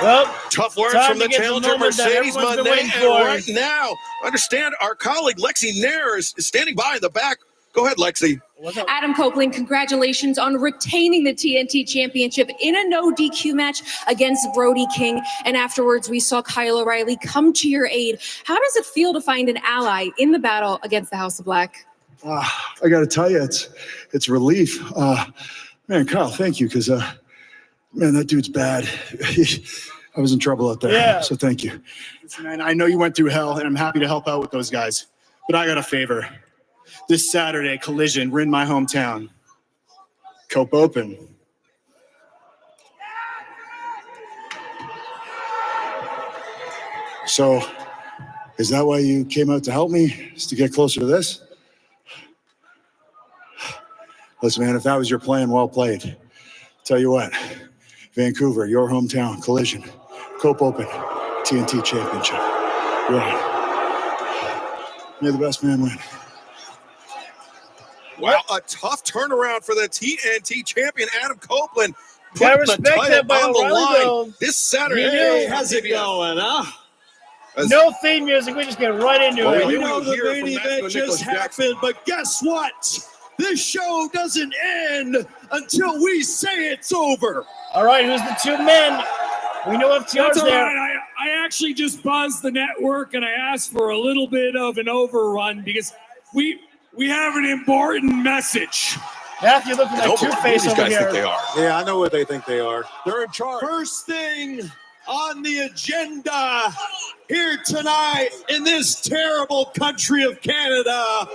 Well, tough words from the challenger Mercedes Moné. And right now, understand our colleague Lexi Nair is standing by in the back. Go ahead, Lexi. Adam Copeland, congratulations on retaining the TNT Championship in a no DQ match against Brody King. And afterwards, we saw Kyle O'Reilly come to your aid. How does it feel to find an ally in the battle against the House of Black? I got to tell you, it's relief. Man, Kyle, thank you, because man, that dude's bad. I was in trouble out there. Yeah. So thank you. Listen, man, I know you went through hell, and I'm happy to help out with those guys. But I got a favor. This Saturday, Collision, we're in my hometown. Cope Open. So, is that why you came out to help me? Is to get closer to this? Listen, man, if that was your plan, well played. Tell you what, Vancouver, your hometown, Collision, Cope Open, TNT Championship. Right. May the best man win. Wow, a tough turnaround for the TNT champion, Adam Copeland. Gotta Putting respect the that by title on the O'Reilly, line though. this Saturday. Hey, how's it going, huh? No theme music. We just get right into Well, it. we You know the hear main from event Maxwell just Nicholas Jackson. happened, but guess what? This show doesn't end until we say it's over. All right, who's the two men? We know FTR's That's all there. right. I actually just buzzed the network and I asked for a little bit of an overrun because we have an important message. Matthew looking like Two-Face over here. Yeah, I know what they think they are. They're in charge. First thing on the agenda here tonight in this terrible country of Canada.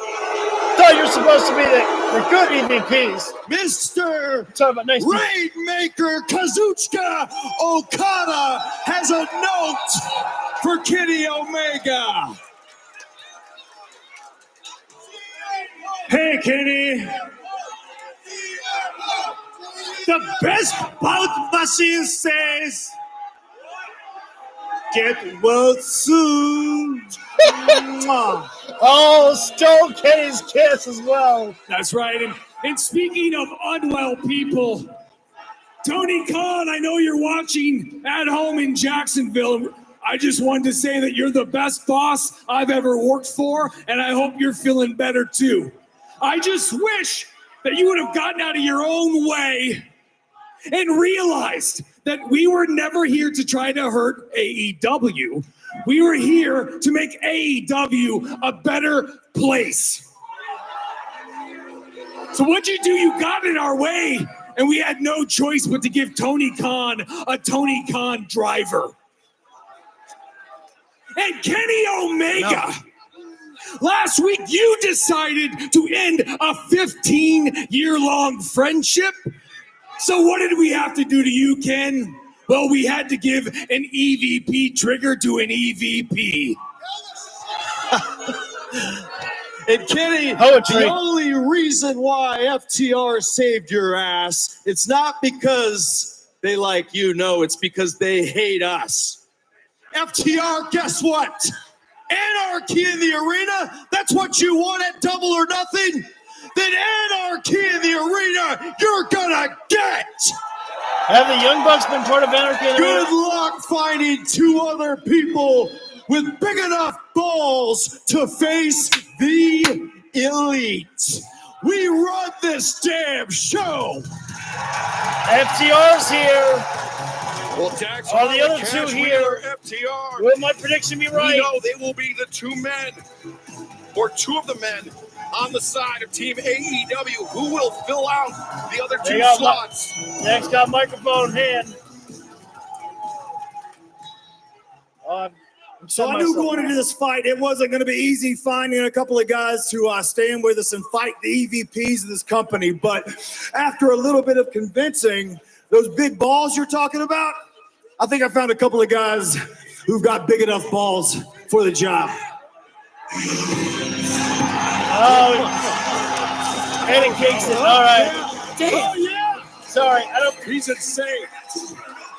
Thought you were supposed to be the good EVPs. Mr. Talking about nice people. Rainmaker Kazuchika Okada has a note for Kenny Omega. Hey, Kenny. The best bout machine says, get well soon. Oh, stole Kenny's kiss as well. That's right. And speaking of unwell people, Tony Khan, I know you're watching at home in Jacksonville. I just wanted to say that you're the best boss I've ever worked for, and I hope you're feeling better too. I just wish that you would have gotten out of your own way and realized that we were never here to try to hurt AEW. We were here to make AEW a better place. So what'd you do? You got in our way, and we had no choice but to give Tony Khan a Tony Khan driver. And Kenny Omega, last week you decided to end a 15-year-long friendship. So what did we have to do to you, Ken? Well, we had to give an EVP trigger to an EVP. And Kenny, Poetry. the only reason why FTR saved your ass, it's not because they like you, no, it's because they hate us. FTR, guess what? Anarchy in the arena, that's what you want at Double or Nothing? Then anarchy in the arena, you're gonna get! Have the Young Bucks been part of Anarchy in the Good Arena? luck finding two other people with big enough balls to face the Elite. We run this damn show. FTR's here. Well, Dax, Are the other two here? FTR. Will my prediction be right? We know they will be the two men, or two of the men, on the side of Team AEW who will fill out the other two slots. Next got microphone in hand. So I knew going into this fight, it wasn't going to be easy finding a couple of guys to stand with us and fight the EVPs of this company. But after a little bit of convincing, those big balls you're talking about, I think I found a couple of guys who've got big enough balls for the job. Oh, Eddie Kingston. All right. Damn. Oh, yeah. Sorry, I don't. He's insane.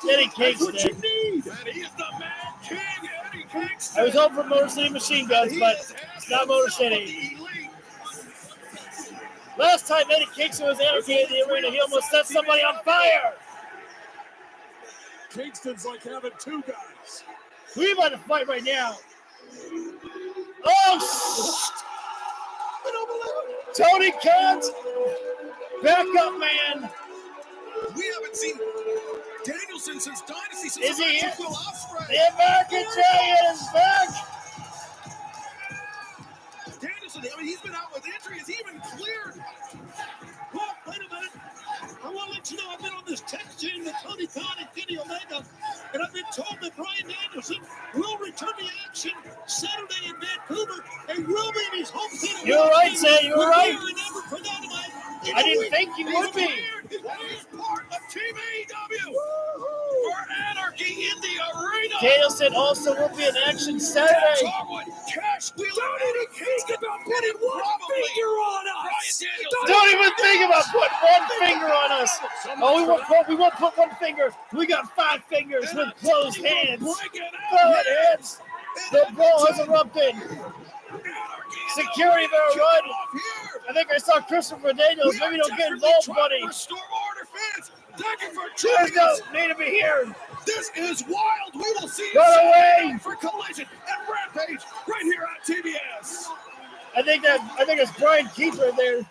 Eddie Kingston. That's what you need. And he's the man king, Eddie Kingston. I was hoping for Motor City Machine Guns, but it's not Motor City. Last time Eddie Kingston was Anarchy in the arena, he almost set somebody on fire. Kingston's like having two guys. We about to fight right now. Oh, Tony Khan's backup man. We haven't seen Danielson since Dynasty. Since Is he here? Will Ospreay. The American Giant is back. Danielson, I mean, he's been out with injury. Is he even cleared? Oh, wait a minute. I want to let you know I've been on this text chain with Tony Khan and Kenny Omega, and I've been told that Bryan Danielson will return to action Saturday in Vancouver and will be in his home city. You're right, Say. You're right. For Dynamite. I didn't think you would be. He's part of Team AEW for Anarchy in the arena. Danielson also will be in action Saturday. Cash wheel. Don't even think about putting one finger on us. Don't even think about putting one finger on us. Oh, we won't put one finger. We got 5 fingers with closed hands. Go ahead, hands. The ball has erupted. Anarchy security better run. I think I saw Christopher Daniels. Maybe don't get involved, buddy. Restore order, fans. Thank you for There's joining no us. need to be here. This is wild. We will see you Run Saturday away. night for Collision and Rampage right here on TBS. I think it's Brian Keith right there.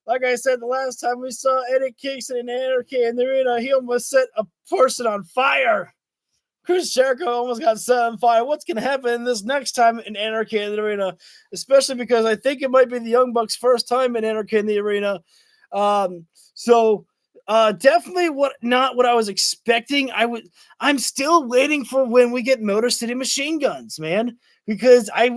Like I said, the last time we saw Eddie Kingston in Anarchy in the arena, he almost set a person on fire. Chris Jericho almost got set on fire. What's going to happen this next time in Anarchy in the arena? Especially because I think it might be the Young Bucks' first time in Anarchy in the arena. Definitely not what I was expecting. I'm still waiting for when we get Motor City Machine Guns, man, because I've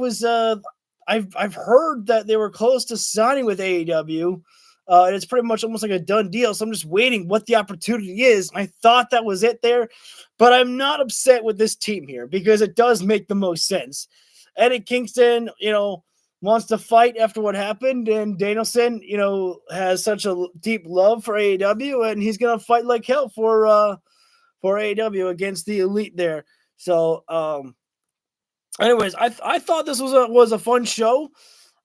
heard that they were close to signing with AEW. And it's pretty much almost like a done deal. So I'm just waiting what the opportunity is. I thought that was it there, but I'm not upset with this team here because it does make the most sense. Eddie Kingston, wants to fight after what happened, and Danielson, has such a deep love for AEW, and he's gonna fight like hell for AEW against the Elite there. So, anyways, I thought this was a fun show.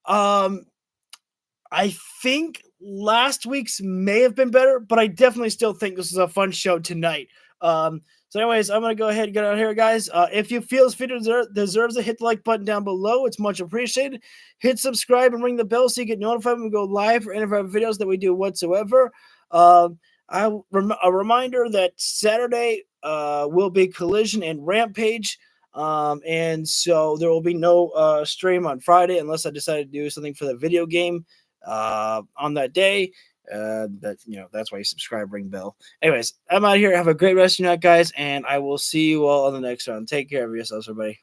I think last week's may have been better, but I definitely still think this is a fun show tonight. So anyways, I'm going to go ahead and get out here, guys. If you feel this video deserves it, hit the like button down below. It's much appreciated. Hit subscribe and ring the bell so you get notified when we go live for any of our videos that we do whatsoever. A reminder that Saturday will be Collision and Rampage. And so there will be no stream on Friday unless I decide to do something for the video game on that day. That's why you subscribe, ring bell. Anyways, I'm out of here. Have a great rest of your night, guys, and I will see you all on the next one. Take care of yourselves, everybody.